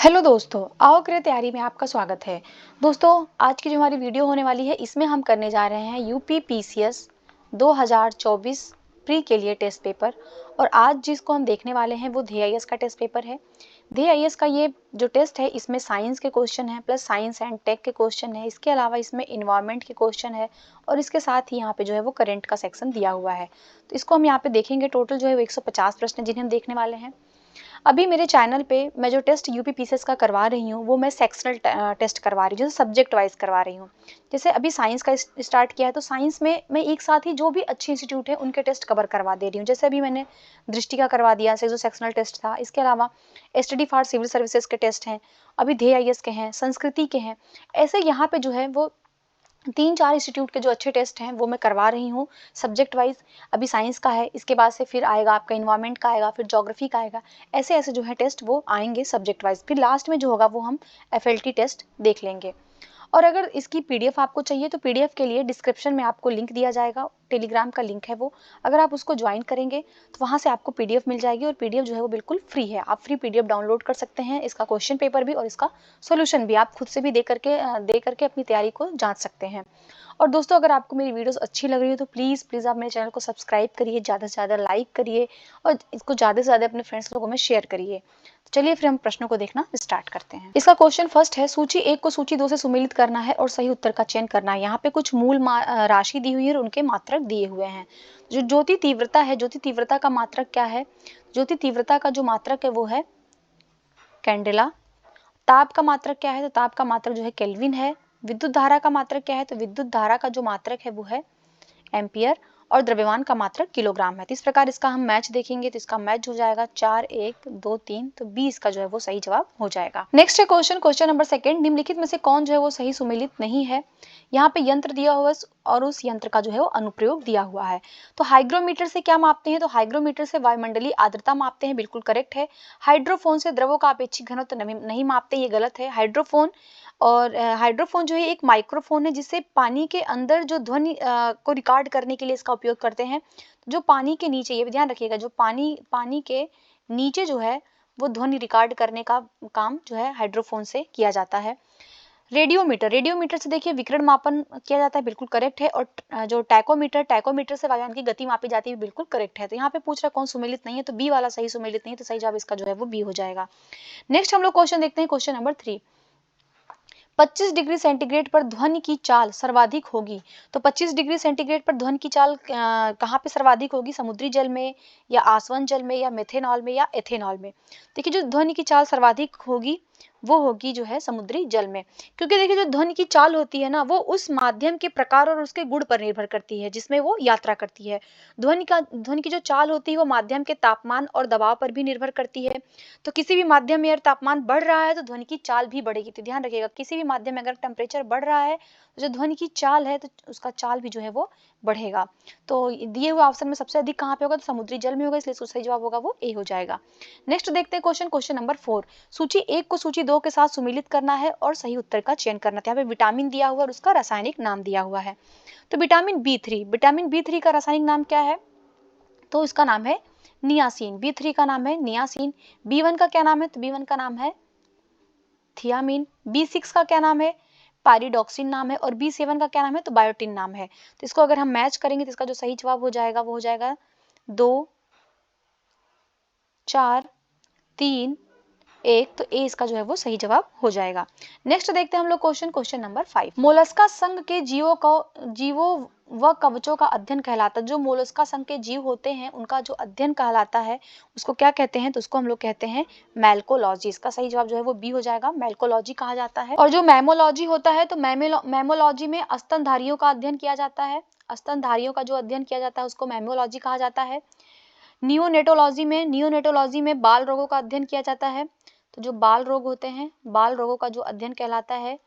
Hello दोस्तों, आओ करें तैयारी में आपका स्वागत है। दोस्तों, आज की जो हमारी वीडियो होने वाली है इसमें हम करने जा रहे हैं यूपी पीसीएस 2024 प्री के लिए टेस्ट पेपर। और आज जिसको हम देखने वाले हैं वो DIS का टेस्ट पेपर है। DIS का ये जो टेस्ट है इसमें साइंस के क्वेश्चन है प्लस साइंस एंड टेक के क्वेश्चन है। इसके अलावा इसमें इन्वायरमेंट के क्वेश्चन है और इसके साथ ही यहाँ पे जो है वो करंट का सेक्शन दिया हुआ है। तो इसको हम यहाँ पे देखेंगे। टोटल जो है वो 150 प्रश्न जिन्हें हम देखने वाले हैं। अभी मेरे चैनल पे मैं जो टेस्ट यूपी पीसीएस का करवा रही हूँ वो मैं सेक्शनल टेस्ट करवा रही हूँ, जैसे सब्जेक्ट वाइज करवा रही हूँ। जैसे अभी साइंस का स्टार्ट किया है तो साइंस में मैं एक साथ ही जो भी अच्छे इंस्टीट्यूट है उनके टेस्ट कवर करवा दे रही हूँ। जैसे अभी मैंने दृष्टि का करवा दिया जो सेक्शनल टेस्ट था। इसके अलावा एसटीडी फॉर सिविल सर्विसेज के टेस्ट हैं, अभी DIS के हैं, संस्कृति के हैं। ऐसे यहाँ पे जो है वो 3-4 इंस्टीट्यूट के जो अच्छे टेस्ट हैं वो मैं करवा रही हूँ सब्जेक्ट वाइज। अभी साइंस का है, इसके बाद से फिर आएगा आपका इन्वायरमेंट का आएगा, फिर ज्योग्राफी का आएगा। ऐसे ऐसे जो है टेस्ट वो आएंगे सब्जेक्ट वाइज। फिर लास्ट में जो होगा वो हम FLT टेस्ट देख लेंगे। और अगर इसकी PDF आपको चाहिए तो PDF के लिए डिस्क्रिप्शन में आपको लिंक दिया जाएगा, टेलीग्राम का लिंक है वो। अगर आप उसको ज्वाइन करेंगे तो वहाँ से आपको PDF मिल जाएगी और PDF जो है वो बिल्कुल फ्री है। आप फ्री PDF डाउनलोड कर सकते हैं। इसका क्वेश्चन पेपर भी और इसका सोल्यूशन भी आप खुद से भी दे करके अपनी तैयारी को जांच सकते हैं। और दोस्तों, अगर आपको मेरी वीडियोस अच्छी लग रही है तो प्लीज़ आप मेरे चैनल को सब्सक्राइब करिए, ज़्यादा से ज़्यादा लाइक करिए और इसको ज़्यादा से ज़्यादा अपने फ्रेंड्स लोगों में शेयर करिए। चलिए फिर हम प्रश्नों को देखना स्टार्ट करते हैं। इसका क्वेश्चन फर्स्ट है, सूची 1 को सूची 2 से सुमेलित करना है और सही उत्तर का चयन करना है। यहाँ पे कुछ मूल राशि दी हुई है और उनके मात्रक दिए हुए हैं। जो ज्योति तीव्रता है, ज्योति तीव्रता का मात्रक क्या है? ज्योति तीव्रता का जो मात्रक है वो है कैंडेला। ताप का मात्रक क्या है? तो ताप का मात्रक जो है केल्विन है। विद्युत धारा का मात्रक क्या है? तो विद्युत धारा का जो मात्रक है वो है एम्पियर। और द्रव्यमान का मात्रक किलोग्राम है। तो इस प्रकार इसका हम मैच देखेंगे तो इसका मैच हो जाएगा 4 1 2 3। तो 20 का जो है वो सही जवाब हो जाएगा। नेक्स्ट है क्वेश्चन नंबर 2। निम्नलिखित में से कौन जो है वो सही सुमेलित नहीं है? यहाँ पे यंत्र दिया हुआ है और उस यंत्र का जो है वो अनुप्रयोग दिया हुआ है। तो हाइग्रोमीटर से क्या मापते हैं? तो हाइग्रोमीटर से वायुमंडलीय आर्द्रता मापते हैं, बिल्कुल करेक्ट है। हाइड्रोफोन से द्रवों का अपेक्षित घनत्व नहीं मापते, ये गलत है। हाइड्रोफोन जो है एक माइक्रोफोन है जिससे पानी के अंदर जो ध्वनि को रिकॉर्ड करने के लिए इसका उपयोग करते हैं। जो पानी के नीचे, ये ध्यान रखिएगा, जो पानी के नीचे जो है वो ध्वनि रिकॉर्ड करने का काम जो है हाइड्रोफोन से किया जाता है। रेडियोमीटर से देखिए विकिरण मापन किया जाता है, बिल्कुल करेक्ट है। और जो टैकोमीटर से वायुयान की गति मापी जाती है, बिल्कुल करेक्ट है। तो यहाँ पे पूछ रहा कौन सुमेलित नहीं है, तो बी वाला सही सुमेलित नहीं है। तो सही जवाब इसका जो है वो बी हो जाएगा। नेक्स्ट हम लोग क्वेश्चन देखते हैं, क्वेश्चन नंबर 3। 25 डिग्री सेंटीग्रेड पर ध्वनि की चाल सर्वाधिक होगी। तो 25 डिग्री सेंटीग्रेड पर ध्वनि की चाल कहाँ पे सर्वाधिक होगी? समुद्री जल में या आसवन जल में या मेथेनॉल में या एथेनॉल में? देखिए जो ध्वनि की चाल सर्वाधिक होगी वो होगी जो है समुद्री जल में। क्योंकि देखिए जो ध्वनि की चाल होती है ना वो उस माध्यम के प्रकार और उसके गुण पर निर्भर करती है जिसमें वो यात्रा करती है। ध्वनि की जो चाल होती है वो माध्यम के तापमान और दबाव पर भी निर्भर करती है। तो किसी भी माध्यम में अगर तापमान बढ़ रहा है तो ध्वनि की चाल भी बढ़ेगी। तो ध्यान रखिएगा, किसी भी माध्यम में अगर टेम्परेचर बढ़ रहा है तो जो ध्वनि की चाल है तो उसका चाल भी जो है वो बढ़ेगा। तो दिए हुए ऑप्शन में सबसे अधिक कहाँ पे होगा? तो समुद्री जल में होगा, इसलिए इसका सही जवाब होगा वो ए हो जाएगा। नेक्स्ट देखते हैं क्वेश्चन नंबर 4। सूची 1 को सूची 2 के साथ सुमेलित करना है और सही उत्तर का चयन करना है। यहाँ पे विटामिन दिया हुआ है और उसका रासायनिक नाम दिया हुआ है। तो विटामिन B3 का रासायनिक नाम क्या है? तो इसका नाम है नियासिन। B3 का नाम है नियासिन। B1 का क्या नाम है? तो B1 का नाम है थियामिन। B6 का क्या नाम है? पायरिडॉक्सिन नाम है। और B7 का क्या नाम है? तो बायोटिन नाम है। तो इसको अगर हम मैच करेंगे तो इसका जो सही जवाब हो जाएगा वो हो जाएगा 2 4 3 1। तो ए इसका जो है वो सही जवाब हो जाएगा। नेक्स्ट देखते हैं हम लोग क्वेश्चन नंबर 5। मोलस्का संघ के जीवों व कवचों का अध्ययन कहलाता है। जो मोलस्का संघ के जीव होते हैं उनका जो अध्ययन कहलाता है उसको क्या कहते हैं? तो उसको हम लोग कहते हैं मैल्कोलॉजी। इसका सही जवाब जो है वो बी हो जाएगा, मैल्कोलॉजी कहा जाता है। और जो मैमोलॉजी होता है तो मैमोलॉजी में स्तनधारियों का अध्ययन किया जाता है। स्तनधारियों का जो अध्ययन किया जाता है उसको मैमोलॉजी कहा जाता है। नियोनेटोलॉजी में बाल रोगों का अध्ययन किया जाता है। तो जो बाल रोग होते हैं, बाल रोगों का जो अध्ययन कहलाता है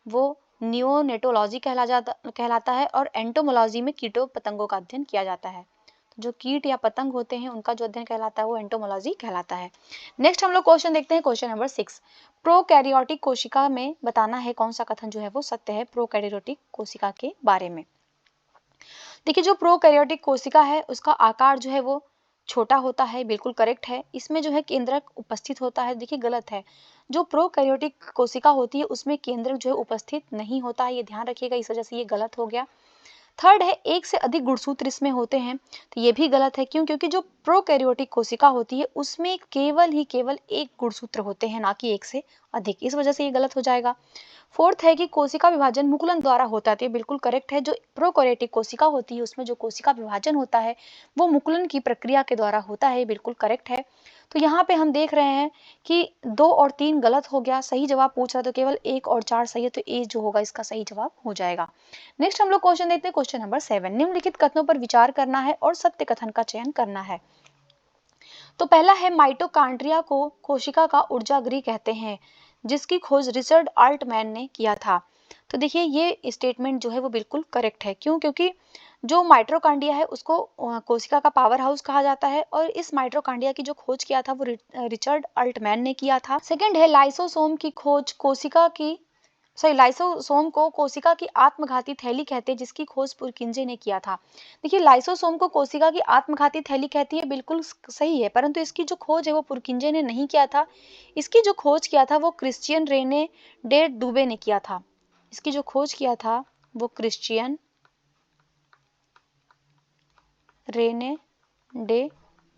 वो नियोनेटोलॉजी कहलाता है। और एंटोमोलॉजी में कीटों पतंगों का अध्ययन किया जाता है। तो जो कीट या पतंग होते हैं उनका जो अध्ययन कहलाता है वो एंटोमोलॉजी कहलाता है। नेक्स्ट हम लोग क्वेश्चन देखते हैं, क्वेश्चन नंबर 6। प्रोकैरियोटिक कोशिका में बताना है कौन सा कथन जो है वो सत्य है प्रोकैरियोटिक कोशिका के बारे में। देखिए जो प्रोकैरियोटिक कोशिका है उसका आकार जो है वो छोटा होता है, बिल्कुल करेक्ट है। इसमें जो है केंद्रक उपस्थित होता है, देखिए गलत है। जो प्रोकैरियोटिक कोशिका होती है उसमें केंद्रक जो है उपस्थित नहीं होता है, ये ध्यान रखिएगा, इस वजह से ये गलत हो गया। थर्ड है एक से अधिक गुणसूत्र इसमें होते हैं, तो ये भी गलत है। क्यों? क्योंकि जो प्रोकैरियोटिक कोशिका होती है उसमें केवल एक गुणसूत्र होते हैं, ना कि एक से अधिक, इस वजह से ये गलत हो जाएगा। फोर्थ है कि कोशिका विभाजन मुकुलन द्वारा होता है, तो ये बिल्कुल करेक्ट है। जो प्रोकैरियोटिक कोशिका होती है उसमें जो कोशिका विभाजन होता है वो मुकुलन की प्रक्रिया के द्वारा होता है, बिल्कुल करेक्ट है। तो यहाँ पे हम देख रहे हैं कि 2 और 3 गलत हो गया, सही जवाब पूछ रहा तो केवल 1 और 4 सही है, तो ए जो होगा इसका सही जवाब हो जाएगा। नेक्स्ट हम लोग क्वेश्चन देखते हैं, क्वेश्चन नंबर 7। निम्नलिखित कथनों पर विचार करना है और सत्य कथन का चयन करना है। तो पहला है माइटोकॉन्ड्रिया को कोशिका का ऊर्जा गृह कहते हैं, जिसकी खोज रिचर्ड अल्टमैन ने किया था। तो देखिए ये स्टेटमेंट जो है वो बिल्कुल करेक्ट है। क्यों? क्योंकि जो माइटोकॉन्ड्रिया है उसको कोशिका का पावर हाउस कहा जाता है, और इस माइटोकॉन्ड्रिया की जो खोज किया था वो रिचर्ड अल्टमैन ने किया था। सेकंड है लाइसोसोम की खोज लाइसोसोम को कोशिका की आत्मघाती थैली कहते हैं, जिसकी खोज पुरकिंजे ने किया था। देखिए लाइसोसोम को कोशिका की आत्मघाती थैली कहती है, बिल्कुल सही है, परंतु इसकी जो खोज है वो पुरकिंजे ने नहीं किया था। इसकी जो खोज किया था वो क्रिश्चियन रेने डे डुबे ने किया था। इसकी जो खोज किया था वो क्रिश्चियन रेने डे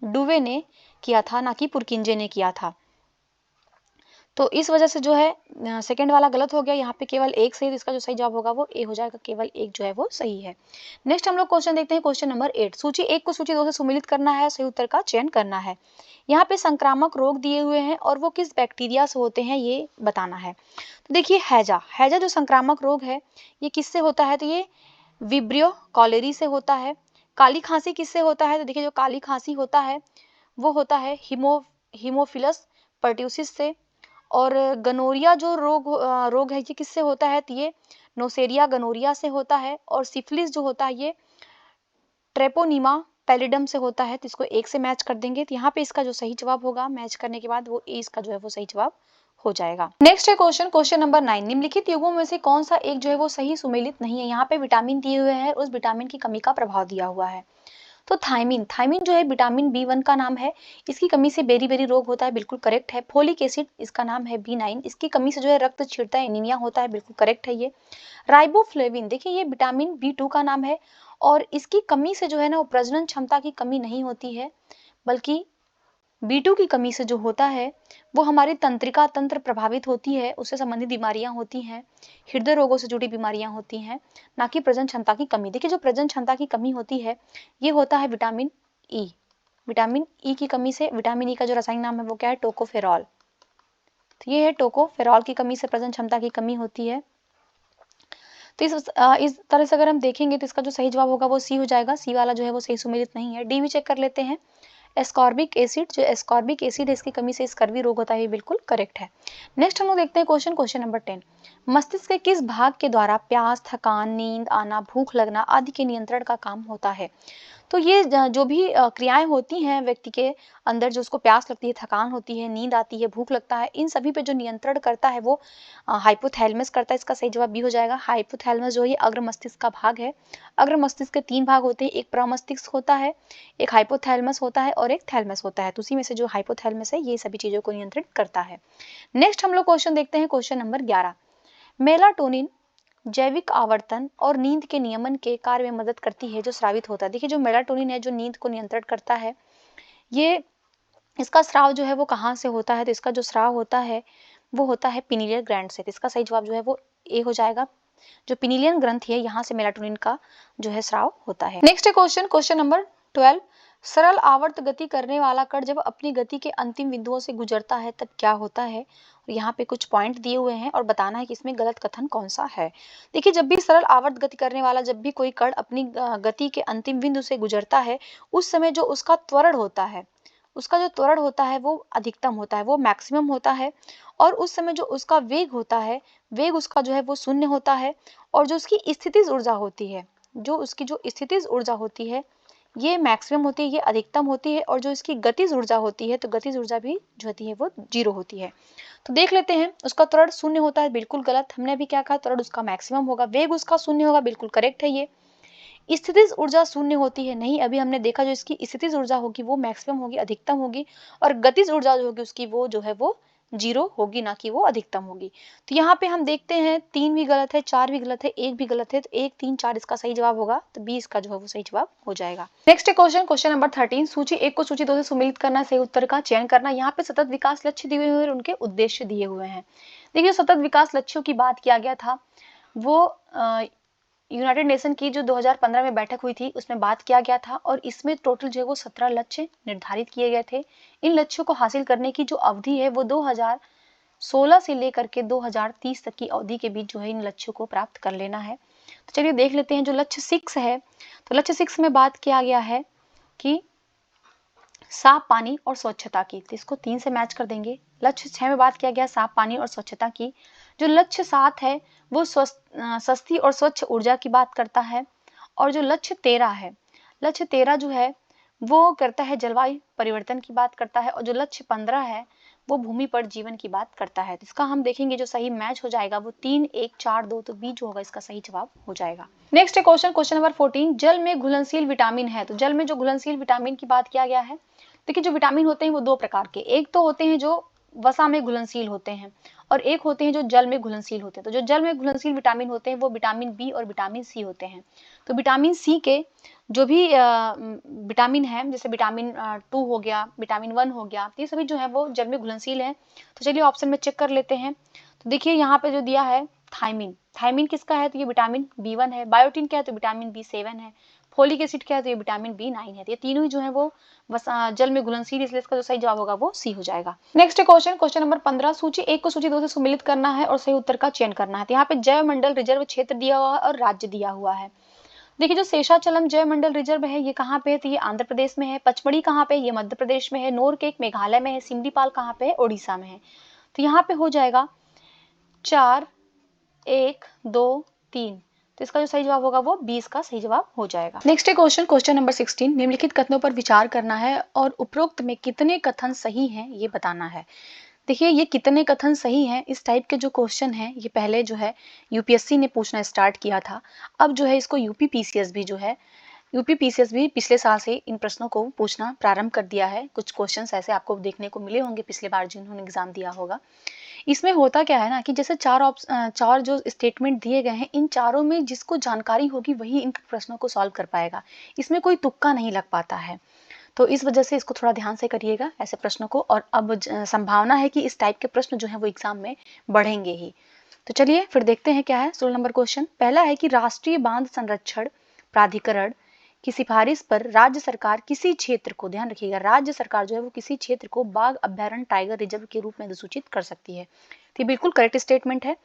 डुवे ने किया था, ना कि पुरकिंजे ने किया था। तो इस वजह से जो है सेकंड वाला गलत हो गया, यहाँ पे केवल एक सही, इसका जो सही जवाब होगा वो ए हो जाएगा, केवल एक जो है वो सही है। नेक्स्ट हम लोग क्वेश्चन देखते हैं, क्वेश्चन नंबर 8। सूची 1 को सूची 2 से सुमेलित करना है, सही उत्तर का चयन करना है। यहाँ पे संक्रामक रोग दिए हुए हैं और वो किस बैक्टीरिया से होते हैं ये बताना है। तो देखिए हैजा जो संक्रामक रोग है ये किससे होता है, तो ये विब्रियो कॉलेरी से होता है। काली खांसी किससे होता है, तो देखिए जो काली खांसी होता है वो होता है हीमोफिलस पर्ट्यूसिस से। और गनोरिया जो रोग है ये किससे होता है, तो ये नोसेरिया गनोरिया से होता है। और सिफिलिस जो होता है ये ट्रेपोनीमा पैलिडम से होता है। तो इसको एक से मैच कर देंगे, तो यहाँ पे इसका जो सही जवाब होगा मैच करने के बाद वो ए इसका जो है वो सही जवाब हो जाएगा। नेक्स्ट है क्वेश्चन नंबर 9। निम्नलिखित युग्मों में से कौन सा एक जो है वो सही सुमेलित नहीं है। यहाँ पे विटामिन दिए हुए हैं, उस विटामिन की कमी का प्रभाव दिया हुआ है। तो थायमिन जो है विटामिन B1 का नाम है, इसकी कमी से बेरी रोग होता है, बिल्कुल करेक्ट है। फोलिक एसिड इसका नाम है B9, इसकी कमी से जो है रक्त छिड़ता है, एनीमिया होता है, बिल्कुल करेक्ट है ये। राइबोफ्लेविन देखिए ये विटामिन B2 का नाम है, और इसकी कमी से जो है ना वो प्रजनन क्षमता की कमी नहीं होती है, बल्कि B2 की कमी से जो होता है वो हमारी तंत्रिका तंत्र प्रभावित होती है, उससे संबंधित बीमारियां होती हैं, हृदय रोगों से जुड़ी बीमारियां होती हैं, ना कि प्रजनन क्षमता की कमी। देखिए जो प्रजनन क्षमता की कमी होती है ये होता है विटामिन ई की कमी से। विटामिन ई का जो रासायनिक नाम है वो क्या है, टोकोफेरॉल। तो ये है टोकोफेरॉल की कमी से प्रजनन क्षमता की कमी होती है। तो इस तरह से अगर हम देखेंगे तो इसका जो सही जवाब होगा वो सी हो जाएगा। सी वाला जो है वो सही सुमेलित नहीं है। डी भी चेक कर लेते हैं। एस्कॉर्बिक एसिड जो एस्कॉर्बिक एसिड है इसकी कमी से स्कर्वी रोग होता है, ये बिल्कुल करेक्ट है। नेक्स्ट हम लोग देखते हैं क्वेश्चन नंबर 10। मस्तिष्क के किस भाग के द्वारा प्यास, थकान, नींद आना, भूख लगना आदि के नियंत्रण का काम होता है। तो ये जो भी क्रियाएं होती हैं व्यक्ति के अंदर, जो उसको प्यास लगती है, थकान होती है, नींद आती है, भूख लगता है, इन सभी पे जो नियंत्रण करता है वो हाइपोथैलेमस करता है। इसका सही जवाब भी हो जाएगा। हाइपोथैलेमस जो है अग्र मस्तिष्क का भाग है। अग्र मस्तिष्क के 3 भाग होते हैं, एक प्रमस्तिष्क होता है, एक हाइपोथैलेमस होता है और एक थैलेमस होता है। तो उसी में से जो हाइपोथैलेमस है ये सभी चीजों को नियंत्रित करता है। नेक्स्ट हम लोग क्वेश्चन देखते हैं, क्वेश्चन नंबर 11। मेलाटोनिन जैविक आवर्तन और नींद के नियमन के कार्य में मदद करती है जो स्रावित होता है। देखिए जो मेलाटोनिन है जो नींद को नियंत्रित करता है, ये इसका स्राव जो है वो कहाँ से होता है, तो इसका जो स्राव होता है वो होता है पिनीलियन ग्लैंड से। तो इसका सही जवाब जो है वो ए हो जाएगा। जो पिनीलियन ग्रंथि है यहाँ से मेलाटोनिन का जो है स्राव होता है। नेक्स्ट है क्वेश्चन नंबर 12। सरल आवर्त गति करने वाला कण जब अपनी गति के अंतिम बिंदुओं से गुजरता है तब क्या होता है। और यहाँ पे कुछ पॉइंट दिए हुए हैं और बताना है कि इसमें गलत कथन कौन सा है। देखिए जब भी सरल आवर्त गति करने वाला जब भी कोई कण अपनी गति के अंतिम बिंदु से गुजरता है उस समय जो उसका त्वरण होता है, उसका जो त्वरण होता है वो अधिकतम होता है, वो मैक्सिमम होता है। और उस समय जो उसका वेग होता है, वेग उसका जो है वो शून्य होता है। और जो उसकी स्थितिज ऊर्जा होती है, जो उसकी जो स्थितिज ऊर्जा होती है ये मैक्सिमम होती है, ये अधिकतम होती है। और जो इसकी गतिज ऊर्जा होती है तो गतिज ऊर्जा भी जो होती है वो 0 होती है। तो देख लेते हैं, उसका त्वरण शून्य होता है, बिल्कुल गलत। हमने अभी क्या कहा, त्वरण उसका मैक्सिमम होगा, वेग उसका शून्य होगा, बिल्कुल करेक्ट है ये। स्थितिज ऊर्जा शून्य होती है, नहीं, अभी हमने देखा जो इसकी स्थितिज ऊर्जा होगी वो मैक्सिमम होगी, अधिकतम होगी। और गतिज ऊर्जा जो होगी उसकी वो जो है वो जीरो होगी, ना कि वो अधिकतम होगी। तो यहाँ पे हम देखते हैं 3 भी गलत है, 4 भी गलत है, 1 भी गलत है, तो 1 3 4 इसका सही जवाब होगा, तो 20 का जो है वो सही जवाब हो जाएगा। नेक्स्ट क्वेश्चन, क्वेश्चन नंबर 13, सूची 1 को सूची 2 से सम्मिलित करना, सही उत्तर का चयन करना। यहाँ पे सतत विकास लक्ष्य दिए हुए हैं और उनके उद्देश्य दिए हुए हैं। देखिए सतत विकास लक्ष्यों की बात किया गया था, वो यूनाइटेड नेशन की जो 2015 में बैठक हुई थी उसमें बात किया गया था, और इसमें टोटल जो है वो 17 लक्ष्य निर्धारित किए गए थे। इन लक्ष्यों को हासिल करने की जो अवधि है वो 2016 से लेकर के 2030 तक की अवधि के बीच जो है इन लक्ष्यों को प्राप्त कर लेना है। तो चलिए देख लेते हैं जो लक्ष्य 6 है। तो लक्ष्य 6 में बात किया गया है कि साफ पानी और स्वच्छता की, तो इसको 3 से मैच कर देंगे। लक्ष्य 6 में बात किया गया साफ पानी और स्वच्छता की। जो लक्ष्य 7 है वो सस्ती और स्वच्छ ऊर्जा की बात करता है। और जो लक्ष्य 13 है, लक्ष्य 13 जो है वो करता है जलवायु परिवर्तन की बात करता है। और जो लक्ष्य 15 है वो भूमि पर जीवन की बात करता है। तो इसका हम देखेंगे जो सही मैच हो जाएगा वो 3 1 4 2, तो बी जो होगा इसका सही जवाब हो जाएगा। नेक्स्ट क्वेश्चन, क्वेश्चन नंबर 14, जल में घुलनशील विटामिन है। तो जल में जो घुलनशील विटामिन की बात किया गया है, देखिए जो विटामिन होते हैं वो 2 प्रकार के, एक तो होते हैं जो वसा में घुलनशील होते हैं और एक होते हैं जो जल में घुलनशील होते हैं। तो जो जल में घुलनशील विटामिन होते हैं वो विटामिन बी और विटामिन सी होते हैं। तो विटामिन सी के जो भी विटामिन है, जैसे विटामिन 2 हो गया, विटामिन 1 हो गया, ये सभी जो है वो जल में घुलनशील है। तो चलिए ऑप्शन में चेक कर लेते हैं। तो देखिए यहाँ पे जो दिया है थायमिन, थायमिन किसका है, तो ये विटामिन B1 है। बायोटिन क्या है, तो विटामिन B7 है। फोलिक एसिड क्या है, तो ये विटामिन B9 है। तो ये तीनों ही जो है वो जल में घुलनशील, इसलिए इसका जो सही जवाब होगा वो सी हो जाएगा। नेक्स्ट क्वेश्चन, क्वेश्चन नंबर 15, सूची 1 को सूची 2 से सम्मिलित करना है और सही उत्तर का चयन करना है। तो यहाँ पे जैव मंडल रिजर्व क्षेत्र दिया हुआ है और राज्य दिया हुआ है। देखिए जो शेषाचलम जैव मंडल रिजर्व है ये कहाँ पे है, तो ये आंध्र प्रदेश में है। पचमढ़ी कहाँ पे, ये मध्य प्रदेश में है। नोरकेक मेघालय में है। सिमलीपाल कहाँ पे है, ओडिशा में है। तो यहाँ पे हो जाएगा 4 1 2 3, तो इसका जो सही जवाब होगा वो 20 का सही जवाब हो जाएगा। नेक्स्ट क्वेश्चन, क्वेश्चन नंबर 16, निम्नलिखित कथनों पर विचार करना है और उपरोक्त में कितने कथन सही हैं ये बताना है। देखिए ये कितने कथन सही हैं, इस टाइप के जो क्वेश्चन हैं ये पहले जो है यूपीएससी ने पूछना स्टार्ट किया था। अब जो है इसको यूपी पीसीएस भी जो है, यूपी पीसीएस भी पिछले साल से इन प्रश्नों को पूछना प्रारंभ कर दिया है। कुछ क्वेश्चंस ऐसे आपको देखने को मिले होंगे पिछले बार जिन्होंने एग्जाम दिया होगा। इसमें होता क्या है ना कि जैसे चार जो स्टेटमेंट दिए गए हैं, इन चारों में जिसको जानकारी होगी वही इन प्रश्नों को सॉल्व कर पाएगा। इसमें कोई तुक्का नहीं लग पाता है। तो इस वजह से इसको थोड़ा ध्यान से करिएगा ऐसे प्रश्नों को। और अब संभावना है कि इस टाइप के प्रश्न जो है वो एग्जाम में बढ़ेंगे ही। तो चलिए फिर देखते हैं क्या है 16 नंबर क्वेश्चन। पहला है कि राष्ट्रीय बांध संरक्षण प्राधिकरण की सिफारिश पर राज्य सरकार किसी क्षेत्र को, ध्यान रखिएगा, राज्य सरकार जो है वो किसी क्षेत्र को बाघ अभ्यारण्य टाइगर रिजर्व के रूप में अधिसूचित कर सकती है। तो बिल्कुल करेक्ट स्टेटमेंट है।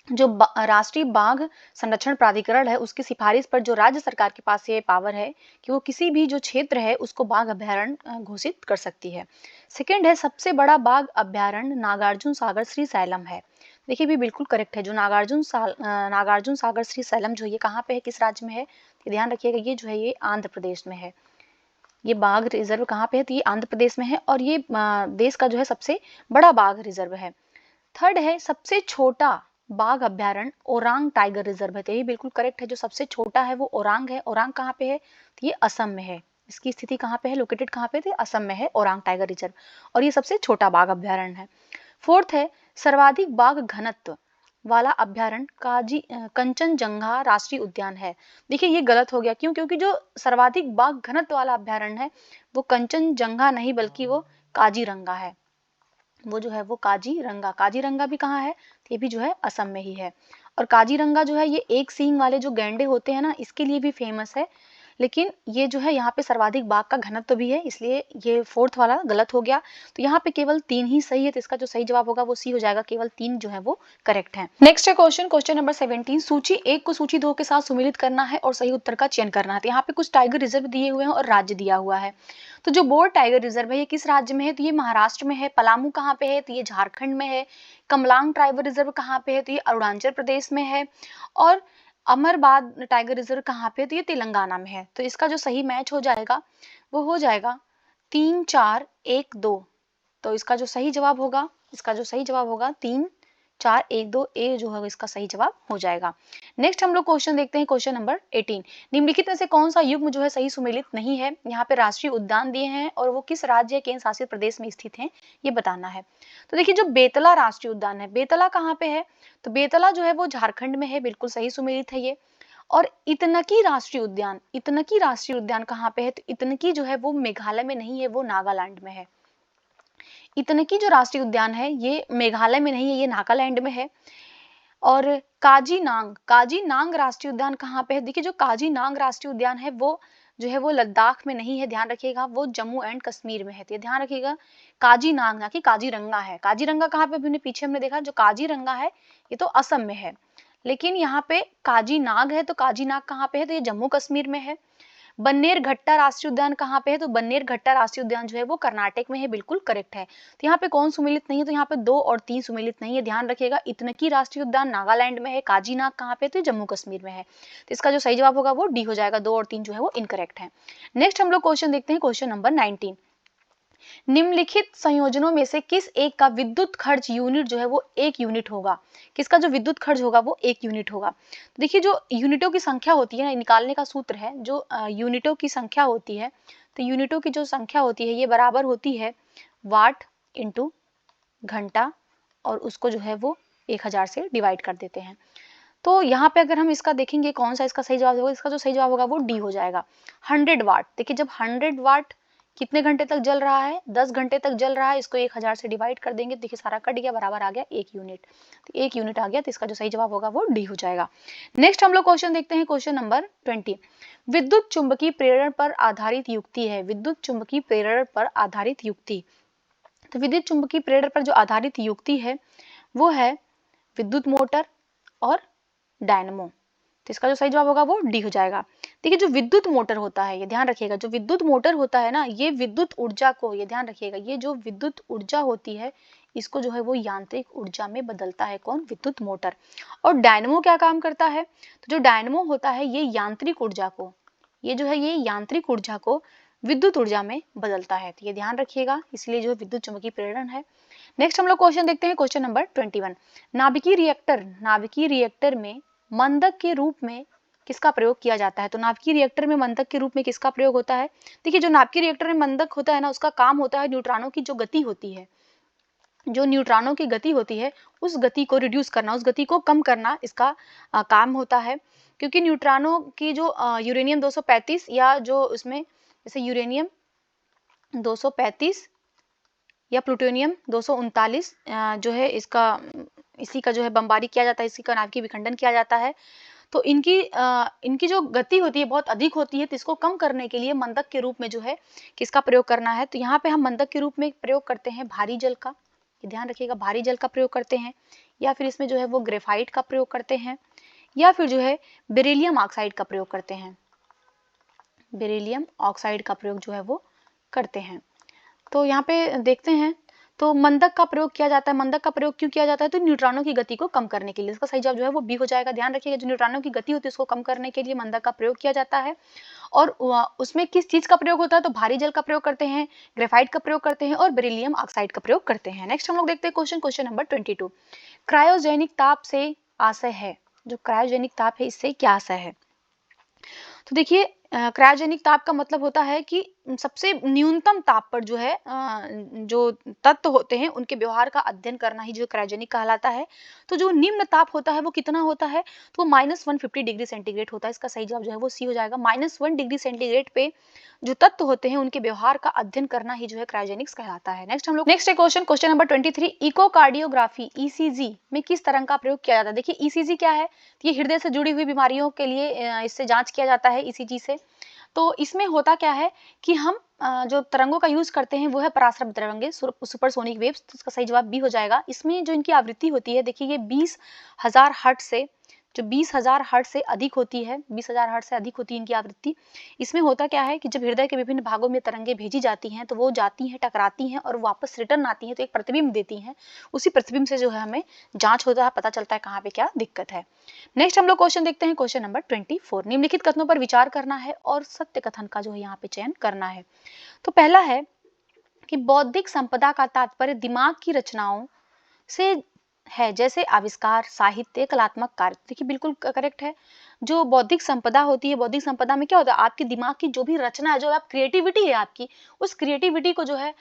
जो राष्ट्रीय बाघ संरक्षण प्राधिकरण है उसकी सिफारिश पर जो राज्य सरकार के पास ये पावर है कि वो किसी भी जो क्षेत्र है उसको बाघ अभ्यारण्य घोषित कर सकती है। सेकंड है सबसे बड़ा बाघ अभ्यारण्य नागार्जुन सागर श्रीशैलम है। देखिए भी बिल्कुल करेक्ट है। जो नागार्जुन सागर श्रीशैलम जो ये कहाँ पे है, किस राज्य में है, तो ध्यान रखिएगा ये जो है ये आंध्र प्रदेश में है। ये बाघ रिजर्व कहाँ पे है, तो ये आंध्र प्रदेश में है और ये देश का जो है सबसे बड़ा बाघ रिजर्व है। थर्ड है सबसे छोटा बाघ अभ्यारण्य ओरांग टाइगर रिजर्व है। तो ये बिल्कुल करेक्ट है। जो सबसे छोटा है वो ओरांग है। ओरांग कहाँ पे है, तो ये असम में है। इसकी स्थिति कहाँ पे है, लोकेटेड कहाँ पे, तो असम में है ओरांग टाइगर रिजर्व, और ये सबसे छोटा बाघ अभ्यारण्य है। फोर्थ है सर्वाधिक बाघ घनत्व वाला अभ्यारण्य कंचनजंगा राष्ट्रीय उद्यान है। देखिए ये गलत हो गया, क्यों, क्योंकि जो सर्वाधिक बाघ घनत्व वाला अभ्यारण्य है वो कंचनजंगा नहीं बल्कि वो काजीरंगा है। वो जो है वो काजीरंगा भी कहाँ है, तो ये भी जो है असम में ही है। और काजीरंगा जो है ये एक सींग वाले जो गैंडे होते हैं ना, इसके लिए भी फेमस है। लेकिन ये जो है यहाँ पे सर्वाधिक बाघ का घनत्व भी है, इसलिए ये फोर्थ वाला गलत हो गया। तो यहाँ पे केवल 3 ही सही है, तो इसका जो सही जवाब होगा वो सी हो जाएगा। केवल 3 जो है वो करेक्ट है। नेक्स्ट क्वेश्चन, क्वेश्चन नंबर 17, सूची 1 को सूची 2 के साथ सम्मिलित करना है और सही उत्तर का चयन करना है। तो यहाँ पे कुछ टाइगर रिजर्व दिए हुए हैं और राज्य दिया हुआ है। तो जो बोर टाइगर रिजर्व है ये किस राज्य में है, तो ये महाराष्ट्र में है। पलामू कहाँ पे है, तो ये झारखंड में है। कमलांग टाइगर रिजर्व कहाँ पे है, तो ये अरुणाचल प्रदेश में है। और अमरबाद टाइगर रिजर्व कहाँ पे है, तो ये तेलंगाना में है। तो इसका जो सही मैच हो जाएगा वो हो जाएगा 3 4 1 2। तो इसका जो सही जवाब होगा 3 4, 1, 2 ए जो है इसका सही जवाब हो जाएगा। नेक्स्ट हम लोग क्वेश्चन देखते हैं, क्वेश्चन नंबर 18। निम्नलिखित में से कौन सा युग्म जो है सही सुमेलित नहीं है। यहाँ पे राष्ट्रीय उद्यान दिए हैं और वो किस राज्य केंद्र शासित प्रदेश में स्थित हैं ये बताना है। तो देखिए जो बेतला राष्ट्रीय उद्यान है, बेतला कहाँ पे है, तो बेतला जो है वो झारखंड में है, बिल्कुल सही सुमेलित है ये। और इतनकी राष्ट्रीय उद्यान, इतनकी राष्ट्रीय उद्यान कहाँ पे है, तो इतनकी जो है वो मेघालय में नहीं है, वो नागालैंड में है। इतनकी जो राष्ट्रीय उद्यान है ये मेघालय में नहीं है, ये नागालैंड में है। और काजीनांग, काजीनांग राष्ट्रीय उद्यान कहाँ पे है, देखिए जो काजीनांग राष्ट्रीय उद्यान है वो जो है वो लद्दाख में नहीं है, ध्यान रखिएगा, वो जम्मू एंड कश्मीर में है। तो ध्यान रखिएगा काजीनांग ना कि काजीरंगा है। काजीरंगा कहाँ पे, हमने पीछे हमने देखा जो काजीरंगा है ये तो असम में है, लेकिन यहाँ पे काजीनाग है, तो काजीनाग कहाँ पे है, तो ये जम्मू कश्मीर में है। बन्नेरघट्टा राष्ट्रीय उद्यान कहाँ पे है, तो बन्नेरघट्टा राष्ट्रीय उद्यान जो है वो कर्नाटक में है, बिल्कुल करेक्ट है। तो यहाँ पे कौन सुमेलित नहीं है, तो यहाँ पे 2 और 3 सुमेलित नहीं है, ध्यान रखिएगा। इतनकी राष्ट्रीय उद्यान नागालैंड में है, काजीनाग कहाँ पे, तो जम्मू कश्मीर में है। तो इसका जो सही जवाब होगा वो डी हो जाएगा, 2 और 3 जो है वो इनकरेक्ट है। नेक्स्ट हम लोग क्वेश्चन देखते हैं, क्वेश्चन नंबर 19। निम्नलिखित संयोजनों में से किस एक का विद्युत खर्च यूनिट जो है वो 1 यूनिट होगा। किसका जो विद्युत खर्च होगा वो 1 यूनिट होगा। तो देखिए जो यूनिटों की संख्या होती है ना, निकालने का सूत्र है, जो यूनिटों की संख्या होती है, तो यूनिटों की जो संख्या होती है ये बराबर होती है वाट इंटू घंटा, और उसको जो है वो 1000 से डिवाइड कर देते हैं। तो यहाँ पे अगर हम इसका देखेंगे कौन सा इसका सही जवाब होगा, इसका जो सही जवाब होगा वो डी हो जाएगा, 100 वाट। देखिए जब 100 वाट कितने घंटे तक जल रहा है, 10 घंटे तक जल रहा है, इसको 1000 से डिवाइड कर देंगे, देखिए सारा कट गया, बराबर आ गया 1 यूनिट। तो 1 यूनिट आ गया, तो इसका जो सही जवाब होगा वो डी हो जाएगा। नेक्स्ट हम लोग क्वेश्चन देखते हैं, क्वेश्चन नंबर 20। विद्युत चुंबकीय प्रेरण पर आधारित युक्ति है, विद्युत चुंबकीय प्रेरण पर आधारित युक्ति। तो विद्युत चुंबकीय प्रेरण पर जो आधारित युक्ति है वो है विद्युत मोटर और डायनमो। तो इसका जो सही जवाब होगा वो डी हो जाएगा। देखिए जो विद्युत मोटर होता है, ये ध्यान रखिएगा, जो विद्युत मोटर होता है ना, ये विद्युत ऊर्जा को, ये ध्यान रखिएगा, ये जो विद्युत ऊर्जा होती है इसको जो है वो यांत्रिक ऊर्जा में बदलता है, कौन, विद्युत मोटर। और डायनमो क्या काम करता है, तो जो डायनमो होता है ये यांत्रिक ऊर्जा को, ये जो है ये यांत्रिक ऊर्जा को विद्युत ऊर्जा में बदलता है। तो ये ध्यान रखिएगा, इसलिए जो विद्युत चुंबकीय प्रेरण है। नेक्स्ट हम लोग क्वेश्चन देखते हैं, क्वेश्चन नंबर 21। नाभिकीय रिएक्टर, नाभिकीय रिएक्टर में मंदक के रूप में किसका प्रयोग किया जाता है। तो नाभिकीय रिएक्टर में मंदक के रूप में किसका प्रयोग होता है। देखिए जो नाभिकीय रिएक्टर में मंदक होता है ना, उसका काम होता है न्यूट्रॉनों की जो गति होती है, जो न्यूट्रॉनों की गति होती है उस गति को रिड्यूस करना, उस गति को कम करना इसका काम होता है। क्योंकि न्यूट्रॉनों की जो यूरेनियम 235 या जो उसमें जैसे यूरेनियम 235 या प्लूटोनियम 239 जो है इसका इसी का जो है बमबारी किया जाता है, इसी का नाभिकीय विखंडन किया जाता है। तो इनकी जो गति होती है बहुत अधिक होती है, तो इसको कम करने के लिए मंदक के रूप में जो है किसका प्रयोग करना है। तो यहाँ पे हम मंदक के रूप में प्रयोग करते हैं भारी जल का, ध्यान रखिएगा, भारी जल का प्रयोग करते हैं, या फिर इसमें जो है वो ग्रेफाइट का प्रयोग करते हैं, या फिर जो है बेरिलियम ऑक्साइड का प्रयोग करते हैं, बेरिलियम ऑक्साइड का प्रयोग जो है वो करते हैं। तो यहाँ पे देखते हैं, तो मंदक का प्रयोग किया जाता है। मंदक का प्रयोग क्यों किया जाता है, तो न्यूट्रॉनों की गति को कम करने के लिए। इसका सही जवाब जो है वो बी हो जाएगा। ध्यान रखिएगा जो न्यूट्रॉनों की गति होती है उसको कम करने के लिए मंदक का प्रयोग किया जाता है। और उसमें किस चीज का प्रयोग होता है, तो भारी जल का प्रयोग करते हैं, ग्रेफाइट का प्रयोग करते हैं और बेरिलियम ऑक्साइड का प्रयोग करते हैं। नेक्स्ट हम लोग देखते हैं क्वेश्चन, क्वेश्चन नंबर 22। क्रायोजेनिक ताप से आशय है, जो क्रायोजेनिक ताप है इससे क्या आशय है। तो देखिए क्रायोजेनिक ताप का मतलब होता है कि सबसे न्यूनतम ताप पर जो है जो तत्व होते हैं उनके व्यवहार का अध्ययन करना ही जो क्रायोजेनिक कहलाता है। तो जो निम्न ताप होता है वो कितना होता है, तो वो -150 डिग्री सेंटीग्रेड होता है। इसका सही जवाब जो है वो सी हो जाएगा। -1 डिग्री सेंटीग्रेड पे जो तत्व होते हैं उनके व्यवहार का अध्ययन करना ही जो है क्रायोजेनिक्स कहलाता है। नेक्स्ट हम लोग next question, question number 23। Echocardiography ECG में किस तरंग का प्रयोग किया जाता है। देखिए ईसीजी क्या है, ये हृदय से जुड़ी हुई बीमारियों के लिए इससे जांच किया जाता है ईसीजी से। तो इसमें होता क्या है कि हम जो तरंगों का यूज करते हैं वो है पराश्रव्य तरंगे, सुपरसोनिक वेव्स। तो इसका सही जवाब बी हो जाएगा। इसमें जो इनकी आवृत्ति होती है, देखिए ये 20,000 हर्ट्ज से, जो 20,000 हर्ट्ज से अधिक होती है, 20,000 हर्ट्ज से अधिक होती है इनकी आवृत्ति। इसमें होता क्या है कि जब हृदय के विभिन्न भागों में तरंगे भेजी जाती हैं तो वो जाती हैं, टकराती हैं और वापस रिटर्न आती हैं, तो एक प्रतिबिंब देती हैं। उसी प्रतिबिंब से जो है हमें जांच होता है, पता चलता है कहाँ पे क्या दिक्कत है। नेक्स्ट हम लोग क्वेश्चन देखते हैं, क्वेश्चन नंबर 24। निम्नलिखित कथनों पर विचार करना है और सत्य कथन का जो है यहाँ पे चयन करना है। तो पहला है कि बौद्धिक संपदा का तात्पर्य दिमाग की रचनाओं से है, जैसे आविष्कार, साहित्य, कलात्मक कार्य। देखिए बिल्कुल करेक्ट है। जो बौद्धिक संपदा होती है, बौद्धिक संपदा में क्या होता है, आपके दिमाग की जो भी रचना है, जो आप क्रिएटिविटी है आपकी, उस क्रिएटिविटी को जो है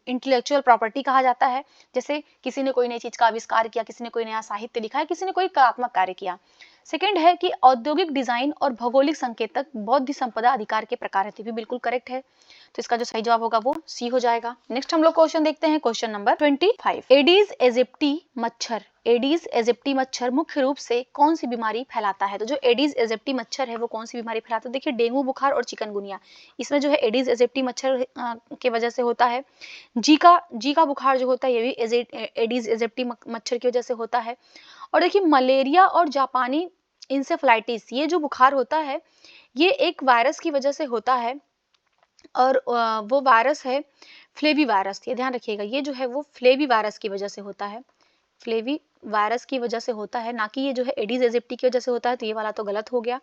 इंटेलेक्चुअल प्रॉपर्टी कहा जाता है। जैसे किसी ने कोई नई चीज का आविष्कार किया, किसी ने कोई नया साहित्य लिखा है, किसी ने कोई कलात्मक कार्य किया। सेकंड है कि औद्योगिक डिजाइन और भौगोलिक संकेतक बौद्धिक संपदा अधिकार के प्रकार है। तो भी बिल्कुल करेक्ट है। तो इसका जो सही जवाब होगा वो सी हो जाएगा। नेक्स्ट हम लोग क्वेश्चन देखते हैं, क्वेश्चन नंबर 25। एडीज एजिप्टी मच्छर, एडीज एजिप्टी मच्छर मुख्य रूप से कौन सी बीमारी फैलाता है? तो जो एडीज एजिप्टी मच्छर है वो कौन सी बीमारी फैलाता है? देखिए डेंगू बुखार और चिकनगुनिया, इसमें जो है एडीज एजिप्टी मच्छर के वजह से होता है। जीका बुखार जो होता है ये भी एडीज एजिप्टी मच्छर की वजह से होता है। और देखिए मलेरिया और जापानी इंसेफ्लाइटिस, ये जो बुखार होता है ये एक वायरस की वजह से होता है, और वो वायरस है फ्लेवी वायरस। ये ध्यान रखिएगा, ये जो है वो फ्लेवी वायरस की वजह से होता है, फ्लेवी वायरस की वजह से होता है, ना कि ये जो है एडीज एजिप्टी की वजह से होता है। तो ये वाला तो गलत हो गया।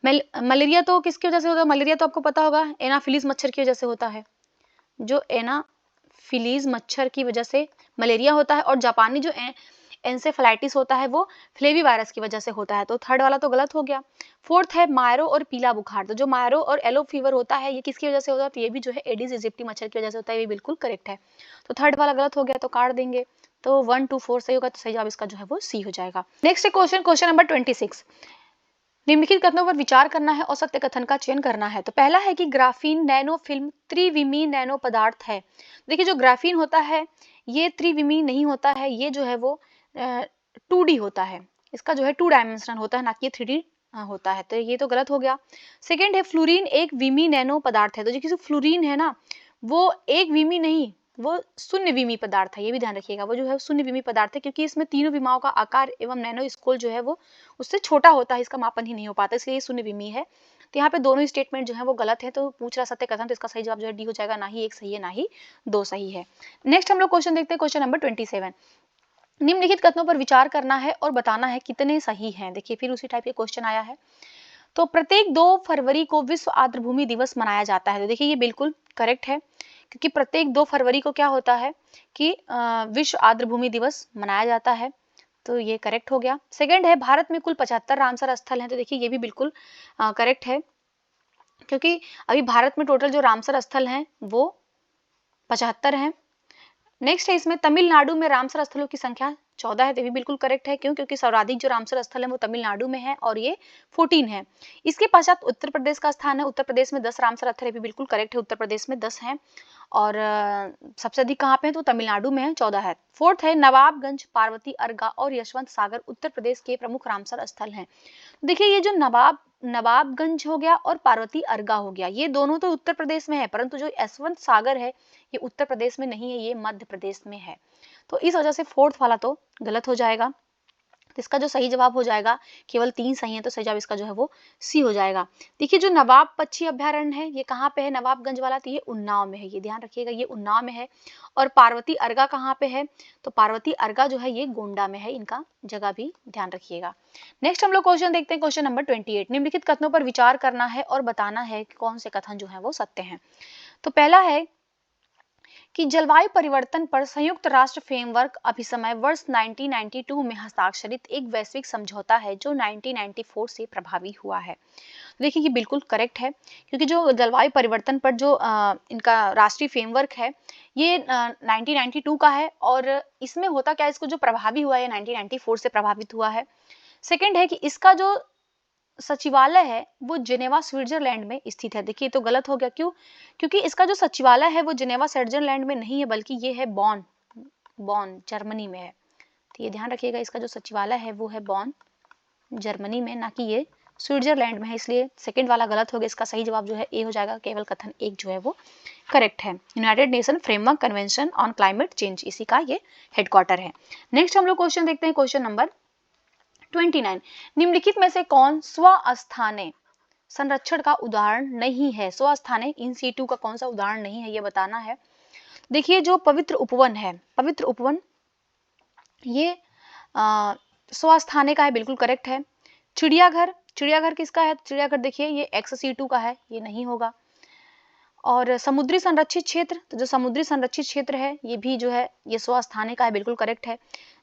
मलेरिया तो किसकी वजह से होता है? मलेरिया तो आपको पता होगा एनाफिलीज मच्छर की वजह से होता है, जो एनाफिलीज मच्छर की वजह से मलेरिया होता है। और जापानी जो एंसेफेलाइटिस होता है वो फ्लेवी वायरस की वजह से होता है। तो थर्ड वाला तो गलत हो गया। फोर्थ है मायरो और पीला बुखार, तो जो मायरो और येलो फीवर होता है ये किसकी वजह से होता है? तो ये भी जो है एडिस इजिप्टी मच्छर की वजह से होता है। ये बिल्कुल करेक्ट है। तो थर्ड वाला गलत हो गया तो काट देंगे। तो 1 2 4 सही होगा। तो सही जवाब इसका जो है वो सी हो जाएगा। Next question, question number 26। निम्नलिखित कथनों पर विचार करना है और सत्य कथन का चयन करना है। तो पहला है कि ग्राफीन नैनो फिल्म त्रिविमीय नैनो पदार्थ है। देखिए जो ग्राफीन होता है ये त्रिविमीय नहीं होता है, ये जो है वो 2D होता है, इसका जो है 2 डायमेंशनल होता है, ना कि 3D होता है। तो ये तो गलत हो गया। सेकंड है फ्लोरीन एक विमीय नैनो पदार्थ है। तो जो फ्लोरीन है ना वो एक विमीय नहीं, वो शून्य विमीय पदार्थ है। ये भी ध्यान रखिएगा, वो जो है शून्य विमीय पदार्थ है, क्योंकि इसमें तीनों विमाओं का आकार एवं नैनो स्केल जो है वो उससे छोटा होता है, इसका मापन ही नहीं हो पाता, इसलिए ये शून्य विमीय है। तो यहाँ पे दोनों स्टेटमेंट जो है वो गलत है। तो पूछ रहा सत्य कथन, तो इसका सही जवाब जो है डी हो जाएगा। ना ही एक सही है, ना ही दो सही है। नेक्स्ट हम लोग क्वेश्चन देखते हैं, क्वेश्चन नंबर 27। निम्नलिखित कथनों पर विचार करना है और बताना है कितने सही हैं। देखिए फिर उसी टाइप के क्वेश्चन आया है। तो प्रत्येक 2 फरवरी को विश्व आर्द्रभूमि दिवस मनाया जाता है। तो देखिए ये बिल्कुल करेक्ट है, क्योंकि प्रत्येक 2 फरवरी को क्या होता है कि विश्व आर्द्रभूमि दिवस मनाया जाता है। तो ये करेक्ट हो गया। सेकंड है भारत में कुल 75 रामसर स्थल हैं। तो देखिए ये भी बिल्कुल करेक्ट है, क्योंकि अभी भारत में टोटल जो रामसर स्थल हैं वो 75 हैं। नेक्स्ट है इसमें तमिलनाडु में रामसर स्थलों की संख्या 14 है। तो भी बिल्कुल करेक्ट है, क्यों? क्योंकि सर्वाधिक जो रामसर स्थल है वो तमिलनाडु में है और ये 14 है। इसके पश्चात उत्तर प्रदेश का स्थान है, उत्तर प्रदेश में 10 रामसर स्थल है। भी बिल्कुल करेक्ट है, उत्तर प्रदेश में 10 हैं। और सबसे अधिक कहाँ पे है? तो तमिलनाडु में है, 14 है। फोर्थ है नवाबगंज, पार्वती, अर्गा और यशवंत सागर उत्तर प्रदेश के प्रमुख रामसर स्थल हैं। देखिए ये जो नवाबगंज हो गया और पार्वती अर्गा हो गया, ये दोनों तो उत्तर प्रदेश में है, परंतु जो यशवंत सागर है ये उत्तर प्रदेश में नहीं है, ये मध्य प्रदेश में है। तो इस वजह से फोर्थ वाला तो गलत हो जाएगा। तो इसका जो सही जवाब हो जाएगा, केवल 3 सही है, तो सही जवाब इसका जो है वो सी हो जाएगा। देखिए जो नवाब पक्षी अभ्यारण्य है ये कहाँ पे है? नवाबगंज वाला, तो ये उन्नाव में है। ये ध्यान रखिएगा, ये उन्नाव में है। और पार्वती अर्गा कहाँ पे है? तो पार्वती अर्गा जो है ये गोंडा में है। इनका जगह भी ध्यान रखिएगा। नेक्स्ट हम लोग क्वेश्चन देखते हैं, क्वेश्चन नंबर 28। निम्नलिखित कथनों पर विचार करना है और बताना है कि कौन से कथन जो है वो सत्य हैं। तो पहला है कि जलवायु परिवर्तन पर संयुक्त राष्ट्र फ्रेमवर्क अभिसमय वर्ष 1992 में हस्ताक्षरित एक वैश्विक समझौता है जो 1994 से प्रभावी हुआ है। देखिए ये बिल्कुल करेक्ट है, क्योंकि जो जलवायु परिवर्तन पर जो इनका राष्ट्रीय फ्रेमवर्क है ये 1992 का है, और इसमें होता क्या है, इसको जो प्रभावी हुआ है 1994 से प्रभावित हुआ है। सेकेंड है कि इसका जो सचिवालय है वो जिनेवा स्विट्जरलैंड में स्थित है। देखिए तो गलत हो गया, क्यों? क्योंकि इसका जो सचिवालय है वो जिनेवा स्विट्जरलैंड में नहीं है, बल्कि ये है बॉन जर्मनी में है। तो ये ध्यान रखिएगा, इसका जो सचिवालय है वो है बॉन जर्मनी में, ना कि ये स्विट्जरलैंड में है। इसलिए सेकंड वाला गलत हो गया। इसका सही जवाब जो है ए हो जाएगा। केवल कथन एक जो है वो करेक्ट है। United nation framework convention on climate change, इसी का ये हेडक्वार्टर है। नेक्स्ट हम लोग क्वेश्चन देखते हैं, क्वेश्चन नंबर 29। निम्नलिखित में से कौन स्वस्थाने संरक्षण का उदाहरण नहीं है? स्वस्थाने इन सीटू का कौन सा उदाहरण नहीं है, ये बताना है। देखिए जो पवित्र उपवन है, पवित्र उपवन ये स्वस्थाने का है, बिल्कुल करेक्ट है। चिड़ियाघर, चिड़ियाघर किसका है? चिड़ियाघर देखिए ये एक्स सीटू का है, ये नहीं होगा। और समुद्री संरक्षित क्षेत्र, तो जो समुद्री संरक्षित क्षेत्र है ये भी जो है ये स्वस्थानी का है, बिल्कुल करेक्ट है।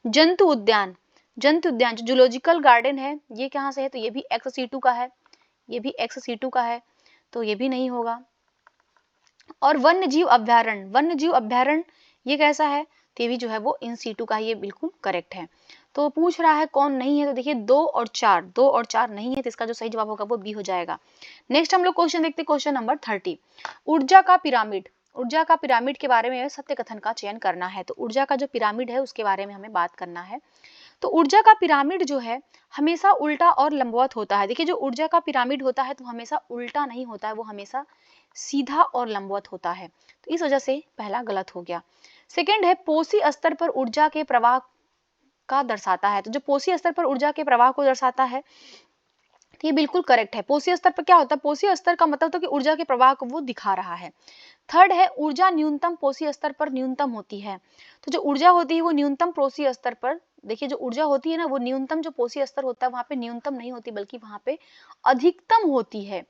जंतु उद्यान, जंतु उद्यान जो जूलॉजिकल गार्डन है ये कहाँ से है, तो ये भी XC2 का है, ये भी XC2 का है, तो ये भी नहीं होगा। और वन्य जीव अभ्यारण्य, वन्य जीव अभ्यारण्य ये कैसा है, तो ये भी जो है वो इन सीटू का, ये बिल्कुल करेक्ट है। तो पूछ रहा है कौन नहीं है, तो देखिए 2 और 4, 2 और 4 नहीं है, तो इसका जो सही जवाब होगा वो बी हो जाएगा। नेक्स्ट हम लोग क्वेश्चन देखते हैं, क्वेश्चन नंबर 30। ऊर्जा का पिरामिड, ऊर्जा का पिरामिड के बारे में सत्य कथन का चयन करना है। तो ऊर्जा का जो पिरामिड है उसके बारे में हमें बात करना है। तो ऊर्जा का पिरामिड जो है हमेशा उल्टा और लंबवत होता है। देखिए जो ऊर्जा का पिरामिड होता है तो हमेशा उल्टा नहीं होता है, वो हमेशा सीधा और लंबवत होता है, तो इस वजह से पहला गलत हो गया। सेकंड है पोसी स्तर पर ऊर्जा के प्रवाह का दर्शाता है। तो जो पोसी स्तर पर ऊर्जा के प्रवाह को दर्शाता है तो ये बिल्कुल करेक्ट है। पोसी स्तर पर क्या होता है, पोसी स्तर का मतलब तो कि ऊर्जा के प्रवाह को वो दिखा रहा है। थर्ड है ऊर्जा न्यूनतम पोसी स्तर पर न्यूनतम होती है। तो जो ऊर्जा होती है वो न्यूनतम पोसी स्तर पर, देखिए जो ऊर्जा होती है ना वो न्यूनतम जो पोसी स्तर होता है वहां पे न्यूनतम नहीं होती बल्कि वहां पे अधिकतम होती है।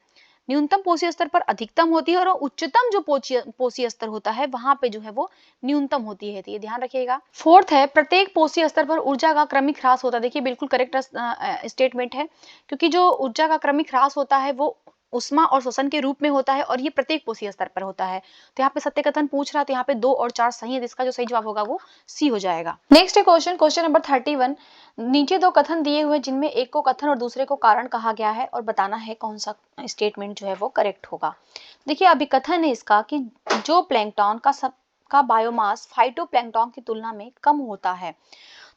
न्यूनतम पोषी स्तर पर अधिकतम होती है और उच्चतम जो पोषी स्तर होता है वहां पे जो है वो न्यूनतम होती है, तो ये ध्यान रखिएगा। फोर्थ है प्रत्येक पोषी स्तर पर ऊर्जा का क्रमिक ह्रास होता है। देखिए बिल्कुल करेक्ट स्टेटमेंट है, क्योंकि जो ऊर्जा का क्रमिक ह्रास होता है वो उष्मा और श्वसन के रूप में होता है और ये प्रत्येक पोषी स्तर पर होता है। तो यहाँ पे सत्य कथन पूछ रहा है, तो यहाँ पे 2 और 4 सही है, इसका जो सही जवाब होगा वो सी हो जाएगा। नेक्स्ट है क्वेश्चन, क्वेश्चन नंबर 31। नीचे 2 कथन दिए हुए जिनमें एक को कथन और दूसरे को कारण कहा गया है और बताना है कौन सा स्टेटमेंट जो है वो करेक्ट होगा। देखिए अभी कथन है इसका कि जो प्लैंकटन का बायोमास फाइटोप्लैंक्टन की तुलना में कम होता है।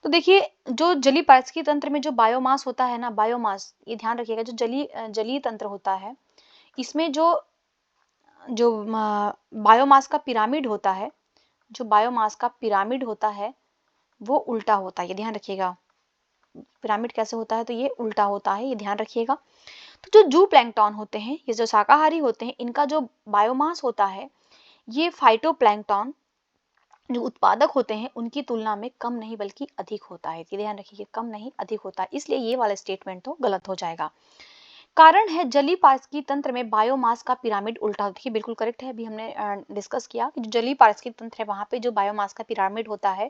तो देखिए जो जलीय पारिस्थितिकी तंत्र में जो बायोमास होता है ना, बायोमास ये ध्यान रखिएगा, जो जलीय तंत्र होता है इसमें जो जो बायोमास का पिरामिड होता है, जो बायोमास का पिरामिड होता है वो उल्टा होता है, ये ध्यान रखिएगा। पिरामिड कैसे होता है, तो ये उल्टा होता है, ये ध्यान रखिएगा। तो जो जू प्लैंक्टन होते हैं, ये जो शाकाहारी होते हैं, इनका जो बायोमास होता है ये फाइटोप्लैंक्टन जो उत्पादक होते हैं उनकी तुलना में कम नहीं बल्कि अधिक होता है, ये ध्यान रखिए, कम नहीं अधिक होता है, इसलिए ये वाला स्टेटमेंट तो गलत हो जाएगा। कारण है जलीय पारिस्थितिकी तंत्र में बायोमास का पिरामिड उल्टा होता है, बिल्कुल करेक्ट है। अभी हमने डिस्कस किया कि जो जलीय पारिस्थितिकी तंत्र है वहां पे जो बायोमास का पिरामिड होता है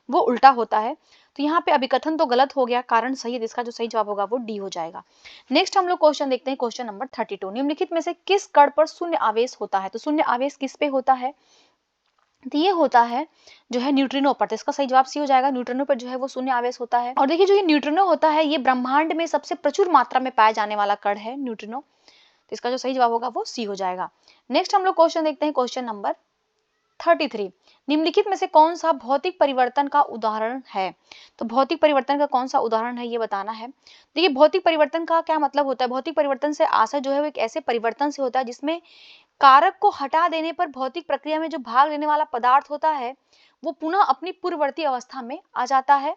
वो उल्टा होता है। तो यहाँ पे अभिकथन तो गलत हो गया, कारण सही है, इसका जो सही जवाब होगा वो डी हो जाएगा। नेक्स्ट हम लोग क्वेश्चन देखते हैं, क्वेश्चन नंबर 32। निम्नलिखित में से किस कण पर शून्य आवेश होता है। तो शून्य आवेश किस पे होता है, तो ये होता है जो है न्यूट्रिनो पर, तो इसका सही जवाब सी हो जाएगा। न्यूट्रिनो पर जो है वो शून्य आवेश होता है। और देखिए जो ये न्यूट्रिनो होता है ये ब्रह्मांड में सबसे प्रचुर मात्रा में पाया जाने वाला कण है न्यूट्रिनो, तो इसका जो सही जवाब होगा वो सी हो जाएगा। नेक्स्ट हम लोग क्वेश्चन देखते हैं, क्वेश्चन नंबर 33। निम्नलिखित में से कौन सा भौतिक परिवर्तन का उदाहरण है। तो भौतिक परिवर्तन का कौन सा उदाहरण है ये बताना है। देखिए भौतिक परिवर्तन का क्या मतलब होता है, भौतिक परिवर्तन से आशय जो है वो एक ऐसे परिवर्तन से होता है जिसमें कारक को हटा देने पर भौतिक प्रक्रिया में जो भाग लेने वाला पदार्थ होता है वो पुनः अपनी पूर्ववर्ती अवस्था में आ जाता है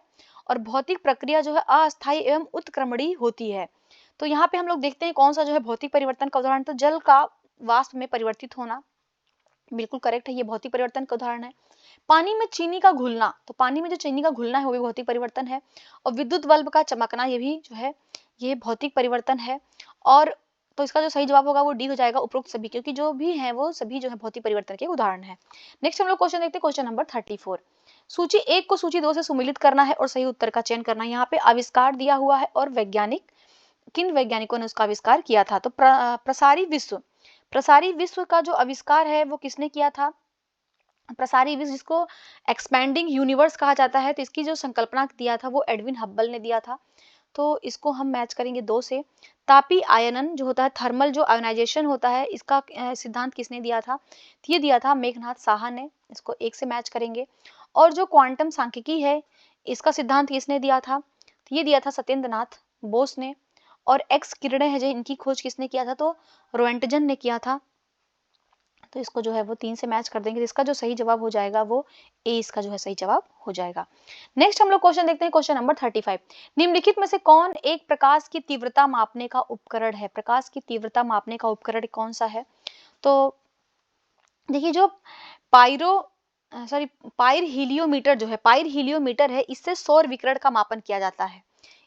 और भौतिक प्रक्रिया जो है अस्थायी एवं उत्क्रमणीय होती है। तो यहाँ पे हम लोग देखते हैं कौन सा जो है भौतिक परिवर्तन का उदाहरण, तो जल का वाष्प में परिवर्तित होना, बिल्कुल करेक्ट है, ये भौतिक परिवर्तन का उदाहरण है। पानी में चीनी का घुलना, तो पानी में जो चीनी का घुलना है वो भी भौतिक परिवर्तन है। और विद्युत बल्ब का चमकना, ये भी जो है ये भौतिक परिवर्तन है। और तो इसका जो सही जवाब होगा वो डी हो जाएगा, उपरोक्त सभी, क्योंकि जो भी है वो सभी जो है भौतिक परिवर्तन के उदाहरण है। नेक्स्ट हम लोग क्वेश्चन देखते हैं, क्वेश्चन नंबर 34। सूची 1 को सूची 2 से सुमेलित करना है और सही उत्तर का चयन करना है। यहाँ पे आविष्कार दिया हुआ है और वैज्ञानिक, किन वैज्ञानिकों ने उसका आविष्कार किया था। तो प्रसारी विश्व का जो आविष्कार है वो किसने किया था, प्रसारी विश्व जिसको एक्सपैंडिंग यूनिवर्स कहा जाता है, तो इसकी जो संकल्पना दिया था वो एडविन हब्बल ने दिया था। तो इसको हम मैच करेंगे 2 से। तापी आयनन जो होता है, थर्मल जो आयोनाइजेशन होता है, इसका सिद्धांत किसने दिया था, तो ये दिया था मेघनाथ साहा ने, इसको 1 से मैच करेंगे। और जो क्वांटम सांख्यिकी है इसका सिद्धांत किसने दिया था, तो ये दिया था सत्येंद्र नाथ बोस ने। और एक्स किरणें है जो इनकी खोज किसने किया था, तो रोएंटजन ने किया था। तो इसको जो है वो 3 से मैच कर देंगे, इसका जो सही जवाब हो जाएगा वो ए, इसका जो है सही जवाब हो जाएगा। नेक्स्ट हम लोग क्वेश्चन देखते हैं, क्वेश्चन नंबर 35। निम्नलिखित में से कौन एक प्रकाश की तीव्रता मापने का उपकरण है। प्रकाश की तीव्रता मापने का उपकरण कौन सा है, तो देखिए जो पाइर हीलियोमीटर जो है, पाइर हीलियोमीटर है, इससे सौर विकिरण का मापन किया जाता है।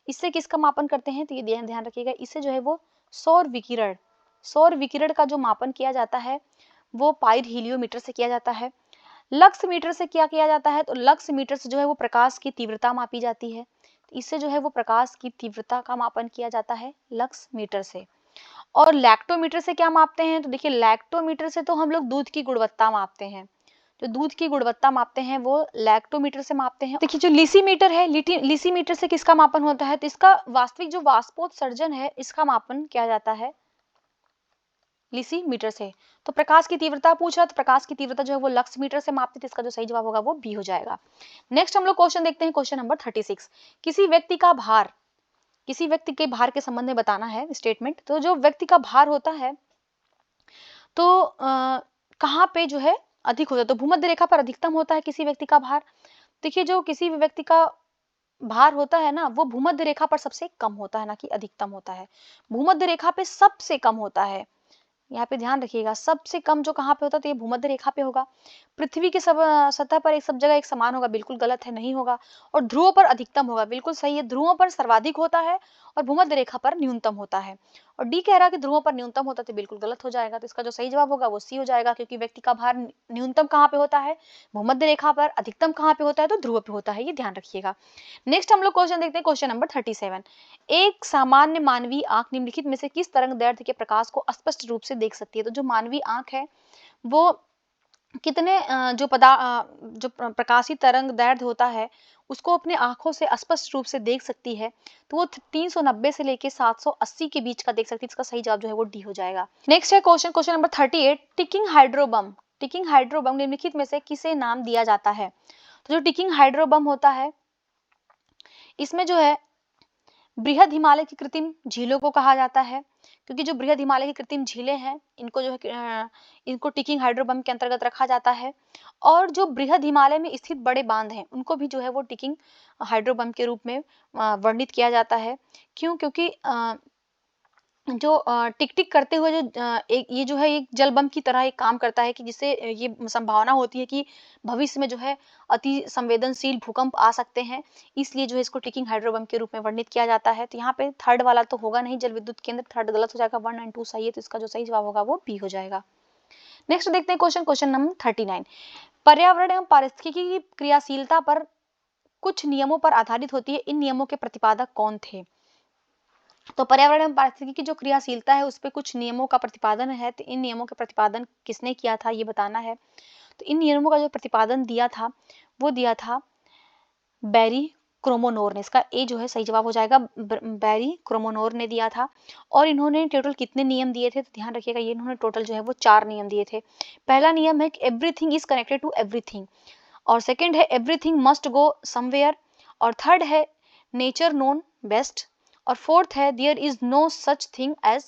इससे किसका मापन करते हैं, तो ये ध्यान रखिएगा, इससे जो है वो सौर विकिरण का जो मापन किया जाता है वो पाइर हीलियोमीटर से किया जाता है। लक्स मीटर से क्या किया जाता है, तो लक्स मीटर से जो है वो प्रकाश की तीव्रता मापी जाती है। इससे जो है वो प्रकाश की तीव्रता का मापन किया जाता है लक्स मीटर से। और लैक्टोमीटर से क्या मापते हैं, तो देखिए लैक्टोमीटर से तो हम लोग दूध की गुणवत्ता मापते हैं। जो दूध की गुणवत्ता मापते हैं वो लैक्टोमीटर से मापते हैं। देखिए जो लिसीमीटर है, लिसीमीटर से किसका मापन होता है, तो इसका वास्तविक जो वाष्पोत्सर्जन है इसका मापन किया जाता है लिसीमीटर से। तो प्रकाश की तीव्रता पूछा, तो प्रकाश की तीव्रता जो है वो लक्स मीटर से मापते थे। इसका जो सही जवाब होगा वो बी हो जाएगा। नेक्स्ट हम लोग क्वेश्चन देखते हैं, क्वेश्चन नंबर 36। किसी व्यक्ति का भार, किसी व्यक्ति के भार के संबंध में बताना है स्टेटमेंट। तो जो व्यक्ति का भार होता है तो कहाँ पे जो है अधिक होता है, तो भूमध्य रेखा पर अधिकतम होता है किसी व्यक्ति का भार। देखिए जो किसी भी व्यक्ति का भार होता है ना, वो भूमध्य रेखा पर सबसे कम होता है, ना कि अधिकतम होता है। भूमध्य रेखा पे सबसे कम होता है, यहाँ पे ध्यान रखिएगा। सबसे कम जो कहाँ पे होता है, तो ये भूमध्य रेखा पे होगा। पृथ्वी की सतह पर एक सब जगह एक समान होगा, बिल्कुल गलत है, नहीं होगा। और ध्रुवों पर अधिकतम होगा, बिल्कुल सही है। ध्रुवों पर सर्वाधिक होता है और भूमध्य रेखा पर न्यूनतम होता है। और डी कह रहा है कि ध्रुवों पर न्यूनतम होता है, तो बिल्कुल गलत हो जाएगा। तो इसका जो सही जवाब होगा वो सी हो जाएगा, क्योंकि व्यक्ति का भार न्यूनतम कहाँ पे होता है, भूमध्य रेखा पर। अधिकतम कहाँ पे होता है, तो ध्रुव पे होता है, ये ध्यान रखिएगा। नेक्स्ट हम लोग क्वेश्चन देखते हैं, क्वेश्चन नंबर 37। एक सामान्य मानवीय आंख निम्नलिखित में से किस तरंग दैर्ध्य के प्रकाश को स्पष्ट रूप से देख सकती है। तो जो मानवीय आंख है वो कितने जो प्रकाशी तरंग दैर्ध्य होता है उसको अपने आंखों से स्पष्ट रूप से देख सकती है, तो वो 390 से लेके 780 के बीच का देख सकती है। इसका सही जवाब जो है वो डी हो जाएगा। नेक्स्ट है question, question number 38। Ticking hydrobomb, ticking hydrobomb निम्नलिखित में से किसे नाम दिया जाता है। तो जो टिकिंग हाइड्रोबम होता है इसमें जो है बृहद हिमालय की कृत्रिम झीलों को कहा जाता है, क्योंकि जो बृहद हिमालय की कृत्रिम झीलें हैं इनको जो है इनको टिकिंग हाइड्रोबम के अंतर्गत रखा जाता है। और जो बृहद हिमालय में स्थित बड़े बांध हैं उनको भी जो है वो टिकिंग हाइड्रोबम के रूप में वर्णित किया जाता है। क्यों, क्योंकि जो टिक टिक करते हुए जो एक ये जो है एक जल बम की तरह एक काम करता है, कि जिससे ये संभावना होती है कि भविष्य में जो है अति संवेदनशील भूकंप आ सकते हैं, इसलिए जो है इसको टिकिंग हाइड्रोबम के रूप में वर्णित किया जाता है। तो यहाँ पे थर्ड वाला तो होगा नहीं, जल विद्युत केंद्र, थर्ड गलत हो जाएगा, 1 और 2 सही है। तो इसका जो सही जवाब होगा वो बी हो जाएगा। नेक्स्ट देखते हैं क्वेश्चन, क्वेश्चन नंबर 39। पर्यावरण एवं पारिस्थितिकी की क्रियाशीलता पर कुछ नियमों पर आधारित होती है, इन नियमों के प्रतिपादक कौन थे। तो पर्यावरण एवं पारिस्थितिकी की जो क्रियाशीलता है उस पर कुछ नियमों का प्रतिपादन है, तो इन नियमों के प्रतिपादन किसने किया था ये बताना है। तो इन नियमों का जो प्रतिपादन दिया था वो दिया था बैरी क्रोमोनोर ने। इसका ए जो है सही जवाब हो जाएगा, बैरी क्रोमोनोर ने दिया था। और इन्होंने टोटल कितने नियम दिए थे, तो ध्यान रखिएगा ये इन्होंने टोटल जो है वो 4 नियम दिए थे। पहला नियम है कि everything is connected to everything, और सेकंड है एवरीथिंग मस्ट गो समवेयर, और थर्ड है नेचर नोन बेस्ट, और फोर्थ है there is no such thing as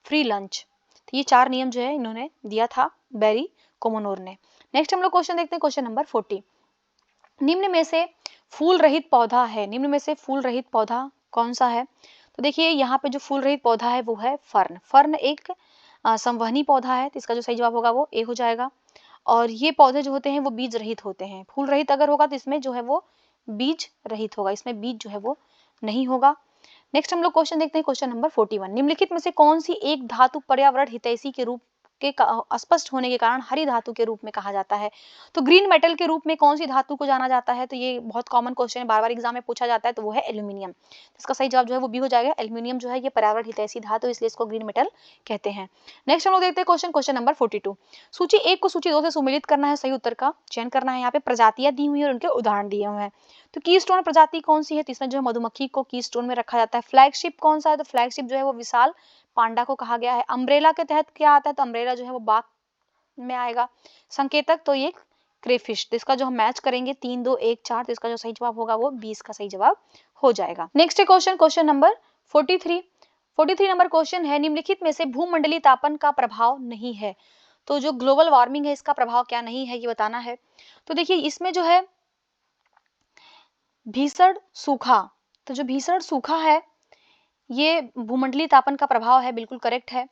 free lunch. तो ये 4 नियम जो है इन्होंने दिया था बैरी कोमोनोर ने। नेक्स्ट हम लोग क्वेश्चन देखते हैं, क्वेश्चन नंबर 40। निम्न में से फूल रहित पौधा है, निम्न में से फूल रहित पौधा कौन सा है। तो देखिए यहाँ पे जो फूल रहित पौधा है वो है फर्न। फर्न एक संवहनी पौधा है, तो इसका जो सही जवाब होगा वो ए हो जाएगा। और ये पौधे जो होते हैं वो बीज रहित होते हैं। फूल रहित अगर होगा तो इसमें जो है वो बीज रहित होगा, इसमें बीज जो है वो नहीं होगा। नेक्स्ट हम लोग क्वेश्चन देखते हैं, क्वेश्चन नंबर 41। निम्नलिखित में से कौन सी एक धातु पर्यावरण हितैषी के रूप के अस्पष्ट होने के कारण हरी धातु के रूप में कहा जाता है। तो ग्रीन मेटल के रूप में कौन सी धातु को जाना जाता है, तो ये बहुत कॉमन क्वेश्चन है, बार बार एग्जाम में पूछा जाता है, तो वो है एल्यूमिनियम। इसका सही जवाब जो है वो बी हो जाएगा। एल्यूमिनियम जो है ये पर्यावरण हितैषी धातु, इसलिए इसको ग्रीन मेटल कहते हैं। नेक्स्ट हम लोग देखते हैं क्वेश्चन, क्वेश्चन नंबर 42। सूची 1 को सूची 2 से सुमेलित करना है, सही उत्तर का चयन करना है। यहाँ पे प्रजातियां दी हुई है और उनके उदाहरण दिए हुए हैं। तो की स्टोन प्रजाति कौन सी है, तो इसमें जो है मधुमक्खी को की स्टोन में रखा जाता है। फ्लैगशिप कौन सा है, तो फ्लैगशिप जो है वो विशाल पांडा को कहा गया है। अम्ब्रेला के तहत क्या आता है, तो अम्ब्रेला जो है वो बाघ में आएगा। संकेतक तो ये क्रेफिश, तो इसका जो हम मैच करेंगे 3 2 1 4, तो इसका जो सही जवाब होगा वो 20 का सही जवाब हो जाएगा। नेक्स्ट है question, question number 43। 43 number question है, निम्नलिखित में से भूमंडलीय तापन का प्रभाव नहीं है। तो जो ग्लोबल वार्मिंग है इसका प्रभाव क्या नहीं है ये बताना है। तो देखिए इसमें जो है भीषण सूखा, तो जो भीषण सूखा है ये भूमंडलीय तापन का प्रभाव है, बिल्कुल करेक्ट है।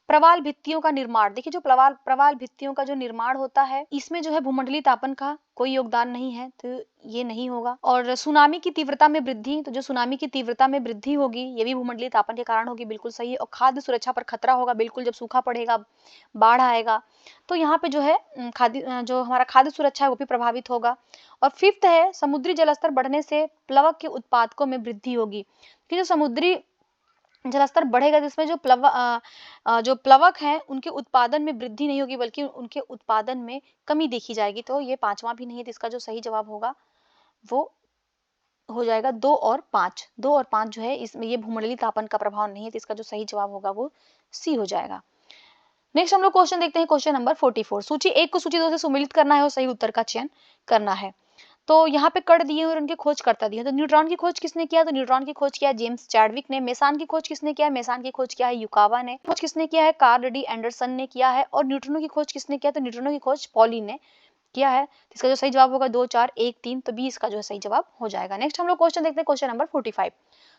प्रवाल भित्तियों का निर्माण, देखिए जो प्रवाल भित्तियों का जो निर्माण होता है इसमें जो है भूमंडलीय तापन का कोई योगदान नहीं है, तो ये नहीं होगा। और सुनामी की तीव्रता में वृद्धि, तो जो सुनामी की तीव्रता में वृद्धि होगी ये भी भूमंडलीय तापन के कारण होगी, बिल्कुल सही है। और खाद्य सुरक्षा पर खतरा होगा, बिल्कुल, जब सूखा पड़ेगा, बाढ़ आएगा, तो यहाँ पे जो है जो हमारा खाद्य सुरक्षा है वो भी प्रभावित होगा। और फिफ्थ है समुद्री जलस्तर बढ़ने से प्लवक के उत्पादकों में वृद्धि होगी, कि जो समुद्री जलस्तर बढ़ेगा जिसमें जो प्लवक हैं उनके उत्पादन में वृद्धि नहीं होगी बल्कि उनके उत्पादन में कमी देखी जाएगी। तो ये पांचवा भी नहीं है, तो इसका जो सही जवाब होगा वो हो जाएगा 2 और 5। 2 और 5 जो है इसमें ये भूमंडलीय तापन का प्रभाव नहीं है, तो इसका जो सही जवाब होगा वो सी हो जाएगा। नेक्स्ट हम लोग क्वेश्चन देखते हैं, क्वेश्चन नंबर 44। सूची 1 को सूची 2 से सुमेलित करना है और सही उत्तर का चयन करना है। तो यहाँ पे कण दिए और उनके खोजकर्ता दिए। तो न्यूट्रॉन की खोज किसने किया? तो न्यूट्रॉन की खोज किया जेम्स चैडविक ने। मेसान की खोज किसने किया? मेसान की खोज किया है युकावा ने। खोज किसने किया है? कार्ल डी एंडरसन ने किया है। और न्यूट्रिनो की खोज किसने किया? तो न्यूट्रिनो की खोज पॉली ने किया है। इसका जो सही जवाब होगा 2, 4, 1, 3, तो बी इसका जो है सही जवाब हो जाएगा। नेक्स्ट हम लोग क्वेश्चन देखते हैं, क्वेश्चन नंबर 45।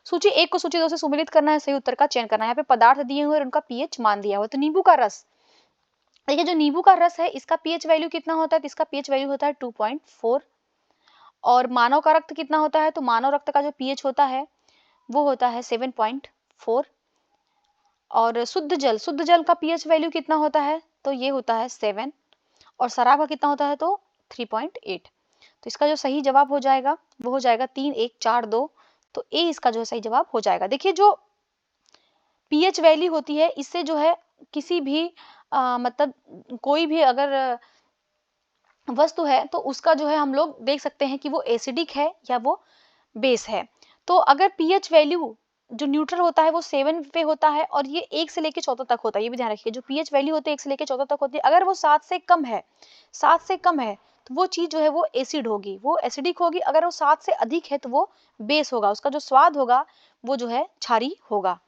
सूची 1 को सूची 2 से सुमेलित करना है, सही उत्तर का चयन करना है। यहाँ पे पदार्थ दिए हुए और उनका पीएच मान दिया हुआ। तो नींबू का रस, देखिए जो नींबू का रस है इसका पीएच वैल्यू कितना होता है? तो इसका पीएच वैल्यू होता है 2.4। और मानव का रक्त कितना होता है? तो मानव रक्त का जो पीएच होता है वो होता है 7.4। और शुद्ध जल का पीएच वैल्यू कितना होता है? तो ये होता है 7। और शराब का कितना होता है? तो 3.8। तो इसका जो सही जवाब हो जाएगा वो हो जाएगा 3, 1, 4, 2। तो ए इसका जो सही जवाब हो जाएगा। देखिए जो पीएच वैल्यू होती है इससे जो है किसी भी मतलब कोई भी अगर वस्तु है तो उसका जो है हम लोग देख सकते हैं कि वो एसिडिक है या वो बेस है। तो अगर पीएच वैल्यू जो न्यूट्रल होता है वो 7 पे होता है और ये 1 से लेके 14 तक होता है, ये भी ध्यान रखिए। जो पीएच वैल्यू होती है 1 से लेके 14 तक होती है, अगर वो 7 से कम है, 7 से कम है तो वो चीज जो है वो एसिड होगी, वो एसिडिक होगी। अगर वो 7 से अधिक है तो वो बेस होगा, उसका जो स्वाद होगा वो जो है क्षारीय होगा।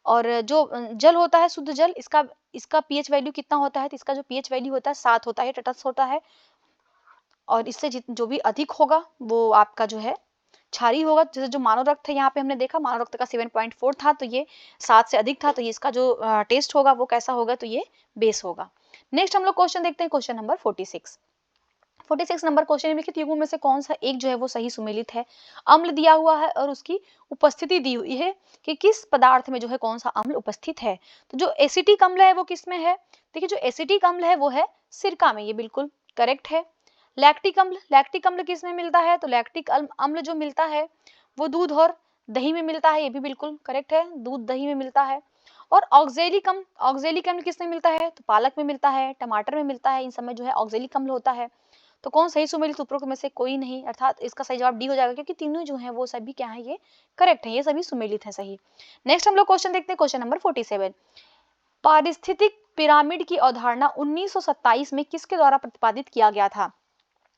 और जो जल होता है शुद्ध जल, इसका पीएच वैल्यू कितना होता है? तो इसका जो पीएच वैल्यू होता है 7 होता है, तटस्थ होता है। और इससे जो भी अधिक होगा वो आपका जो है क्षारीय होगा। जैसे जो मानव रक्त है यहाँ पे हमने देखा मानव रक्त का 7.4 था, तो ये 7 से अधिक था, तो ये इसका जो टेस्ट होगा वो कैसा होगा? तो ये बेस होगा। नेक्स्ट हम लोग क्वेश्चन देखते हैं, क्वेश्चन नंबर 46। 46 नंबर क्वेश्चन निम्नलिखित युग्मों में से कौन सा एक जो है वो सही सुमेलित है? अम्ल दिया हुआ है और उसकी उपस्थिति दी हुई है कि किस पदार्थ में जो है कौन सा अम्ल उपस्थित है। तो जो एसिटिक अम्ल है वो किस में है? देखिए जो एसिटिक अम्ल है वो है सिरका में, ये बिल्कुल करेक्ट है। लैक्टिक अम्ल किस में मिलता है? तो लैक्टिक अम्ल जो मिलता है वो दूध और दही में मिलता है, ये भी बिल्कुल करेक्ट है, दूध दही में मिलता है। और ऑक्जेलिक अम्ल किस में मिलता है? तो पालक में मिलता है, टमाटर में मिलता है, इन सब में जो है ऑक्जेलिक अम्ल होता है। तो कौन सही सुमेलित उपरोक्त में से कोई नहीं, अर्थात इसका सही जवाब डी हो जाएगा, क्योंकि तीनों जो हैं वो सभी क्या है? ये करेक्ट है, ये सभी सुमेलित है, सही। नेक्स्ट हम लोग क्वेश्चन देखते हैं, क्वेश्चन नंबर 47। पारिस्थितिक पिरामिड की अवधारणा 1927 में किसके द्वारा प्रतिपादित किया गया था?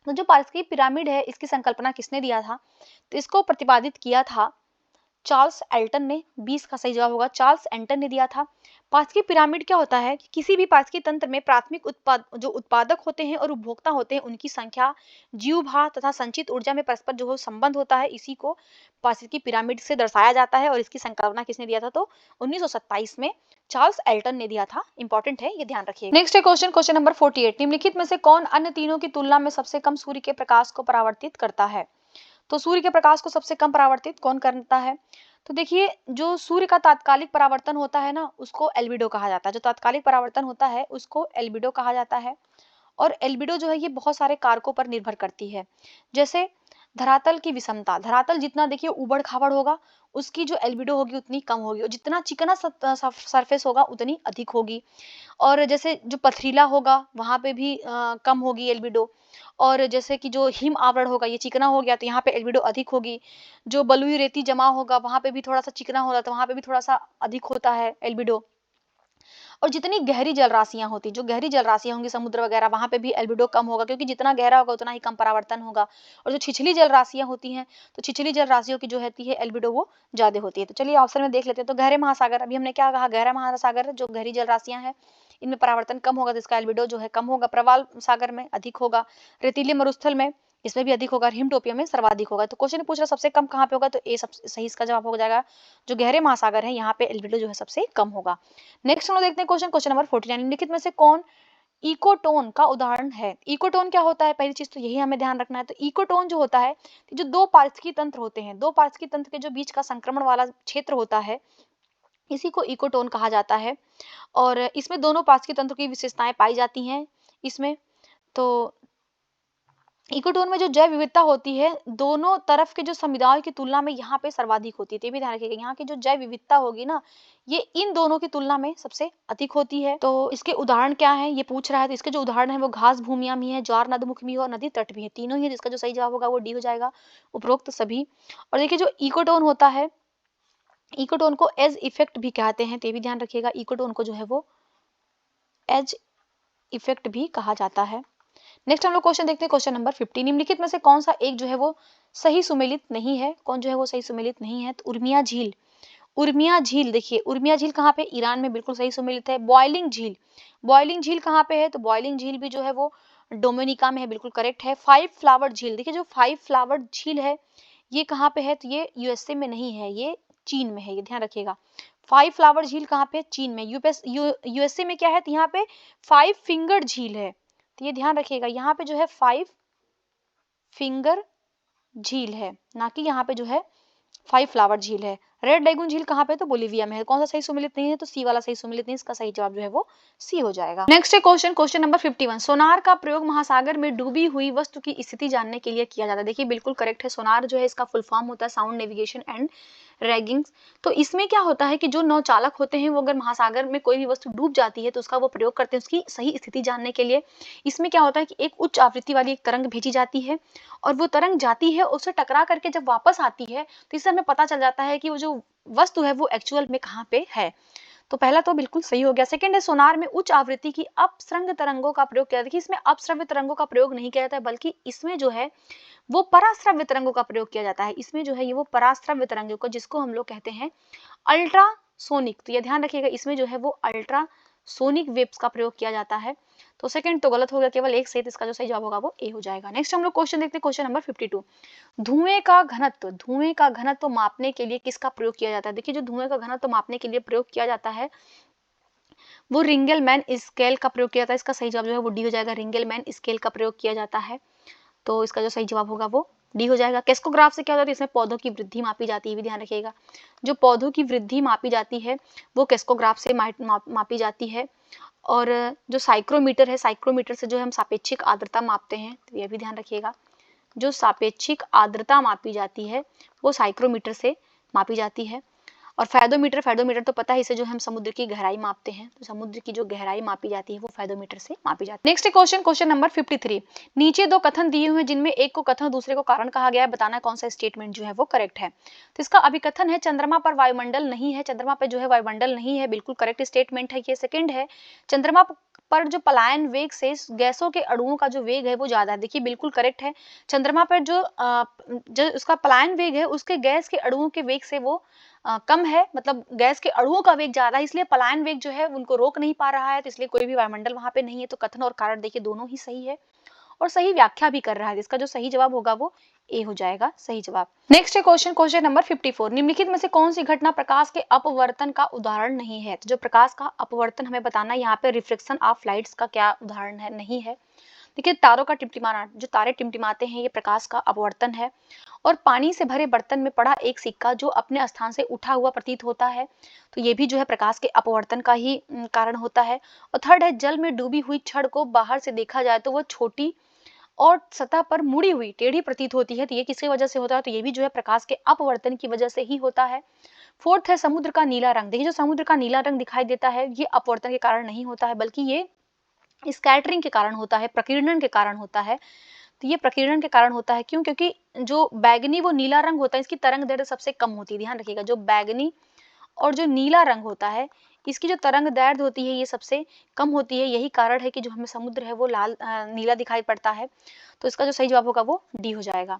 तो जो पारिस्थितिक पिरामिड है इसकी संकल्पना किसने दिया था? तो इसको प्रतिपादित किया था चार्ल्स एल्टन ने। 20 का सही जवाब होगा, चार्ल्स एल्टन ने दिया था। पारिस्थितिक पिरामिड क्या होता है कि किसी भी पारिस्थितिक तंत्र में प्राथमिक जो उत्पादक होते हैं और उपभोक्ता होते हैं उनकी संख्या, जीवभार तथा संचित ऊर्जा में परस्पर जो संबंध होता है, इसी को पारिस्थितिक पिरामिड से दर्शाया जाता है। और इसकी संकल्पना किसने दिया था? तो 1927 में चार्ल्स एल्टन ने दिया था। इंपॉर्टेंट है, ये ध्यान रखिए। नेक्स्ट है क्वेश्चन, क्वेश्चन नंबर 48। निम्नलिखित में से कौन अन्य तीनों की तुलना में सबसे कम सूर्य के प्रकाश को परावर्तित करता है? तो सूर्य के प्रकाश को सबसे कम परावर्तित कौन करता है? तो देखिए जो सूर्य का तात्कालिक परावर्तन होता है ना उसको एल्बिडो कहा जाता है। जो तात्कालिक परावर्तन होता है उसको एल्बिडो कहा जाता है। और एल्बिडो जो है ये बहुत सारे कारकों पर निर्भर करती है, जैसे धरातल की विषमता। धरातल जितना देखिए उबड़ खाबड़ होगा उसकी जो एल्बिडो होगी उतनी कम होगी, और जितना चिकना सरफेस होगा उतनी अधिक होगी। और जैसे जो पथरीला होगा वहां पे भी कम होगी एल्बिडो। और जैसे कि जो हिम आवरण होगा ये चिकना हो गया तो यहाँ पे एल्बिडो अधिक होगी। जो बलुई रेती जमा होगा वहां पे भी थोड़ा सा चिकना होगा तो वहां पे भी थोड़ा सा अधिक होता है एल्बिडो। और जितनी गहरी जल राशियां होती, जो गहरी जल राशियां होंगी समुद्र वगैरह, वहां पे भी एल्बिडो कम होगा, क्योंकि जितना गहरा होगा उतना ही कम परावर्तन होगा। और जो छिछली जल राशियां होती हैं तो छिछली जल राशियों की जो होती है एल्बिडो वो ज्यादा होती है। तो चलिए ऑप्शन में देख लेते हैं। तो गहरे महासागर, अभी हमने क्या कहा, गहरा महासागर जो गहरी जल राशियां हैं इनमें परावर्तन कम होगा तो इसका एल्बिडो जो है कम होगा। प्रवाल सागर में अधिक होगा। रेतीले मरुस्थल में इसमें भी अधिक होगा, हिमटोपिया में सर्वाधिक होगा। तो क्वेश्चन पूछ रहा सबसे कम कहाँ पे होगा, तो ए सबसे सही इसका जवाब हो जाएगा। जो गहरे महासागर है यहाँ पे एल्बिडो जो है सबसे कम होगा। नेक्स्ट हम लोग देखते हैं क्वेश्चन नंबर 49, निम्नलिखित में से कौन इकोटोन का उदाहरण है। इकोटोन क्या होता है, पहली चीज तो यही हमें ध्यान रखना है। तो इकोटोन जो होता है, जो दो पारिस्थितिकी तंत्र होते हैं, दो पारिस्थितिकी तंत्र के जो बीच का संक्रमण वाला क्षेत्र होता है, इसी को इकोटोन कहा जाता है। और इसमें दोनों पारिस्थितिकी तंत्र की विशेषताएं पाई जाती हैं इसमें। तो इकोटोन में जो जैव विविधता होती है दोनों तरफ के जो समुदायों की तुलना में यहाँ पे सर्वाधिक होती है। तो ये भी ध्यान रखिएगा, यहाँ की जो जैव विविधता होगी ना, ये इन दोनों की तुलना में सबसे अधिक होती है। तो इसके उदाहरण क्या है ये पूछ रहा है, तो इसके जो उदाहरण है वो घास भूमियां भी है, ज्वार नदमुख भी है और नदी तट भी है, तीनों ही है। जिसका जो सही जवाब होगा वो डी हो जाएगा, उपरोक्त सभी। और देखिए जो इकोटोन होता है, इकोटोन को एज इफेक्ट भी कहते हैं, तो ये भी ध्यान रखिएगा, इकोटोन को जो है वो एज इफेक्ट भी कहा जाता है। नेक्स्ट हम लोग क्वेश्चन देखते हैं, क्वेश्चन नंबर 50, निम्नलिखित में से कौन सा एक जो है वो सही सुमेलित नहीं है। कौन जो है वो सही सुमेलित नहीं है, तो उर्मिया झील। उर्मिया झील, देखिए उर्मिया झील कहाँ पे, ईरान में, बिल्कुल सही सुमेलित है। बॉइलिंग झील, बॉइलिंग झील कहाँ पे है, तो बॉइलिंग झील भी जो है वो डोमिनिका में है, बिल्कुल करेक्ट है। 5 फ्लावर झील, देखिए जो 5 फ्लावर झील है ये कहाँ पे है, तो ये यूएसए में नहीं है, ये चीन में है, ये ध्यान रखिएगा। 5 फ्लावर झील कहाँ पे, चीन में। यूएसए में क्या है, तो यहाँ पे 5 फिंगर झील है, तो ये ध्यान रखिएगा, यहाँ पे जो है 5 फिंगर झील है, ना कि यहाँ पे जो है 5 फ्लावर झील है। रेड लेगून झील कहाँ पे, तो बोलिविया में है। कौन सा सही सुमेलित नहीं है, तो सी वाला सही सुमेलित नहीं, इसका सही जवाब जो है वो सी हो जाएगा। नेक्स्ट है क्वेश्चन नंबर 51, सोनार का प्रयोग महासागर में डूबी हुई वस्तु की स्थिति जानने के लिए किया जाता है। देखिए बिल्कुल करेक्ट है, सोनार जो है इसका फुल फॉर्म होता है साउंड नेविगेशन एंड रैगिंग। तो इसमें क्या होता है कि जो नौचालक होते हैं वो अगर महासागर में कोई भी वस्तु डूब जाती है तो उसका वो प्रयोग करते हैं उसकी सही स्थिति जानने के लिए। इसमें क्या होता है कि एक उच्च आवृत्ति वाली एक तरंग भेजी जाती है और वो तरंग जाती है, उससे टकरा करके जब वापस आती है तो इससे हमें पता चल जाता है कि वो जो वस्तु है वो एक्चुअल में कहाँ पे है। तो पहला तो बिल्कुल सही हो गया। सेकंड है, सोनार में उच्च आवृत्ति की अपसृंग तरंगों का प्रयोग किया जाता है। देखिए इसमें अपश्रव्य तरंगों का प्रयोग नहीं किया जाता है, बल्कि इसमें जो है वो पराश्रव्य तरंगों का प्रयोग किया जाता है। इसमें जो है ये वो पराश्रव्य तरंगों को, जिसको हम लोग कहते हैं अल्ट्रासोनिक, तो ये ध्यान रखिएगा, इसमें जो है वो अल्ट्रासोनिक वेव्स का प्रयोग किया जाता है। तो सेकंड तो गलत हो गया, केवल एक सही, इसका जो सही जवाब होगा वो ए हो जाएगा। नेक्स्ट हम लोग क्वेश्चन देखते हैं, क्वेश्चन नंबर 52, धुएं का घनत्व मापने के लिए किसका प्रयोग किया जाता है। देखिए जो धुएं का घनत्व मापने के लिए प्रयोग किया जाता है वो रिंगलमैन स्केल का प्रयोग किया जाता है। इसका सही जवाब जो है वो डी हो जाएगा, रिंगलमैन स्केल का प्रयोग किया जाता है। तो इसका जो सही जवाब होगा वो डी हो जाएगा। केस्कोग्राफ से क्या होता है, इसमें पौधों की वृद्धि मापी जाती है, भी ध्यान रखिएगा। जो पौधों की वृद्धि मापी जाती है वो केस्कोग्राफ से मापी जाती है। और जो साइक्रोमीटर है, साइक्रोमीटर से जो हम सापेक्षिक आर्द्रता मापते हैं, तो ये भी ध्यान रखिएगा। जो सापेक्षिक आर्द्रता मापी जाती है वो साइक्रोमीटर से मापी जाती है। और फेदोमीटर तो पता है, इसे जो हम समुद्र की गहराई मापते हैं, तो समुद्र की जो गहराई मापी जाती है वो फेदोमीटर से मापी जाती है। नेक्स्ट क्वेश्चन नंबर 53, नीचे दो कथन दिए हुए हैं जिनमें एक को कथन दूसरे को कारण कहा गया है, बताना कौन सा स्टेटमेंट जो है वो करेक्ट है। तो इसका अभिकथन है चंद्रमा पर वायुमंडल नहीं है, चंद्रमा पर जो है वायुमंडल नहीं है, बिल्कुल करेक्ट स्टेटमेंट है ये। सेकंड है, चंद्रमा पर जो पलायन वेग से गैसों के अणुओं का जो वेग है वो ज्यादा है, देखिए बिल्कुल करेक्ट है। चंद्रमा पर जो उसका पलायन वेग है उसके गैस के अणुओं के वेग से वो कम है, मतलब गैस के अणुओं का वेग ज्यादा है, इसलिए पलायन वेग जो है उनको रोक नहीं पा रहा है, तो इसलिए कोई भी वायुमंडल वहां पे नहीं है। तो कथन और कारण देखिए दोनों ही सही है और सही व्याख्या भी कर रहा है, इसका जो सही जवाब होगा वो ए हो जाएगा सही जवाब। नेक्स्ट क्वेश्चन नंबर 54, निम्नलिखित में से कौन सी घटना प्रकाश के अपवर्तन का उदाहरण नहीं है। तो जो प्रकाश का अपवर्तन हमें बताना है, यहाँ पे रिफ्लेक्शन ऑफ लाइट्स का क्या उदाहरण है, नहीं है। देखिए तारों का टिमटिमाना, जो तारे टिमटिमाते हैं ये प्रकाश का अपवर्तन है। और पानी से भरे बर्तन में पड़ा एक सिक्का जो अपने स्थान से उठा हुआ प्रतीत होता है, तो ये भी जो है प्रकाश के अपवर्तन का ही कारण होता है। और थर्ड है, जल में डूबी हुई छड़ को बाहर से देखा जाए तो वो छोटी और सतह पर मुड़ी हुई टेढ़ी प्रतीत होती है, तो ये किसकी वजह से होता है, तो ये भी जो है प्रकाश के अपवर्तन की वजह से ही होता है। फोर्थ है, समुद्र का नीला रंग। देखिए जो समुद्र का नीला रंग दिखाई देता है ये अपवर्तन के कारण नहीं होता है, बल्कि ये स्कैटरिंग के कारण होता है, प्रकीर्णन के कारण होता है। तो ये प्रकीर्णन के कारण होता है, क्यों, क्योंकि जो बैगनी वो नीला रंग होता है इसकी तरंग दैर्ध्य सबसे कम होती है, ध्यान रखिएगा। जो बैगनी और जो नीला रंग होता है इसकी जो तरंग दैर्ध्य होती है ये सबसे कम होती है, यही कारण है कि जो हमें समुद्र है वो लाल नीला दिखाई पड़ता है। तो इसका जो सही जवाब होगा वो डी हो जाएगा।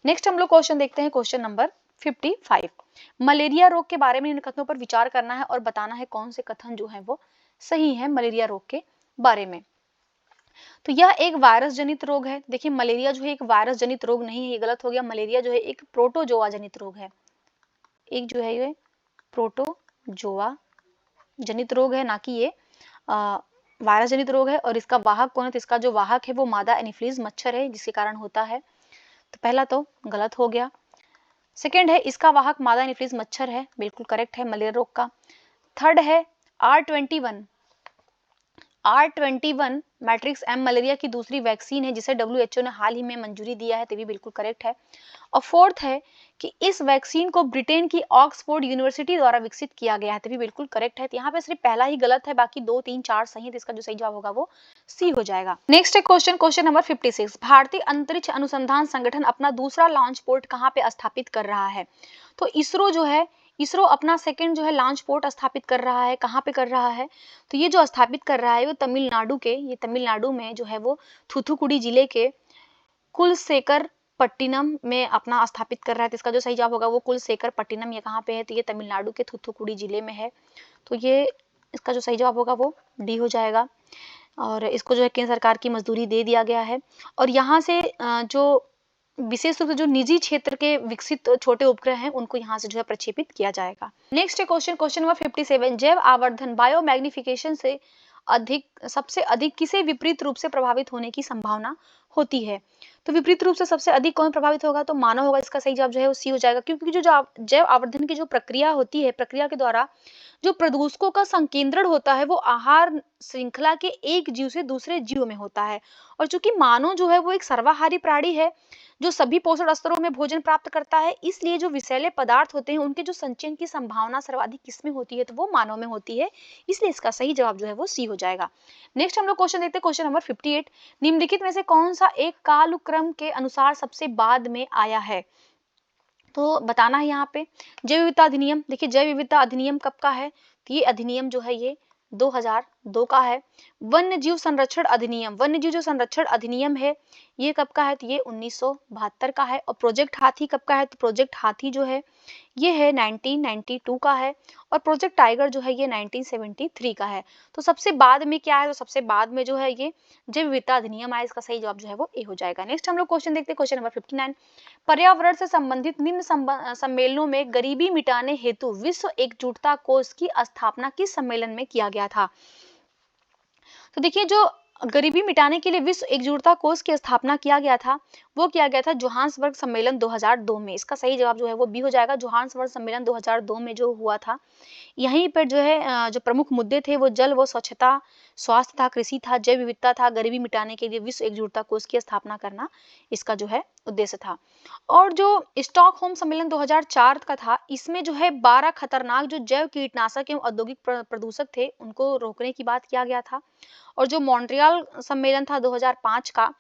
नेक्स्ट हम लोग क्वेश्चन देखते हैं, क्वेश्चन नंबर 55, मलेरिया रोग के बारे में इन कथनों पर विचार करना है और बताना है कौन से कथन जो है वो सही है मलेरिया रोग के बारे में। तो यह एक वायरस जनित रोग है। देखिए मलेरिया जो है एक वायरस जनित रोग नहीं है, ये गलत हो गया। मलेरिया जो है एक प्रोटोजोआ जनित रोग है। एक जो है ये प्रोटोजोआ जनित रोग है, ना कि ये वायरस जनित रोग है। और इसका वाहक कौन है? तो इसका जो वाहक है वो मादा एनोफिलीज मच्छर है, जिसके कारण होता है। तो पहला तो गलत हो गया। सेकेंड है इसका वाहक मादा एनोफिलीज मच्छर है, बिल्कुल करेक्ट है मलेरिया रोग का। थर्ड है R21 मैट्रिक्स एम मलेरिया की दूसरी वैक्सीन है, जिसे WHO ने हाल ही में मंजूरी दिया है, तो भी बिल्कुल करेक्ट है। और फोर्थ है कि इस वैक्सीन को ब्रिटेन की ऑक्सफोर्ड यूनिवर्सिटी द्वारा विकसित किया गया है, तो भी बिल्कुल करेक्ट है। तो यहाँ पे सिर्फ पहला ही गलत है, बाकी 2, 3, 4 सही है। तो इसका जो सही जवाब होगा वो सी हो जाएगा। नेक्स्ट है क्वेश्चन नंबर 56। भारतीय अंतरिक्ष अनुसंधान संगठन अपना दूसरा लॉन्च पोर्ट कहाँ पे स्थापित कर रहा है? तो इसरो अपना सेकंड जो है लॉन्च पोर्ट स्थापित कर रहा है। कहाँ पे कर रहा है? तो ये जो स्थापित कर रहा है वो तमिलनाडु में जो है वो थूथुकुडी जिले के कुलशेखर पट्टिनम में अपना स्थापित कर रहा है। तो इसका जो सही जवाब होगा वो कुलशेखर पट्टिनम, ये कहाँ पे है? तो ये तमिलनाडु के थूथुकुडी जिले में है। तो ये इसका जो सही जवाब होगा वो डी हो जाएगा। और इसको जो है केंद्र सरकार की मजदूरी दे दिया गया है। और यहाँ से जो विशेष रूप से जो निजी क्षेत्र के विकसित छोटे उपग्रह हैं उनको यहाँ से जो है प्रक्षेपित किया जाएगा। Next question number 57। जैव आवर्धन बायो मैग्निफिकेशन से सबसे अधिक किसे विपरीत रूप से प्रभावित होने की संभावना होती है? तो विपरीत रूप से सबसे अधिक कौन प्रभावित होगा? तो मानव होगा। इसका सही जवाब जो है वो सी हो जाएगा, क्योंकि जो जैव आवर्धन की जो प्रक्रिया होती है, प्रक्रिया के द्वारा जो प्रदूषकों का संकेंद्रण होता है वो आहार श्रृंखला के एक जीव से दूसरे जीव में होता है। और चूंकि मानव जो है वो एक सर्वाहारी प्राणी है जो सभी पोषण स्तरों में भोजन प्राप्त करता है, इसलिए जो विषैले पदार्थ होते हैं उनके जो संचयन की संभावना सर्वाधिक किसमें होती है? तो वो मानव में होती है। इसलिए इसका सही जवाब जो है वो सी हो जाएगा। नेक्स्ट हम लोग क्वेश्चन देखते हैं, क्वेश्चन नंबर 58। निम्नलिखित में से कौन सा एक कालक्रम के अनुसार सबसे बाद में आया है? तो बताना है यहाँ पे। जैव विविधता अधिनियम, देखिए जैव विविधता अधिनियम कब का है? तो ये अधिनियम जो है ये 2002 का है। वन्य जीव संरक्षण अधिनियम है, ये कब का है? तो ये 1972 का है। और प्रोजेक्ट हाथी कब का है? तो प्रोजेक्ट हाथी जो है ये है 1992 का है। और प्रोजेक्ट टाइगर जो है ये 1973 का है। तो सबसे बाद में क्या है? तो सबसे बाद में जो है ये जैव विविधता अधिनियम आया। इसका सही जवाब जो है वो ए हो जाएगा। नेक्स्ट हम लोग क्वेश्चन देखते हैं, क्वेश्चन नंबर 59। पर्यावरण से संबंधित निम्न सम्मेलनों में गरीबी मिटाने हेतु विश्व एकजुटता कोष की स्थापना किस सम्मेलन में किया गया था? तो देखिए जो गरीबी मिटाने के लिए विश्व एकजुटता कोष की स्थापना किया गया था वो किया गया था जोहान्सबर्ग सम्मेलन 2002 में। इसका सही जवाब जो है वो बी हो जाएगा। जोहान्सबर्ग सम्मेलन 2002 में जो हुआ था, यहीं पर जो है जो प्रमुख मुद्दे थे वो जल व स्वच्छता, स्वास्थ्य था, कृषि था, जैव विविधता था। गरीबी मिटाने के लिए विश्व एकजुटता कोष की स्थापना करना इसका जो है उद्देश्य था। और जो स्टॉकहोम सम्मेलन 2004 का था, इसमें जो है 12 खतरनाक जो जैव कीटनाशक एवं औद्योगिक प्रदूषक थे उनको रोकने की बात किया गया था। और जो मॉन्ट्रियल सम्मेलन था 2005 का,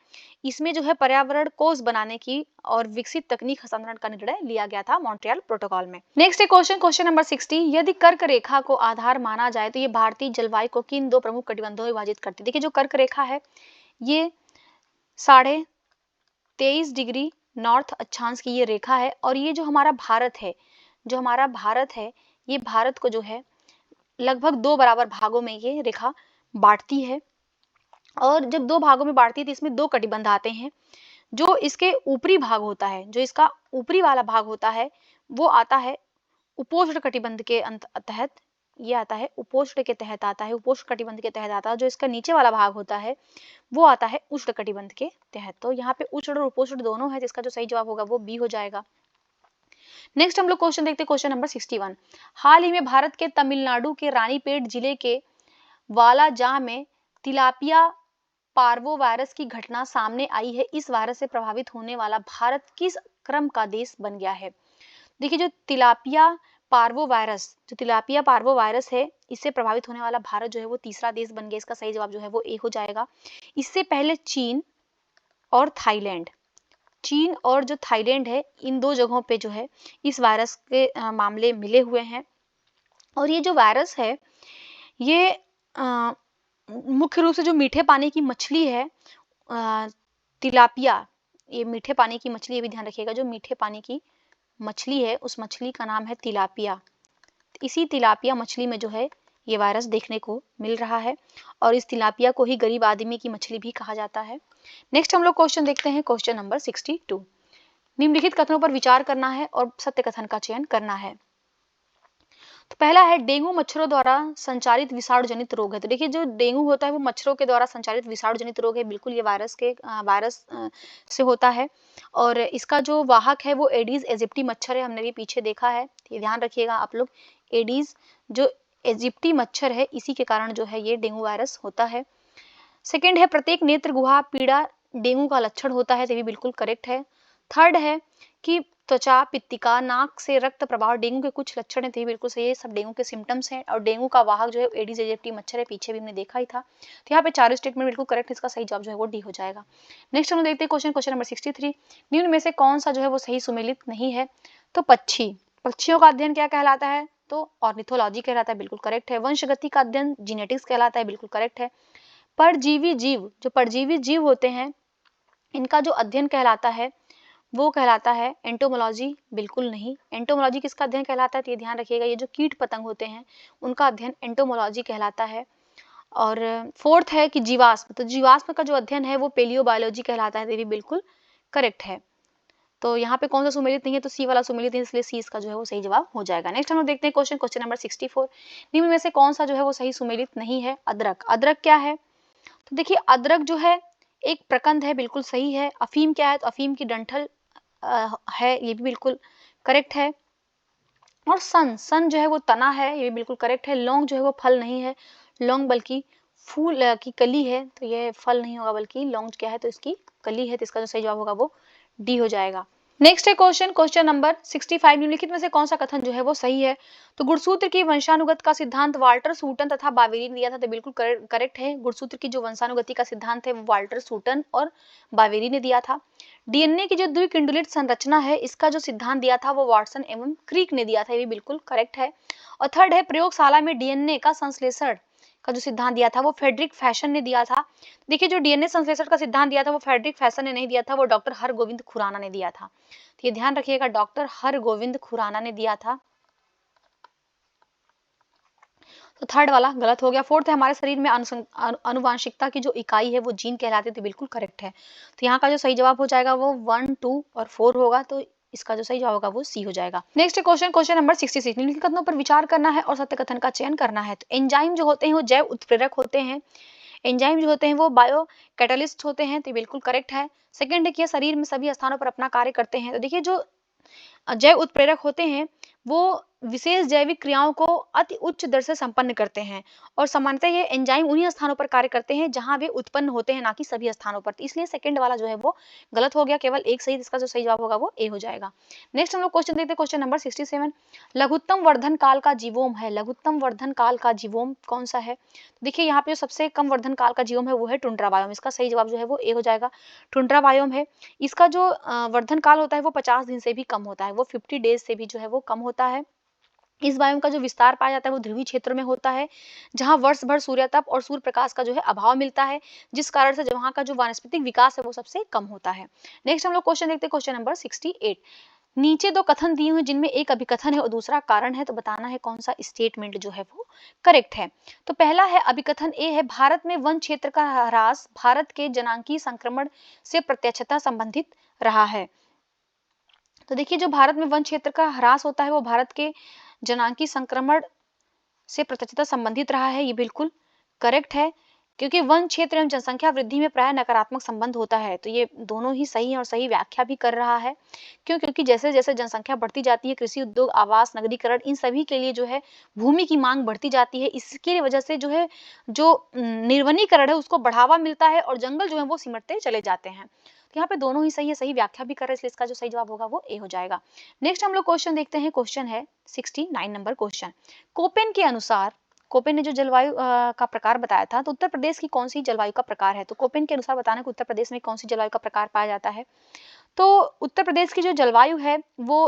इसमें जो है पर्यावरण कोष बनाने की और विकसित तकनीक हस्तांतरण का निर्णय लिया गया था मॉन्ट्रियल प्रोटोकॉल में। Next question number 60। यदि कर्क रेखा को आधार माना जाए तो ये भारतीय जलवायु को किन दो प्रमुख कटिबंधों में विभाजित करती है? देखिए जो कर्क रेखा है ये 23.5 डिग्री नॉर्थ अक्षांश की ये रेखा है। और ये जो हमारा भारत है ये भारत को जो है लगभग 2 बराबर भागों में ये रेखा बांटती है। और जब 2 भागों में बांटती है तो इसमें 2 कटिबंध आते हैं। जो इसके ऊपरी भाग होता है, जो इसका ऊपरी वाला भाग होता है वो आता है उपोष्ण कटिबंध के तहत, ये आता है उपोष्ण के तहत आता है, उपोष्ण कटिबंध के तहत आता है। जो इसका नीचे वाला भाग होता है वो आता है उष्ण कटिबंध के तहत। तो यहाँ पे उष्ण और उपोष्ण दोनों है, जिसका जो सही जवाब होगा वो बी हो जाएगा। नेक्स्ट हम लोग क्वेश्चन देखते हैं, क्वेश्चन नंबर 61। हाल ही में भारत के तमिलनाडु के रानीपेट जिले के वालाजाह में तिलापिया पार्वो वायरस की घटना सामने आई है। इस वायरस से प्रभावित होने वाला भारत किस क्रम का देश बन गया है? देखिए जो तिलापिया पार्वो वायरस है, इससे प्रभावित होने वाला भारत जो है वो तीसरा देश बन गया। इसका सही जवाब जो है वो ए हो जाएगा। इससे पहले चीन और जो थाईलैंड है, इन 2 जगहों पे जो है इस वायरस के मामले मिले हुए हैं। और ये जो वायरस है ये मुख्य रूप से जो मीठे पानी की मछली है तिलापिया, ये मीठे पानी की मछली, ये भी ध्यान रखिएगा। जो मीठे पानी की मछली है उस मछली का नाम है तिलापिया। इसी तिलापिया मछली में जो है ये वायरस देखने को मिल रहा है और इस तिलापिया को ही गरीब आदमी की मछली भी कहा जाता है। नेक्स्ट हम लोग क्वेश्चन देखते हैं, क्वेश्चन नंबर 62। निम्नलिखित कथनों पर विचार करना है और सत्य कथन का चयन करना है। तो पहला है डेंगू मच्छरों द्वारा संचारित विषाणु जनित रोग है। तो देखिए जो डेंगू होता है वो मच्छरों के द्वारा संचारित विषाणु जनित रोग है, बिल्कुल ये वायरस से होता है और इसका जो वाहक है वो एडीज एजिप्टी मच्छर है, हमने भी पीछे देखा है, ये ध्यान रखिएगा आप लोग। एडीज जो एजिप्टी मच्छर है इसी के कारण जो है ये डेंगू वायरस होता है। सेकेंड है प्रत्येक नेत्र गुहा पीड़ा डेंगू का लक्षण होता है, तो भी बिल्कुल करेक्ट है। थर्ड है कि त्वचा, पित्तिका, नाक से रक्त प्रवाह डेंगू के कुछ लक्षण है, तो ये बिल्कुल सही है, सब डेंगू के सिम्टम्स हैं और डेंगू का वाहक जो है एडीज एजिप्टी मच्छर है, पीछे भी हमने देखा ही था। तो यहाँ पे चारों स्टेटमेंट बिल्कुल करेक्ट है, इसका सही जवाब जो है वो डी हो जाएगा। नेक्स्ट हम देखते हैं क्वेश्चन नंबर 63। निम्न में से कौन सा जो है वो सही सुमेलित नहीं है? तो पक्षियों का अध्ययन क्या कहलाता है? तो ऑर्निथोलॉजी कहलाता है, बिल्कुल करेक्ट है। वंशगति का अध्ययन जीनेटिक्स कहलाता है, बिल्कुल करेक्ट है। परजीवी जीव होते हैं इनका जो अध्ययन कहलाता है वो कहलाता है एंटोमोलॉजी, बिल्कुल नहीं। एंटोमोलॉजी किसका अध्ययन कहलाता है? तो ये ध्यान रखिएगा, ये जो कीट पतंग होते हैं उनका अध्ययन एंटोमोलॉजी कहलाता है। और फोर्थ है कि जीवाश्म, तो जीवाश्म का जो अध्ययन है वो पेलियोबायोलॉजी कहलाता है, ये भी बिल्कुल करेक्ट है। तो यहाँ पे कौन सा सुमेलित नहीं है? तो सी वाला सुमेलित है, इसलिए सी इसका जो है वो सही जवाब हो जाएगा। नेक्स्ट हम लोग देखते हैं क्वेश्चन नंबर 64। निम्न में से कौन सा जो है वो सही सुमेलित नहीं है? अदरक क्या है? तो देखिए अदरक जो है एक प्रकंद है, बिल्कुल सही है। अफीम क्या है? तो अफीम की डंठल है, ये भी बिल्कुल करेक्ट है। और सन जो है वो तना है, ये भी बिल्कुल करेक्ट है। लौंग जो है वो फल नहीं है, लौंग बल्कि फूल की कली है, तो ये फल नहीं होगा बल्कि लौंग क्या है तो इसकी कली है, तो इसका जो सही जवाब होगा वो डी हो जाएगा। नेक्स्ट है क्वेश्चन नंबर 65। निम्नलिखित में से कौन सा कथन जो है वो सही है? तो गुणसूत्र की वंशानुगत का सिद्धांत वाल्टर सूटन तथा बावेरी ने दिया था, तो बिल्कुल करेक्ट है। गुणसूत्र की जो वंशानुगति का सिद्धांत है वो वाल्टर सूटन और बावेरी ने दिया था। डीएनए की जो द्विकिंडुलित संरचना है इसका जो सिद्धांत दिया था वो वाटसन एवं क्रीक ने दिया था, ये भी बिल्कुल करेक्ट है। और थर्ड है प्रयोगशाला में डीएनए का संश्लेषण का जो सिद्धांत दिया था वो फ्रेडरिक फैशन ने दिया था। देखिए जो डीएनए संश्लेषण का सिद्धांत दिया था वो फ्रेडरिक फैशन ने नहीं दिया था, वो डॉक्टर हरगोविंद खुराना ने दिया था। तो ये ध्यान रखिएगा, डॉक्टर हरगोविंद खुराना ने दिया था। तो थर्ड वाला गलत हो गया। फोर्थ है हमारे शरीर में अनुवांशिकता की जो इकाई है वो जीन कहलाती है, तो बिल्कुल करेक्ट है। तो यहाँ का जो सही जवाब हो जाएगा वो 1, 2 और 4 होगा, तो इसका जो सही जवाब होगा वो सी हो जाएगा। Next question number 66। निम्नलिखित कथनों पर विचार करना है और सत्य कथन का चयन करना है। तो एंजाइम जो होते हैं वो जैव उत्प्रेरक होते हैं, एंजाइम जो होते हैं वो बायो कैटलिस्ट होते हैं, तो बिल्कुल करेक्ट है। सेकंड है कि शरीर में सभी स्थानों पर अपना कार्य करते हैं। तो देखिए जो जैव उत्प्रेरक होते हैं वो विशेष जैविक क्रियाओं को अति उच्च दर से संपन्न करते हैं और सामान्यतः ये एंजाइम उन्हीं स्थानों पर कार्य करते हैं जहां वे उत्पन्न होते हैं, ना कि सभी स्थानों पर। इसलिए सेकंड वाला जो है वो गलत हो गया, केवल एक सही, इसका जो सही जवाब होगा वो ए हो जाएगा। नेक्स्ट हम लोग क्वेश्चन देखते हैं, क्वेश्चन नंबर 67। लघुत्तम वर्धन काल का जीवोम है, लघुत्तम वर्धन काल का जीवोम कौन सा है? देखिए यहाँ पे जो सबसे कम वर्धन काल का जीवोम है वो है टुंड्रा बायोम, इसका सही जवाब जो है वो ए हो जाएगा। टुंड्रा बायोम है, इसका जो वर्धन काल होता है वो 50 दिन से भी कम होता है, वो 50 डेज से भी जो है वो कम होता है। इस बायोम का जो विस्तार पाया जाता है वो ध्रुवीय क्षेत्र में होता है, जहां वर्ष भर सूर्यताप और सूर्य प्रकाश का जो है अभाव मिलता है, जिस कारण से वहां का जो वानस्पतिक विकास है वो सबसे कम होता है। नेक्स्ट हम लोग क्वेश्चन देखते हैं, क्वेश्चन नंबर 68। नीचे दो कथन दिए हुए जिनमें एक अभिकथन है और दूसरा कारण है, तो बताना है कौन सा स्टेटमेंट जो है वो करेक्ट है। तो पहला है अभिकथन ए है, भारत में वन क्षेत्र का ह्रास भारत के जनांकीय संक्रमण से प्रत्यक्षतः संबंधित रहा है। तो देखिए जो भारत में वन क्षेत्र का ह्रास होता है वो भारत के जनांकीय संक्रमण से प्रत्यक्षतः संबंधित रहा है, ये बिल्कुल करेक्ट है, क्योंकि वन क्षेत्र एवं जनसंख्या वृद्धि में प्राय नकारात्मक संबंध होता है। तो ये दोनों ही सही है और सही व्याख्या भी कर रहा है। क्यों? क्योंकि जैसे जैसे जनसंख्या बढ़ती जाती है, कृषि उद्योग, आवास, नगरीकरण, इन सभी के लिए जो है भूमि की मांग बढ़ती जाती है। इसकी वजह से जो है जो निर्वनीकरण है उसको बढ़ावा मिलता है और जंगल जो है वो सिमटते चले जाते हैं। तो यहाँ पे दोनों ही सही है, सही व्याख्या भी कर रहे हैं, इसलिए इसका जो सही जवाब होगा वो ए हो जाएगा। नेक्स्ट हम लोग क्वेश्चन देखते हैं, क्वेश्चन है 69 नंबर क्वेश्चन। कोपेन के अनुसार, कोपेन ने जो जलवायु का प्रकार बताया था, तो उत्तर प्रदेश की कौन सी जलवायु का प्रकार है? तो कोपेन के अनुसार बताना कि उत्तर प्रदेश में कौन सी जलवायु का प्रकार पाया जाता है। तो उत्तर प्रदेश की जो जलवायु है वो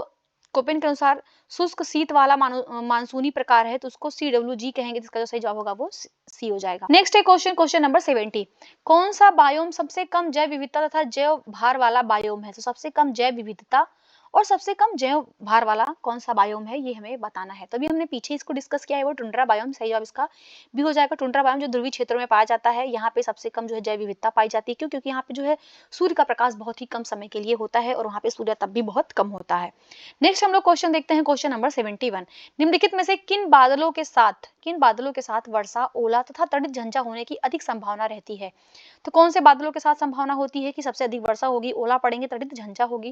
कोपेन के अनुसार शुष्क शीत वाला मानसूनी प्रकार है, तो उसको CWG कहेंगे, जिसका जो सही जवाब होगा वो सी हो जाएगा। नेक्स्ट है क्वेश्चन नंबर 70। कौन सा बायोम सबसे कम जैव विविधता तथा जैव भार वाला बायोम है? तो सबसे कम जैव विविधता और सबसे कम जैव भार वाला कौन सा बायोम है, ये हमें बताना है। तभी हमने पीछे इसको डिस्कस किया है, वो टुंड्रा बायोम। सही जवाब इसका भी हो जाएगा। टुंड्रा बायोम जो ध्रुवीय क्षेत्रों में पाया जाता है, यहाँ पे सबसे कम जो है जैव विविधता पाई जाती है। क्यों? क्योंकि यहाँ पे जो है सूर्य का प्रकाश बहुत ही कम समय के लिए होता है और वहाँ पे सूर्यातप भी बहुत कम होता है। नेक्स्ट हम लोग क्वेश्चन देखते हैं, क्वेश्चन नंबर 71। निम्नलिखित में से किन बादलों के साथ वर्षा, ओला तथा तड़ित झंझा होने की अधिक संभावना रहती है? तो कौन से बादलों के साथ संभावना होती है कि सबसे अधिक वर्षा होगी, ओला पड़ेंगे, तड़ित झंझा होगी?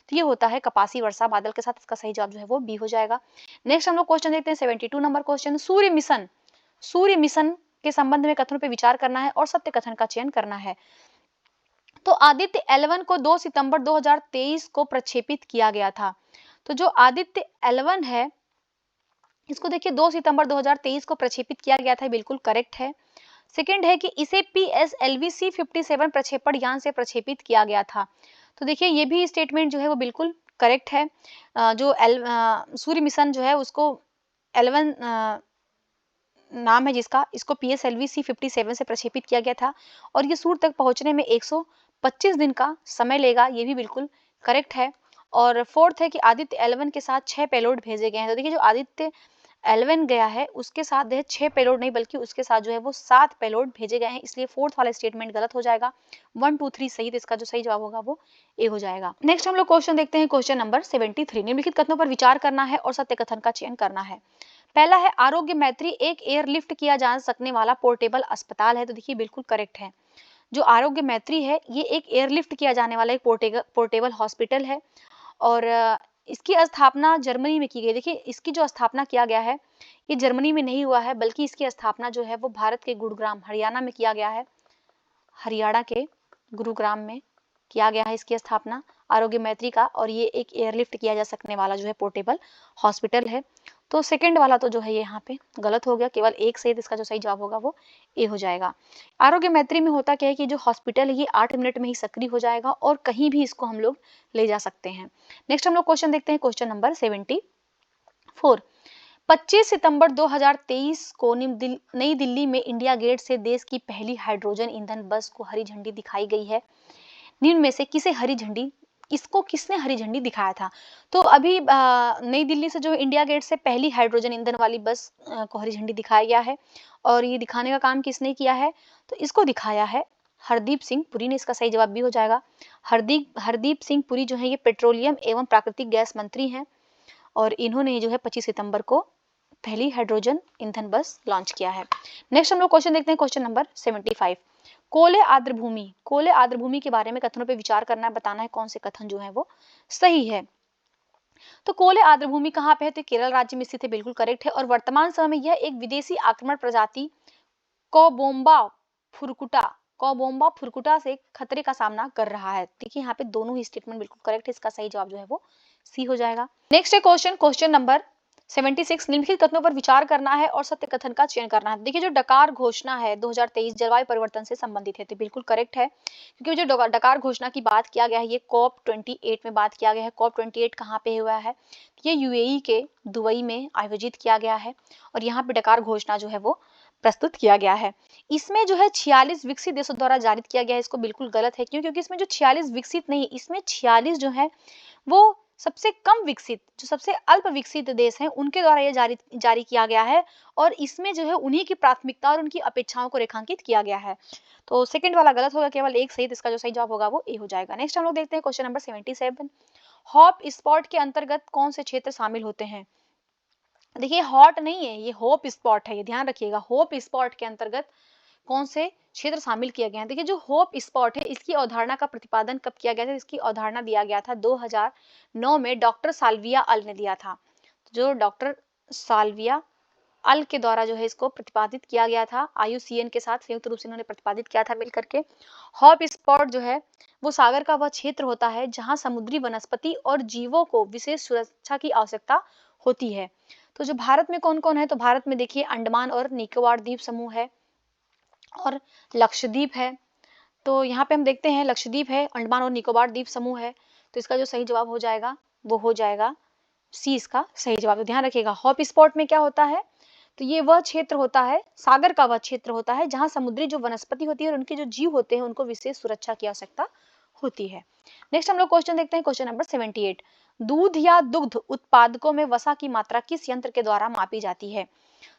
तो ये होता है कपासी वर्षा बादल के साथ। इसका सही जवाब जो है वो बी हो जाएगा। नेक्स्ट हम लोग क्वेश्चन देखते हैं 72 नंबर क्वेश्चन। सूर्य मिशन के संबंध में कथनों पर विचार करना है और सत्य कथन का चयन करना है। तो आदित्य L1 को 2 सितंबर 2023 को प्रक्षेपित किया गया था। तो जो आदित्य L1 है, इसको देखिए 2 सितंबर 2023 को प्रक्षेपित किया गया था, बिल्कुल करेक्ट है। सेकंड है कि इसे PSLV C57 प्रक्षेपण यान से प्रक्षेपित किया गया था। तो देखिए ये भी स्टेटमेंट जो है वो बिल्कुल करेक्ट है। जो सूर्य मिशन जो है उसको L1 नाम है जिसका, इसको PSLV C57 से प्रक्षेपित किया गया था और ये सूर्य तक पहुंचने में 125 दिन का समय लेगा, ये भी बिल्कुल करेक्ट है। और फोर्थ है कि आदित्य L1 के साथ 6 पेलोड भेजे गए हैं। तो देखिए जो आदित्य L1 गया है उसके साथ जो है 6 पेलोड नहीं बल्कि उसके साथ जो है वो 7 पेलोड भेजे गए हैं, इसलिए फोर्थ वाला स्टेटमेंट गलत हो जाएगा। 1 2 3 सही, तो इसका जो सही जवाब होगा वो ए हो जाएगा। नेक्स्ट हम लोग क्वेश्चन देखते हैं, क्वेश्चन नंबर 73। निम्नलिखित कथनों पर विचार करना है और सत्य कथन का चयन करना है। पहला है आरोग्य मैत्री एक एयरलिफ्ट किया जा सकने वाला पोर्टेबल अस्पताल है। तो देखिए बिल्कुल करेक्ट है। जो आरोग्य मैत्री है ये एक एयरलिफ्ट किया जाने वाला एक पोर्टेबल हॉस्पिटल है और इसकी स्थापना जर्मनी में की गई। देखिए इसकी जो स्थापना किया गया है ये जर्मनी में नहीं हुआ है, बल्कि इसकी स्थापना जो है वो भारत के गुरुग्राम हरियाणा में किया गया है। हरियाणा के गुरुग्राम में किया गया है इसकी स्थापना आरोग्य मैत्री का, और ये एक एयरलिफ्ट किया जा सकने वाला जो है पोर्टेबल हॉस्पिटल है। तो सेकंड वाला तो जो है ये यहाँ पे गलत हो गया, केवल एक सही, इसका जो सही जवाब होगा वो ए हो जाएगा। आरोग्य मैत्री में होता क्या है कि जो हॉस्पिटल है ये 8 मिनट में ही सक्रिय हो जाएगा और कहीं भी इसको हम लोग ले जा सकते हैं। नेक्स्ट हम लोग क्वेश्चन देखते हैं, क्वेश्चन नंबर 74। 25 सितंबर 2023 को नई दिल्ली में इंडिया गेट से देश की पहली हाइड्रोजन ईंधन बस को हरी झंडी दिखाई गई है। निम्न में से किसने हरी झंडी दिखाया था? तो अभी नई दिल्ली से जो इंडिया गेट से पहली हाइड्रोजन ईंधन वाली बस को हरी झंडी दिखाया गया है और ये दिखाने का काम किसने किया है? तो इसको दिखाया है हरदीप सिंह पुरी ने। इसका सही जवाब भी हो जाएगा। हरदीप सिंह पुरी जो है ये पेट्रोलियम एवं प्राकृतिक गैस मंत्री हैं और इन्होंने जो है 25 सितंबर को पहली हाइड्रोजन ईंधन बस लॉन्च किया है। नेक्स्ट हम लोग क्वेश्चन देखते हैं, क्वेश्चन नंबर 75। कोले आर्द्र भूमि के बारे में कथनों पे विचार करना है, बताना है कौन से कथन जो है वो सही है। तो कोले आर्द्र भूमि कहाँ पे है? तो केरल राज्य में स्थित है, बिल्कुल करेक्ट है। और वर्तमान समय में यह एक विदेशी आक्रमण प्रजाति कौबोम्बा फुरकुटा से खतरे का सामना कर रहा है। देखिए यहाँ पे दोनों ही स्टेटमेंट बिल्कुल करेक्ट है, इसका सही जवाब जो है वो सी हो जाएगा। नेक्स्ट है क्वेश्चन नंबर 76। निम्नलिखित कथनों पर विचार करना है और सत्य कथन का चयन करना है। देखिए जो डकार घोषणा है 2023 जलवायु परिवर्तन से संबंधित है, तो बिल्कुल करेक्ट है, क्योंकि जो डकार घोषणा की बात किया गया है ये COP28 में बात किया गया है। COP28 कहाँ पे हुआ है? ये यूएई के दुबई में आयोजित किया गया है और यहाँ पे डकार घोषणा जो है वो प्रस्तुत किया गया है। इसमें जो है 46 विकसित देशों द्वारा जारी किया गया है, इसको बिल्कुल गलत है। क्यों? क्योंकि इसमें जो 46 विकसित नहीं, इसमें 46 जो है वो सबसे कम विकसित, जो सबसे अल्प विकसित देश हैं उनके द्वारा ये जारी किया गया है और इसमें जो है उन्हीं की प्राथमिकता और उनकी अपेक्षाओं को रेखांकित किया गया है। तो सेकंड वाला गलत होगा, केवल एक सही, इसका जो सही जवाब होगा वो ए हो जाएगा। नेक्स्ट हम लोग देखते हैं क्वेश्चन नंबर 77। हॉप स्पॉट के अंतर्गत कौन से क्षेत्र शामिल होते हैं? देखिए हॉट नहीं है, ये होप स्पॉट है, ये ध्यान रखिएगा। होप स्पॉट के अंतर्गत कौन से क्षेत्र शामिल किया गया है? देखिए जो होप स्पॉट है इसकी अवधारणा का प्रतिपादन कब किया गया था? इसकी अवधारणा दिया गया था 2009 में, डॉक्टर साल्विया अल ने दिया था। जो डॉक्टर साल्विया अल के द्वारा जो है इसको प्रतिपादित किया गया था, IUCN के साथ संयुक्त रूप से इन्होंने प्रतिपादित किया था मिलकर के। हॉप स्पॉट जो है वो सागर का वह क्षेत्र होता है जहां समुद्री वनस्पति और जीवों को विशेष सुरक्षा की आवश्यकता होती है। तो जो भारत में कौन कौन है? तो भारत में देखिए अंडमान और निकोबार द्वीप समूह है और लक्षद्वीप है। तो यहाँ पे हम देखते हैं लक्षद्वीप है, अंडमान और निकोबार द्वीप समूह है। तो इसका जो सही जवाब हो जाएगा वो हो जाएगा सी, इसका सही जवाब। तो ध्यान रखिएगा हॉप स्पॉट में क्या होता है? तो ये वह क्षेत्र होता है, सागर का वह क्षेत्र होता है जहां समुद्री जो वनस्पति होती है और उनके जो जीव होते हैं उनको विशेष सुरक्षा की आवश्यकता होती है। नेक्स्ट हम लोग क्वेश्चन देखते हैं, क्वेश्चन नंबर 78। दूध या दुग्ध उत्पादकों में वसा की मात्रा किस यंत्र के द्वारा मापी जाती है?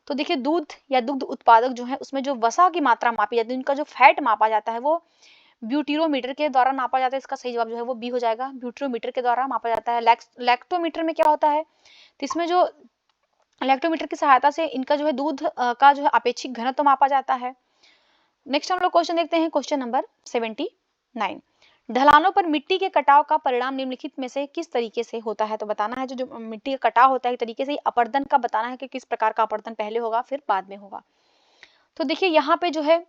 तो देखिए दूध या दुग्ध उत्पादक जो है उसमें जो वसा की मात्रा मापी जाती है, उनका जो फैट मापा जाता है वो ब्यूटीरोमीटर के द्वारा नापा जाता है। इसका सही जवाब जो है वो बी हो जाएगा, ब्यूटीरोमीटर के द्वारा मापा जाता है। लैक्टोमीटर में क्या होता है, तो इसमें जो लैक्टोमीटर की सहायता से इनका जो है दूध का जो है अपेक्षिक घनत्व मापा जाता है। नेक्स्ट हम लोग क्वेश्चन देखते हैं, क्वेश्चन नंबर 79। ढलानों पर मिट्टी के कटाव का परिणाम निम्नलिखित में से किस तरीके से होता है? तो बताना है जो मिट्टी का कटाव होता है तरीके से अपरदन का बताना है कि किस प्रकार का अपरदन पहले होगा फिर बाद में होगा। तो देखिए यहाँ पे जो है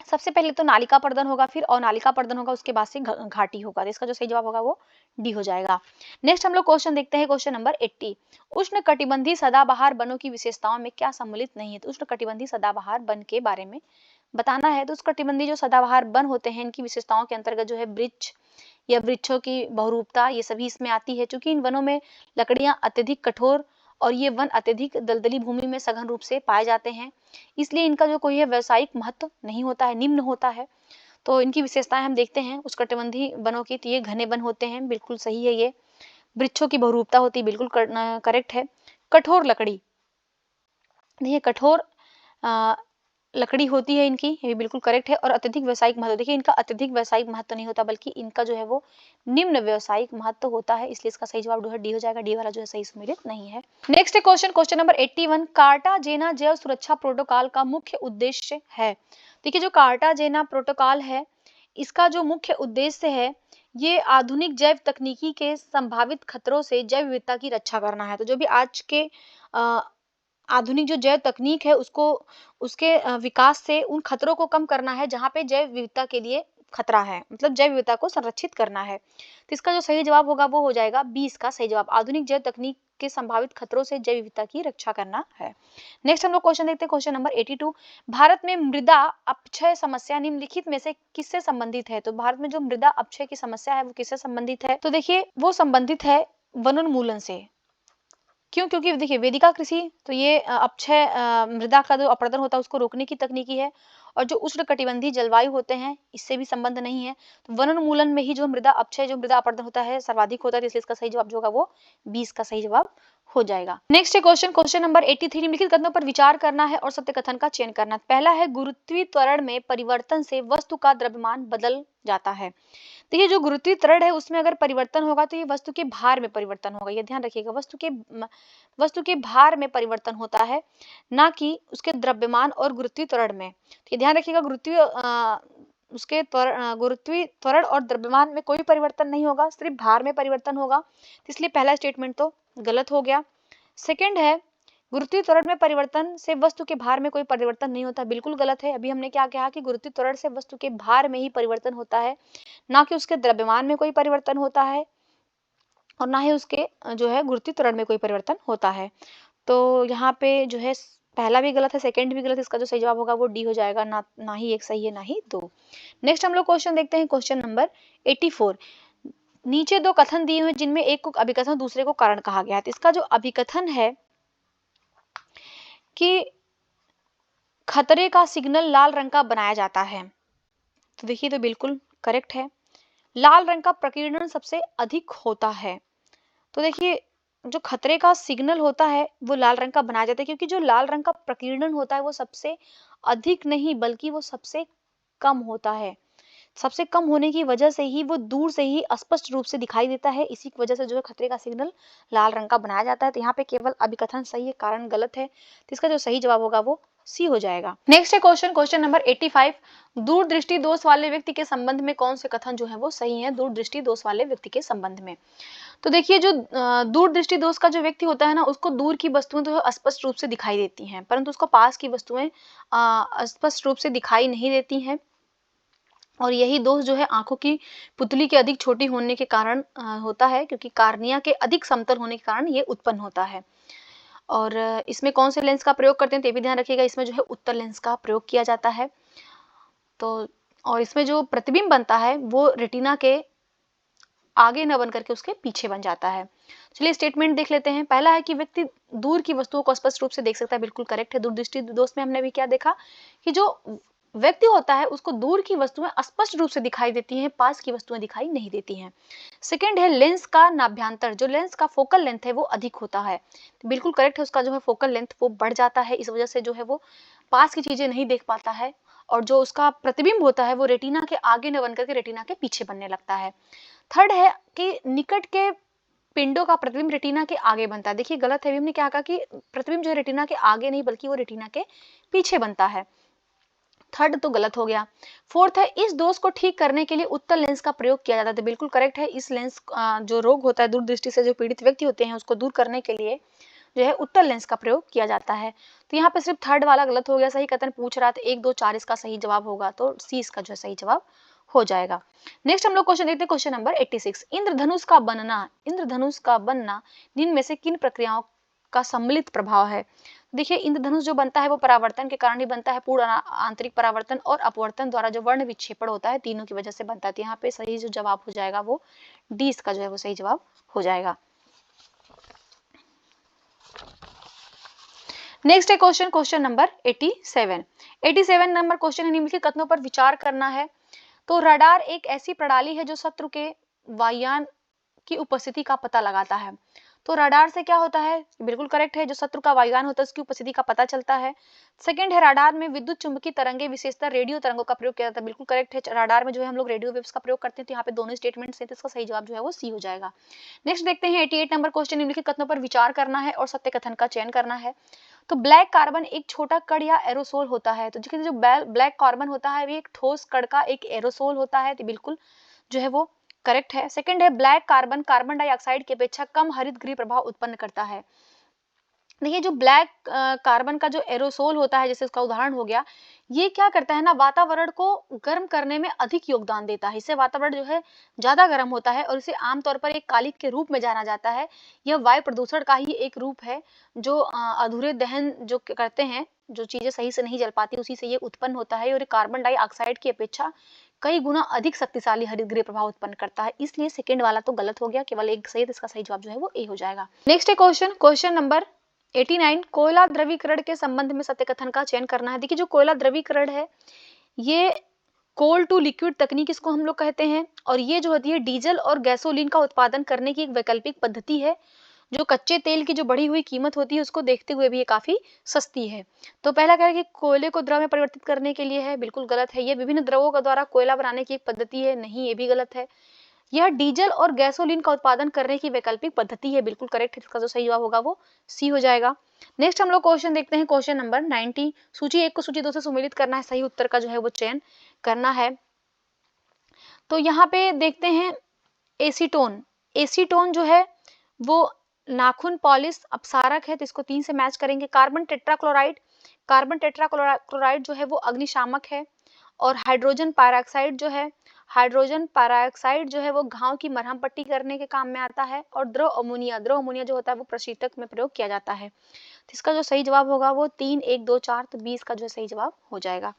सबसे पहले तो नालिका पर्दन होगा, फिर अनालिका पर्दन होगा, उसके बाद से घाटी होगा। तो इसका जो सही जवाब होगा वो डी हो जाएगा। नेक्स्ट हम लोग क्वेश्चन देखते हैं, क्वेश्चन नंबर 80। उष्ण कटिबंधीय सदाबहार वनों की विशेषताओं में क्या सम्मिलित नहीं है? तो उष्ण कटिबंधीय सदाबहार वन के बारे में बताना है। तो उष्ण कटिबंधीय जो सदाबहार वन होते हैं इनकी विशेषताओं के अंतर्गत जो है वृक्ष या वृक्षों की बहुरूपता ये सभी इसमें आती है। चूंकि इन वनों में लकड़ियां अत्यधिक कठोर और ये वन अत्यधिक दलदली भूमि में सघन रूप से पाए जाते हैं, इसलिए इनका जो कोई है व्यावसायिक महत्व नहीं होता है, निम्न होता है। तो इनकी विशेषताएं हम देखते हैं उष्णकटिबंधीय वनों की, तो ये घने वन होते हैं, बिल्कुल सही है ये। वृक्षों की बहुरूपता होती है, बिल्कुल करेक्ट है। कठोर लकड़ी, देखिए कठोर लकड़ी होती है इनकी, ये बिल्कुल करेक्ट है। और अत्यधिक व्यावसायिक महत्व, देखिए इनका अत्यधिक व्यावसायिक महत्व नहीं होता बल्कि इनका जो है वो निम्न व्यावसायिक महत्व होता है, इसलिए इसका सही जवाब जो है डी हो जाएगा। डी वाला जो है सही सम्मिलित नहीं है। Next question, question number 81। Cartagena जैव सुरक्षा प्रोटोकॉल का मुख्य उद्देश्य है? देखिए जो कार्टाजेना प्रोटोकॉल है इसका जो मुख्य उद्देश्य है ये आधुनिक जैव तकनीकी के संभावित खतरों से जैव विविधता की रक्षा करना है। तो जो भी आज के आधुनिक जो जैव तकनीक है उसको उसके विकास से उन खतरों को कम करना है जहाँ पे जैव विविधता के लिए खतरा है, मतलब जैव विविधता को संरक्षित करना है। तो इसका जो सही जवाब होगा वो हो जाएगा 20 का सही जवाब, आधुनिक जैव तकनीक के संभावित खतरों से जैव विविधता की रक्षा करना है। नेक्स्ट हम लोग क्वेश्चन देखते हैं, क्वेश्चन नंबर 82। भारत में मृदा अपक्षय समस्या निम्नलिखित में से किससे संबंधित है? तो भारत में जो मृदा अपक्षय की समस्या है वो किससे संबंधित है? तो देखिए वो संबंधित है वनोन्मूलन से। क्यों? क्योंकि देखिए वेदिका कृषि तो ये अपक्षय मृदा का जो अपरदन होता है उसको रोकने की तकनीकी है, और जो उष्णकटिबंधीय जलवायु होते हैं इससे भी संबंध नहीं है। तो वनोन्मूलन में ही जो मृदा अपक्षय जो मृदा अपरदन होता है सर्वाधिक होता है, इसलिए इसका सही जवाब जो होगा वो 20 का सही जवाब हो जाएगा। Next question, question number 83। निम्नलिखित कथनों पर विचार करना है और सत्य कथन का चयन करना। पहला है गुरुत्वीय त्वरण में परिवर्तन से वस्तु का द्रव्यमान बदल जाता है। देखिए जो गुरुत्वीय त्वरण है उसमें अगर परिवर्तन होगा तो ये वस्तु के भार में परिवर्तन होगा, ये ध्यान रखिएगा। वस्तु के भार में परिवर्तन होता है, ना कि उसके द्रव्यमान और गुरुत्वीय त्वरण में। तो ये ध्यान रखिएगा गुरुत्वीय त्वरण और द्रव्यमान में कोई परिवर्तन नहीं होगा, सिर्फ भार में परिवर्तन होगा। इसलिए पहला स्टेटमेंट तो गलत हो गया। सेकंड है गुरुत्वीय त्वरण में परिवर्तन से वस्तु के भार में कोई परिवर्तन नहीं होता, बिल्कुल गलत है। अभी हमने क्या कहा कि गुरुत्वीय त्वरण से वस्तु के भार में ही परिवर्तन होता है, ना कि उसके द्रव्यमान में कोई परिवर्तन होता है और ना ही उसके जो है गुरुत्वीय त्वरण में कोई परिवर्तन होता है। तो यहाँ पे जो है पहला भी गलत है, सेकंड भी गलत है, इसका जो सही जवाब होगा वो डी हो जाएगा। ना ही एक सही है ना ही दो। नेक्स्ट हम लोग क्वेश्चन देखते हैं, क्वेश्चन नंबर 84। नीचे दो कथन दिए हुए जिनमें एक को अभिकथन दूसरे को कारण कहा गया है। तो इसका जो अभिकथन है कि खतरे का सिग्नल लाल रंग का बनाया जाता है, तो देखिए तो बिल्कुल करेक्ट है। लाल रंग का प्रकीर्णन सबसे अधिक होता है। तो देखिए जो खतरे का सिग्नल होता है वो लाल रंग का बनाया जाता है, क्योंकि जो लाल रंग का प्रकीर्णन होता है वो सबसे अधिक नहीं बल्कि वो सबसे कम होता है। सबसे कम होने की वजह से ही वो दूर से ही स्पष्ट रूप से दिखाई देता है, इसी की वजह से जो है खतरे का सिग्नल लाल रंग का बनाया जाता है। तो यहाँ पे केवल अभिकथन सही है, कारण गलत है। तो इसका जो सही जवाब होगा वो सी हो जाएगा। नेक्स्ट है क्वेश्चन, क्वेश्चन नंबर 85। दूरदृष्टि दोष वाले व्यक्ति के संबंध में कौन से कथन जो है वो सही है? दूरदृष्टि दोष वाले व्यक्ति के संबंध में तो देखिए जो दूरदृष्टि दोष का जो व्यक्ति होता है ना उसको दूर की वस्तुएं तो स्पष्ट रूप से दिखाई देती हैं, परंतु उसको पास की वस्तुएं स्पष्ट रूप से दिखाई नहीं देती हैं। और यही दोष जो है आंखों की पुतली के अधिक छोटी होने के कारण होता है, क्योंकि कार्निया के अधिक समतल होने के कारण ये उत्पन्न होता है। और इसमें कौन से लेंस का प्रयोग करते हैं तो ये भी ध्यान रखिएगा, इसमें जो है उत्तल लेंस का प्रयोग किया जाता है। तो और इसमें जो प्रतिबिंब बनता है वो रेटिना के आगे न बन करके उसके पीछे बन जाता है। चलिए स्टेटमेंट देख लेते हैं। पहला है कि व्यक्ति दूर की वस्तुओं को स्पष्ट रूप से देख सकता है, बिल्कुल करेक्ट है। दूरदृष्टि दोष में हमने भी क्या देखा कि जो व्यक्ति होता है उसको दूर की वस्तुएं स्पष्ट रूप से दिखाई देती हैं, पास की वस्तुएं दिखाई नहीं देती हैं। सेकंड है लेंस का नाभ्यांतर, जो लेंस का फोकल लेंथ है वो अधिक होता है। तो बिल्कुल करेक्ट है, उसका जो है फोकल लेंथ वो बढ़ जाता है, इस वजह से जो है वो पास की चीजें नहीं देख पाता है, और जो उसका प्रतिबिंब होता है वो रेटिना के आगे न बनकर के रेटिना के पीछे बनने लगता है। थर्ड है कि निकट के पिंडों का प्रतिबिंब रेटिना के आगे बनता है। देखिए गलत है, हमने क्या कहा कि प्रतिबिंब जो है रेटिना के आगे नहीं बल्कि वो रेटिना के पीछे बनता है। थर्ड तो गलत हो गया। फोर्थ है इस दोष को ठीक करने के लिए उत्तल लेंस का प्रयोग किया जाता है। बिल्कुल करेक्ट है, इस लेंस जो रोग होता है दूरदृष्टि से जो पीड़ित व्यक्ति होते हैं उसको दूर करने के लिए जो है उत्तल लेंस का प्रयोग किया जाता है। तो यहाँ पे सिर्फ थर्ड वाला गलत हो गया, सही कथन पूछ रहा था 1 2 4 इसका सही जवाब होगा, तो सी इसका जो है सही जवाब हो जाएगा। नेक्स्ट हम लोग क्वेश्चन देखते हैं, क्वेश्चन नंबर 86। इंद्रधनुष का बनना निम्न में से किन प्रक्रियाओं का सम्मिलित प्रभाव है? देखिए इंद्रधनुष जो बनता है वो परावर्तन के कारण ही बनता है, पूर्ण आंतरिक परावर्तन और अपवर्तन द्वारा जो वर्ण विक्षेपण होता है, तीनों की वजह से बनता है। तो यहाँ पे सही जो जवाब हो जाएगा वो डी इसका जो है वो सही जवाब हो जाएगा। नेक्स्ट है क्वेश्चन नंबर 87 नंबर क्वेश्चन है, निम्नलिखित कथनों पर विचार करना है। तो रडार एक ऐसी प्रणाली है जो शत्रु के वायुयान की उपस्थिति का पता लगाता है। तो रडार से क्या होता है? बिल्कुल करेक्ट है, जो शत्रु का वायुयान होता है उसकी उपस्थिति का पता चलता है। सेकंड है रडार में विद्युत चुंबकीय तरंगे विशेषतर रेडियो तरंगों का प्रयोग किया जाता है। बिल्कुल करेक्ट है, रडार में जो है हम लोग रेडियो वेव्स का प्रयोग करते हैं, तो यहाँ पे दोनों स्टेटमेंट्स हैं, तो इसका सही जवाब जो है वो सी हो जाएगा। नेक्स्ट देखते हैं 88 नंबर क्वेश्चन, निम्नलिखित कथनों पर विचार करना है और सत्य कथन का चयन करना है। तो ब्लैक कार्बन एक छोटा कण या एरोसोल होता है। तो जो ब्लैक कार्बन होता है वो एक ठोस कण का एक एरोसोल होता है, तो बिल्कुल जो है वो करेक्ट है। सेकंड है ब्लैक कार्बन कार्बन डाइऑक्साइड की अपेक्षा कम हरित गृह प्रभाव उत्पन्न करता है। देखिए जो ब्लैक कार्बन का जो एरोसोल होता है, जैसे इसका उदाहरण हो गया, ये क्या करता है ना, वातावरण को गर्म करने में अधिक योगदान देता है। इससे वातावरण जो है ज्यादा गर्म होता है और इसे आमतौर पर एक कालिख के रूप में जाना जाता है। यह वायु प्रदूषण का ही एक रूप है, जो अधूरे दहन जो करते हैं, जो चीजें सही से नहीं जल पाती उसी से ये उत्पन्न होता है, और कार्बन डाइऑक्साइड की अपेक्षा कई गुना अधिक शक्तिशाली हरित गृह प्रभाव उत्पन्न करता है। इसलिए सेकंड वाला तो गलत हो गया, केवल एक सही, इसका सही जवाब जो है वो ए हो जाएगा। नेक्स्ट है क्वेश्चन नंबर 89, कोयला द्रवीकरण के संबंध में सत्य कथन का चयन करना है। देखिए जो कोयला द्रवीकरण है ये कोल टू लिक्विड तकनीक इसको हम लोग कहते हैं, और ये जो होती है डीजल और गैसोलीन का उत्पादन करने की एक वैकल्पिक पद्धति है, जो कच्चे तेल की जो बढ़ी हुई कीमत होती है उसको देखते हुए भी ये काफी सस्ती है। तो पहला कह रहा है कि कोयले को द्रव में परिवर्तित करने के लिए है, बिल्कुल गलत है। ये विभिन्न द्रवों के द्वारा कोयला बनाने की एक पद्धति है, नहीं ये भी गलत है। यह डीजल और गैसोलीन का उत्पादन करने की वैकल्पिक पद्धति है, बिल्कुल करेक्ट है, इसका जो सही जवाब होगा वो सी हो जाएगा। नेक्स्ट हम लोग क्वेश्चन देखते हैं, क्वेश्चन नंबर 90। सूची 1 को सूची 2 से सुमेलित करना है, सही उत्तर का जो है वो चयन करना है। तो यहाँ पे देखते हैं एसीटोन जो है वो नाखून पॉलिश अपसारक है, तो इसको 3 से मैच करेंगे। कार्बन टेट्राक्लोराइड जो है वो अग्निशामक है, और हाइड्रोजन पेरोक्साइड जो है वो घाव की मरहम पट्टी करने के काम में आता है, और द्रव अमोनिया जो होता है वो प्रशीतक में प्रयोग किया जाता है। तो इसका जो सही जवाब होगा वो 3 1 2 4, तो 20 का जो सही जवाब हो जाएगा।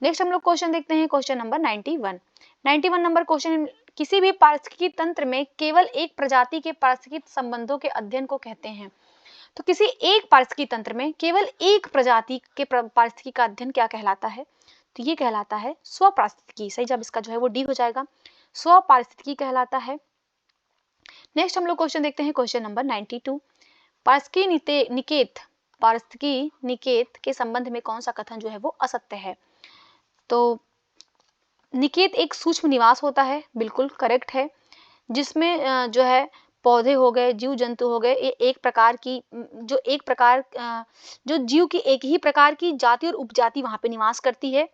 नेक्स्ट हम लोग क्वेश्चन देखते हैं, क्वेश्चन नंबर 91 नंबर क्वेश्चन, किसी भी पारिस्थितिकी तंत्र में केवल एक प्रजाति के पारिस्थितिक संबंधों के अध्ययन को कहते हैं। तो किसी एक पारिस्थितिकी तंत्र में केवल एक प्रजाति के पारिस्थितिकी का अध्ययन क्या कहलाता है? तो ये कहलाता है स्वपारिस्थितिकी। सही जवाब इसका जो है वो डी हो जाएगा, स्वपारिस्थितिकी कहलाता है। नेक्स्ट हम लोग क्वेश्चन देखते हैं, क्वेश्चन नंबर 92। पारिस्थितिकी निकेत के संबंध में कौन सा कथन जो है वो असत्य है? तो निकेत एक सूक्ष्म निवास होता है, बिल्कुल करेक्ट है, जिसमें जो है पौधे हो गए, जीव जंतु हो गए, एक प्रकार की जो जीव की एक ही प्रकार की जाति और उपजाति वहां पे निवास करती है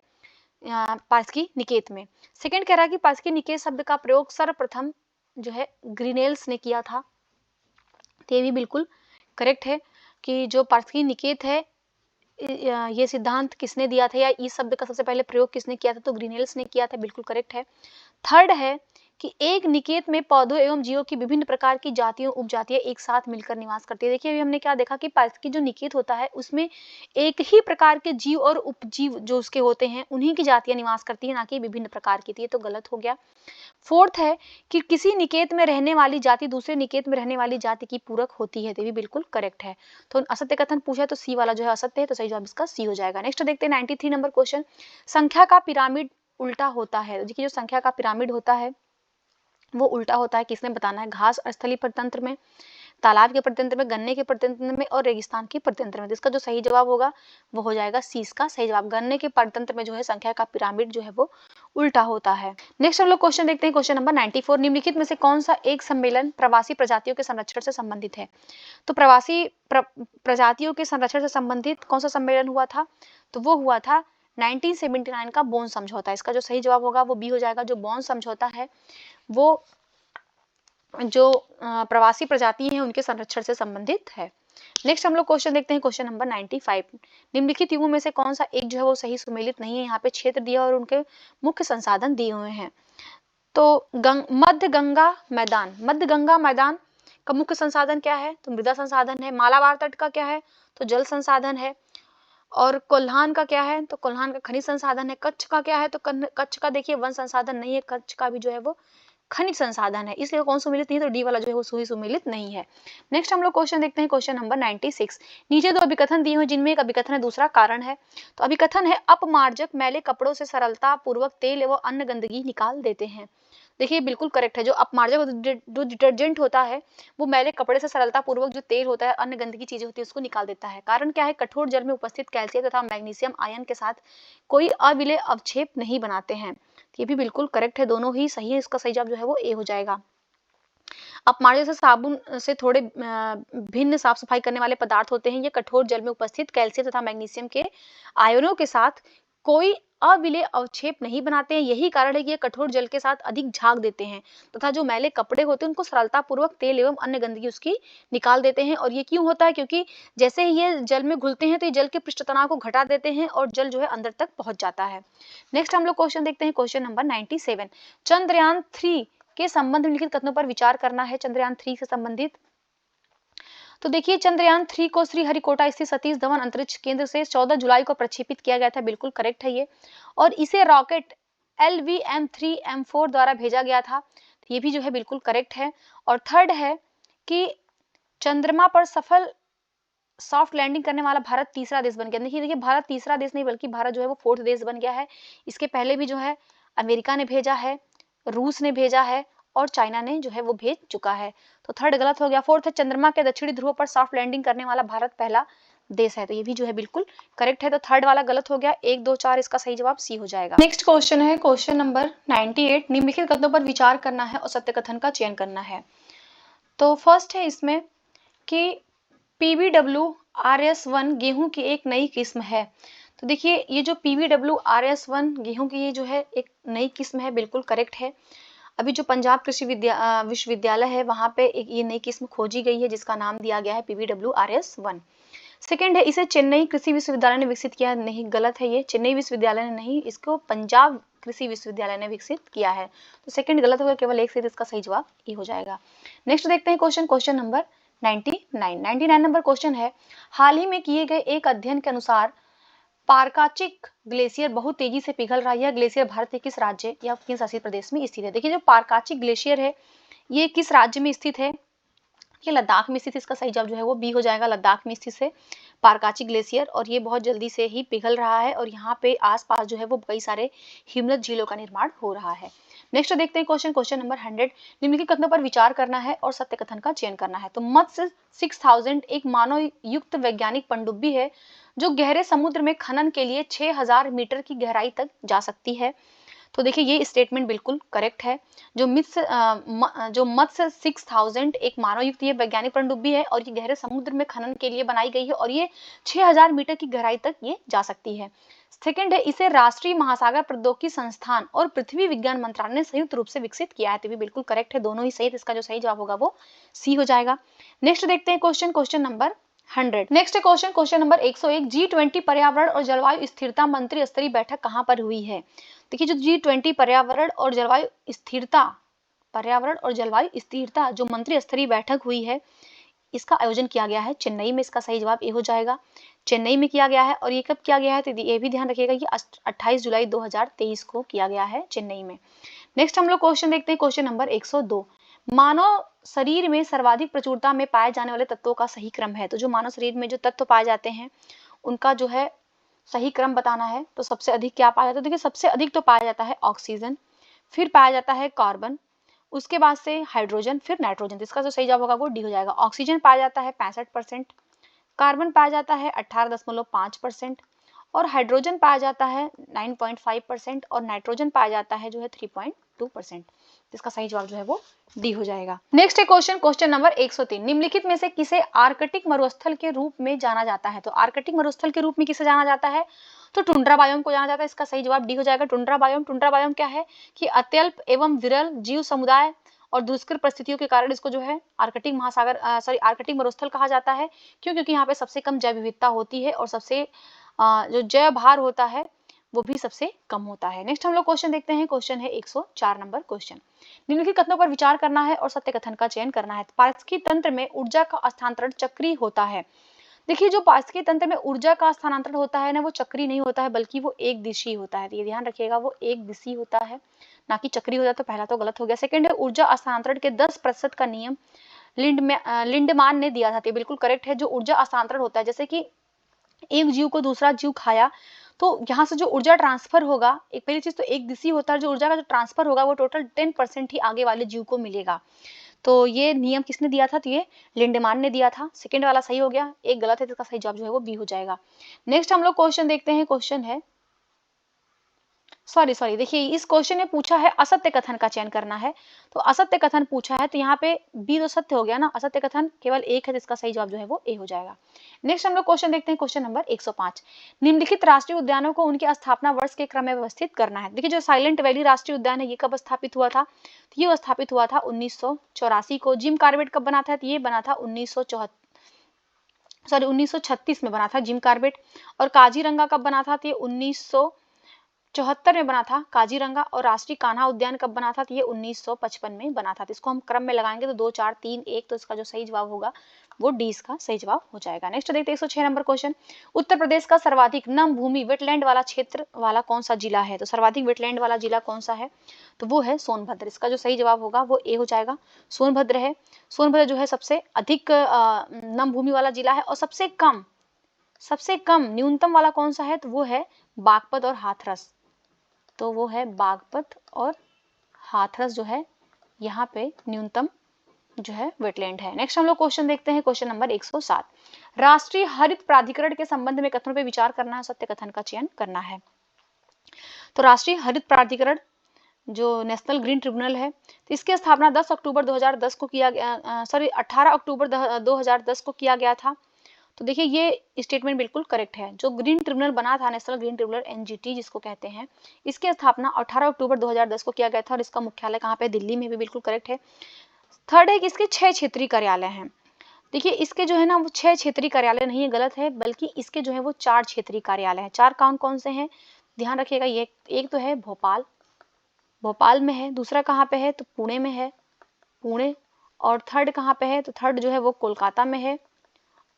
पारिस्थितिकी निकेत में। सेकंड कह रहा है कि पारिस्थितिकी निकेत शब्द का प्रयोग सर्वप्रथम जो है ग्रीनेल्स ने किया था, तो ये भी बिल्कुल करेक्ट है कि जो पारिस्थितिकी निकेत है ये सिद्धांत किसने दिया था, या इस शब्द का सबसे पहले प्रयोग किसने किया था? तो ग्रीनेल्स ने किया था, बिल्कुल करेक्ट है। थर्ड है कि एक निकेत में पौधों एवं जीवों की विभिन्न प्रकार की जातियों उपजातियां एक साथ मिलकर निवास करती है। देखिए अभी हमने क्या देखा कि पारिस्थितिकी जो निकेत होता है उसमें एक ही प्रकार के जीव और उपजीव जो उसके होते हैं उन्हीं की जातियां निवास करती है, ना कि विभिन्न प्रकार की। ये तो गलत हो गया। फोर्थ है कि किसी निकेत में रहने वाली जाति दूसरे निकेत में रहने वाली जाति की पूरक होती है, तो ये भी बिल्कुल करेक्ट है। तो असत्य कथन पूछा है तो सी वाला जो है असत्य है, तो सही जवाब इसका सी हो जाएगा। नेक्स्ट देखते हैं 93 नंबर क्वेश्चन, संख्या का पिरामिड उल्टा होता है। देखिए जो संख्या का पिरामिड होता है वो उल्टा होता है, किसने बताना है? घास स्थलीय प्रतंत्र में, तालाब के प्रतंत्र में, गन्ने के प्रतंत्र में और रेगिस्तान के प्रतंत्र में। इसका जो सही जवाब होगा वो हो जाएगा सी इसका सही जवाब। गन्ने के प्रतंत्र में जो है संख्या का पिरामिड जो है वो उल्टा होता है। नेक्स्ट हम लोग क्वेश्चन देखते हैं, क्वेश्चन नंबर 94, निम्नलिखित में से कौन सा एक सम्मेलन प्रवासी प्रजातियों के संरक्षण से संबंधित है? तो प्रवासी प्रजातियों के संरक्षण से संबंधित कौन सा सम्मेलन हुआ था? तो वो हुआ था 1979 का बोन समझौता। इसका जो सही जवाब होगा वो बी हो जाएगा। जो बोन समझौता है वो जो प्रवासी प्रजाति हैं उनके संरक्षण से संबंधित है। नेक्स्ट हम लोग क्वेश्चन देखते हैं, क्वेश्चन नंबर 95, निम्नलिखित युगों में से कौन सा एक जो है वो सही सुमेलित नहीं है? यहाँ पे क्षेत्र दिया और उनके मुख्य संसाधन दिए हुए हैं। तो मध्य गंगा मैदान का मुख्य संसाधन क्या है? तो मृदा संसाधन है। मालाबार तट का क्या है? तो जल संसाधन है। और कोल्हान का क्या है? तो कोल्हान का खनिज संसाधन है। कच्छ का क्या है? तो कच्छ का देखिए वन संसाधन नहीं है, कच्छ का भी जो है वो खनिज संसाधन है, इसलिए कौन सुमेलित नहीं है? तो डी वाला जो है वो सुही सुमेलित नहीं है। नेक्स्ट हम लोग क्वेश्चन देखते हैं, क्वेश्चन नंबर 96, नीचे दो अभिकथन दिए हुए जिनमें एक अभिकथन है दूसरा कारण है। तो अभिकथन है अपमार्जक मैले कपड़ों से सरलता पूर्वक तेल एवं अन्य गंदगी निकाल देते हैं। देखिए बिल्कुल करेक्ट है। जो अपमार्जक जो डिटर्जेंट होता है वो मैले कपड़े से सरलता पूर्वक जो तेल होता है अन्य गंदगी चीजें होती है उसको निकाल देता है। कारण क्या है? कठोर जल में उपस्थित कैल्शियम तथा मैग्नीशियम आयन के साथ कोई अविलेय अवक्षेप नहीं बनाते हैं। ये भी बिल्कुल करेक्ट है, दोनों ही सही है। इसका सही जवाब जो है वो ए हो जाएगा। अपमार्जक से साबुन से थोड़े भिन्न साफ सफाई करने वाले पदार्थ होते हैं। ये कठोर जल में उपस्थित कैल्शियम तथा मैग्नीशियम के आयनों के साथ कोई अविलेय अवक्षेप नहीं बनाते हैं। यही कारण है कि ये कठोर जल के साथ अधिक झाग देते हैं तथा जो मैले कपड़े होते हैं उनको सरलता पूर्वक तेल एवं अन्य गंदगी उसकी निकाल देते हैं। और ये क्यों होता है? क्योंकि जैसे ही ये जल में घुलते हैं तो ये जल के पृष्ठ तनाव को घटा देते हैं और जल जो है अंदर तक पहुंच जाता है। नेक्स्ट हम लोग क्वेश्चन देखते हैं, क्वेश्चन नंबर 97, चंद्रयान 3 के संबंध में लिखित कथनों पर विचार करना है। चंद्रयान 3 से संबंधित तो देखिए चंद्रयान 3 को श्रीहरिकोटा स्थित सतीश धवन अंतरिक्ष केंद्र से 14 जुलाई को प्रक्षेपित किया गया था। बिल्कुल करेक्ट है ये। और इसे रॉकेट LVM-3M4 द्वारा भेजा गया था। ये भी जो है बिल्कुल करेक्ट है। और थर्ड है कि चंद्रमा पर सफल सॉफ्ट लैंडिंग करने वाला भारत तीसरा देश बन गया। देखिए भारत तीसरा देश नहीं बल्कि भारत जो है वो 4th देश बन गया है। इसके पहले भी जो है अमेरिका ने भेजा है, रूस ने भेजा है और चाइना ने जो है वो भेज चुका है। तो थर्ड गलत हो गया। फोर्थ है चंद्रमा के दक्षिणी ध्रुव पर सॉफ्ट लैंडिंग करने वाला भारत पहला देश है। तो ये भी जो है बिल्कुल करेक्ट है। तो थर्ड वाला गलत हो गया। 1 2 4 इसका सही जवाब सी हो जाएगा। नेक्स्ट क्वेश्चन है क्वेश्चन नंबर 98, निम्नलिखित कथनों पर विचार करना है और सत्य कथन का चयन करना है। तो फर्स्ट है इसमें कि PBW-RS1 गेहूं की एक नई किस्म है। तो देखिए ये जो PBW-RS1 गेहूं की ये जो है एक नई किस्म है, बिल्कुल करेक्ट है। अभी जो पंजाब कृषि विश्वविद्यालय है वहां पे एक ये नई किस्म खोजी गई है जिसका नाम दिया गया है PBW-RS1। सेकंड है इसे चेन्नई कृषि विश्वविद्यालय ने विकसित किया। नहीं, गलत है ये। चेन्नई विश्वविद्यालय ने नहीं, इसको पंजाब कृषि विश्वविद्यालय ने विकसित किया है। तो सेकंड गलत होगा, केवल एक से इसका सही जवाब ये हो जाएगा। नेक्स्ट देखते हैं क्वेश्चन नंबर 99 नंबर क्वेश्चन है, हाल ही में किए गए एक अध्ययन के अनुसार पारकाचिक ग्लेशियर बहुत तेजी से पिघल रहा है। यह ग्लेशियर भारत के किस राज्य या केंद्र शासित प्रदेश में स्थित है? देखिए जो पारकाचिक ग्लेशियर है ये किस राज्य में स्थित है? ये लद्दाख में स्थित। इसका सही जवाब जो है वो बी हो जाएगा। लद्दाख में स्थित है पारकाचिक ग्लेशियर और ये बहुत जल्दी से ही पिघल रहा है और यहाँ पे आसपास जो है वो कई सारे हिमनद झीलों का निर्माण हो रहा है। नेक्स्ट देखते हैं क्वेश्चन नंबर 100, निम्नलिखित कथनों पर विचार करना है और सत्य कथन का चयन करना है। तो मत्स्य 6000 एक मानव युक्त वैज्ञानिक पनडुब्बी है जो गहरे समुद्र में खनन के लिए 6000 मीटर की गहराई तक जा सकती है। तो देखिए ये स्टेटमेंट बिल्कुल करेक्ट है। जो मत्स्य 6000 एक मानव युक्त ये वैज्ञानिक पनडुब्बी है और ये गहरे समुद्र में खनन के लिए बनाई गई है और ये 6000 मीटर की गहराई तक ये जा सकती है। सेकंड है इसे राष्ट्रीय महासागर प्रौद्योगिकी संस्थान और पृथ्वी विज्ञान मंत्रालय ने संयुक्त रूप से विकसित किया है। तो भी बिल्कुल करेक्ट है, दोनों ही सही। इसका जो सही जवाब होगा वो सी हो जाएगा। नेक्स्ट देखते हैं question number 100। Next question number 101, G20 पर्यावरण और जलवायु स्थिरता मंत्री स्तरीय बैठक कहां पर हुई है? देखिए जो G20 पर्यावरण और जलवायु स्थिरता पर्यावरण और जलवायु स्थिरता जो मंत्री स्तरीय बैठक हुई है, इसका आयोजन किया गया है चेन्नई में। इसका सही जवाब ए हो जाएगा, चेन्नई में किया गया है। और ये कब किया गया है तो ये भी ध्यान रखिएगा कि 28 जुलाई 2023 को किया गया है चेन्नई में। नेक्स्ट हम लोग क्वेश्चन देखते हैं, क्वेश्चन नंबर 102। मानव शरीर में सर्वाधिक प्रचुरता में पाए जाने वाले तत्वों का सही क्रम है। तो जो मानव शरीर में जो तत्व पाए जाते हैं उनका जो है सही क्रम बताना है। तो सबसे अधिक क्या पाया जाता है, देखिए सबसे अधिक तो पाया जाता है ऑक्सीजन, फिर पाया जाता है कार्बन, उसके बाद से हाइड्रोजन, फिर नाइट्रोजन। इसका जो सही जवाब होगा वो डी हो जाएगा। ऑक्सीजन पाया जाता है 65%, कार्बन पाया जाता है 18.5% और हाइड्रोजन पाया जाता है 9.5% और नाइट्रोजन पाया जाता है जो है 3.2%। इसका सही जवाब जो है वो डी हो जाएगा। नेक्स्ट है क्वेश्चन, क्वेश्चन नंबर 103। निम्नलिखित में से किसे आर्कटिक मरुस्थल के रूप में जाना जाता है। तो आर्कटिक मरुस्थल के रूप में किसे जाना जाता है, तो टुंड्रा बायोम को जाना जाता है। इसका सही जवाब डी हो जाएगा, टुंड्रा बायोम। टुंड्रा बायोम क्या है कि अत्यल्प एवं विरल जीव समुदाय और दुष्कर परिस्थितियों के कारण इसको जो है आर्कटिक महासागर आर्कटिक मरुस्थल कहा जाता है। क्यों, क्योंकि यहाँ पे सबसे कम जैव विविधता होती है और सबसे जो जैव भार होता है वो भी सबसे कम होता है। नेक्स्ट हम लोग क्वेश्चन देखते हैं, क्वेश्चन है 104 नंबर क्वेश्चन। निम्नलिखित कथनों पर विचार करना है और सत्य कथन का चयन करना है। पारिस्थितिकी तंत्र में ऊर्जा का हस्तांतरण चक्रीय होता है। देखिए जो पारिस्थितिकी तंत्र में ऊर्जा का स्थानांतरण होता है ना, वो चक्रीय नहीं होता है बल्कि वो एक दिशीय होता है। तो ये ध्यान रखिएगा, वो एक दिशीय होता है ना कि चक्रीय होता है। तो पहला तो गलत हो गया। सेकंड है ऊर्जा हस्तांतरण के 10% का नियम लिंडमान ने दिया था। तो बिल्कुल करेक्ट है। जो ऊर्जा हस्तांतरण होता है, जैसे कि एक जीव को दूसरा जीव खाया तो यहाँ से जो ऊर्जा ट्रांसफर होगा, एक पहली चीज तो एक दिशी होता है, जो ऊर्जा का जो ट्रांसफर होगा वो टोटल 10% ही आगे वाले जीव को मिलेगा। तो ये नियम किसने दिया था, तो ये लिंडमान ने दिया था। सेकंड वाला सही हो गया, एक गलत है, तो इसका सही जवाब जो है वो बी हो जाएगा। नेक्स्ट हम लोग क्वेश्चन देखते हैं, क्वेश्चन है सॉरी देखिए इस क्वेश्चन ने पूछा है असत्य कथन का चयन करना है। तो असत्य कथन पूछा है, तो यहाँ पे बी तो सत्य हो गया ना, असत्य कथन केवल एक है, तो इसका सही जवाब जो है वो ए हो जाएगा। नेक्स्ट हम लोग क्वेश्चन देखते हैं, क्वेश्चन नंबर 105। निम्नलिखित राष्ट्रीय उद्यानों को उनके स्थापना वर्ष के क्रम में व्यवस्थित करना है। देखिए जो साइलेंट वैली राष्ट्रीय उद्यान है ये कब स्थापित हुआ था, तो ये स्थापित हुआ था 1984 को। जिम कॉर्बेट कब बना था, तो ये बना था 1936 में बना था जिम कॉर्बेट। और काजीरंगा कब बना था, तो ये 1974 में बना था काजीरंगा। और राष्ट्रीय कान्हा उद्यान कब बना था, तो ये 1955 में बना था। तो इसको हम क्रम में लगाएंगे तो 2 4 3 1, तो इसका जो सही जवाब होगा वो डी इसका सही जवाब हो जाएगा। नेक्स्ट देखते हैं 106 नंबर क्वेश्चन। उत्तर प्रदेश का सर्वाधिक नम भूमि वेटलैंड वाला क्षेत्र वाला कौन सा जिला है। तो सर्वाधिक वेटलैंड वाला जिला कौन सा है, तो वो है सोनभद्र। इसका जो सही जवाब होगा वो ए हो जाएगा, सोनभद्र है। सोनभद्र जो है सबसे अधिक नम भूमि वाला जिला है। और सबसे कम न्यूनतम वाला कौन सा है, तो वो है बागपत और हाथरस। तो वो है बागपत और हाथरस जो है यहाँ पे न्यूनतम जो है वेटलैंड है। नेक्स्ट हम लोग क्वेश्चन देखते हैं, क्वेश्चन नंबर 107। राष्ट्रीय हरित प्राधिकरण के संबंध में कथनों पे विचार करना है, सत्य कथन का चयन करना है। तो राष्ट्रीय हरित प्राधिकरण जो नेशनल ग्रीन ट्रिब्यूनल है, तो इसकी स्थापना 10 अक्टूबर 2010 को किया गया 18 अक्टूबर 2010 को किया गया था। तो देखिए ये स्टेटमेंट बिल्कुल करेक्ट है। जो ग्रीन ट्रिब्यूनल बना था, नेशनल ग्रीन ट्रिब्यूनल एनजीटी जिसको कहते हैं, इसकी स्थापना 18 अक्टूबर 2010 को किया गया था। और इसका मुख्यालय कहाँ पे, दिल्ली में भी बिल्कुल करेक्ट है। थर्ड है कि इसके 6 क्षेत्रीय कार्यालय हैं। देखिए इसके जो है ना वो 6 क्षेत्रीय कार्यालय नहीं है, गलत है, बल्कि इसके जो है वो 4 क्षेत्रीय कार्यालय हैं। 4 कौन से हैं, ध्यान रखिएगा। ये एक तो है भोपाल में है, दूसरा कहाँ पे है, तो पुणे में है, पुणे। और थर्ड कहाँ पे है, तो थर्ड जो है वो कोलकाता में है।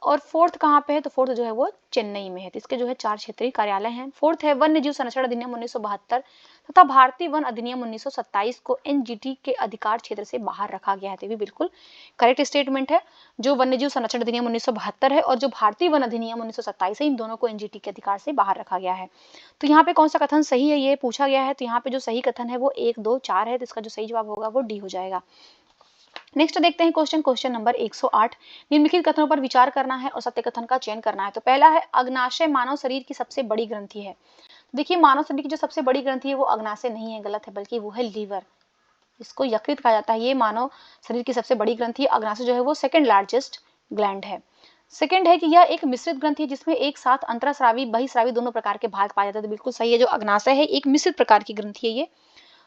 और फोर्थ कहाँ पे है, तो फोर्थ जो है वो चेन्नई में है। तो इसके जो है 4 क्षेत्रीय कार्यालय हैं। फोर्थ है वन्य जीव संरक्षण अधिनियम 1972 तथा भारतीय वन अधिनियम 1927 को एनजीटी के अधिकार क्षेत्र से बाहर रखा गया है। तो भी बिल्कुल करेक्ट स्टेटमेंट है। जो वन्य जीव संरक्षण अधिनियम 1972 है और जो भारतीय वन अधिनियम 1927 है, इन दोनों को एनजीटी के अधिकार से बाहर रखा गया है। तो यहाँ पे कौन सा कथन सही है ये पूछा गया है। तो यहाँ पे जो सही कथन है वो 1 2 4 है। तो इसका जो सही जवाब होगा वो डी हो जाएगा। नेक्स्ट देखते हैं क्वेश्चन नंबर 108। निम्नलिखित कथनों पर विचार करना है और सत्य कथन का चयन करना है। तो पहला है अग्नाशय मानव शरीर की सबसे बड़ी ग्रंथि है। देखिए मानव शरीर की जो सबसे बड़ी ग्रंथि है वो अग्नाशय नहीं है, गलत है, बल्कि वो है लीवर। इसको यकृत कहा जाता है। ये मानव शरीर की सबसे बड़ी ग्रंथि है। अग्नाशय जो है वो सेकंड लार्जेस्ट ग्लैंड है। सेकंड है कि यह एक मिश्रित ग्रंथि है जिसमें एक साथ अंतरस्रावी बहिस्रावी दोनों प्रकार के भाग पाए जाते हैं। तो बिल्कुल सही है, जो अग्नाशय है एक मिश्रित प्रकार की ग्रंथि है ये।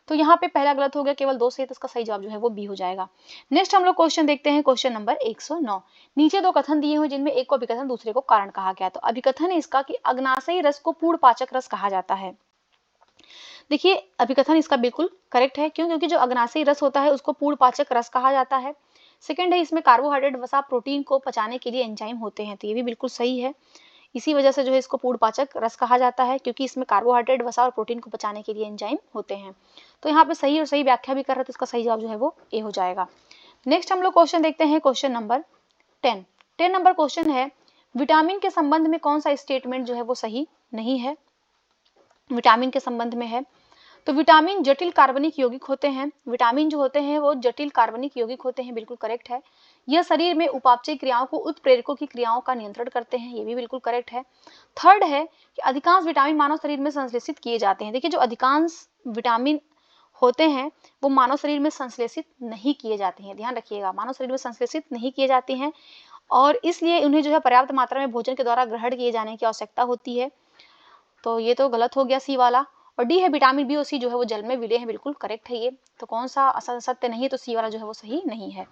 तो यहाँ पे पहला गलत हो गया, केवल 2 सही, तो इसका सही जवाब जो है वो बी हो जाएगा। नेक्स्ट हम लोग क्वेश्चन देखते हैं, क्वेश्चन नंबर 109। नीचे 2 कथन दिए हुए जिनमें एक को अभिकथन दूसरे को कारण कहा गया। तो अभिकथन है इसका कि अग्नाशयी रस को पूर्ण पाचक रस कहा जाता है। देखिए अभिकथन इसका बिल्कुल करेक्ट है। क्यों? क्योंकि जो अग्नाशयी रस होता है उसको पूर्णपाचक रस कहा जाता है। सेकंड है, इसमें कार्बोहाइड्रेट वसा प्रोटीन को पचाने के लिए एंजाइम होते हैं, तो ये भी बिल्कुल सही है। इसी वजह से जो है इसको पूर्णपाचक रस कहा जाता है, क्योंकि इसमें कार्बोहाइड्रेट वसा और प्रोटीन को पचाने के लिए एंजाइम होते हैं। तो यहाँ पे सही और सही व्याख्या भी कर रहे हैं, तो इसका सही जवाब जो है वो ए हो जाएगा। नेक्स्ट हम लोग क्वेश्चन देखते हैं, क्वेश्चन नंबर 10 नंबर क्वेश्चन है, विटामिन के संबंध में कौन सा स्टेटमेंट जो है वो सही नहीं है? विटामिन के संबंध में है, तो विटामिन जटिल कार्बनिक यौगिक होते हैं। विटामिन जो होते हैं वो जटिल कार्बनिक यौगिक होते हैं, बिल्कुल करेक्ट है। यह शरीर में उपापचय क्रियाओं को उत्प्रेरकों की क्रियाओं का नियंत्रण करते हैं, ये भी बिल्कुल करेक्ट है। थर्ड है कि अधिकांश विटामिन मानव शरीर में संश्लेषित किए जाते हैं। देखिए जो अधिकांश विटामिन होते हैं वो मानव शरीर में संश्लेषित नहीं किए जाते हैं, ध्यान रखिएगा, मानव शरीर में संश्लेषित नहीं किए जाते हैं और इसलिए उन्हें जो है पर्याप्त मात्रा में भोजन के द्वारा ग्रहण किए जाने की आवश्यकता होती है। तो ये तो गलत हो गया सी वाला। और डी है विटामिन बी और सी जो है वो जल में विलय है, बिल्कुल करेक्ट है ये। तो कौन सा सत्य नहीं है? तो सी वाला जो है वो सही नहीं है।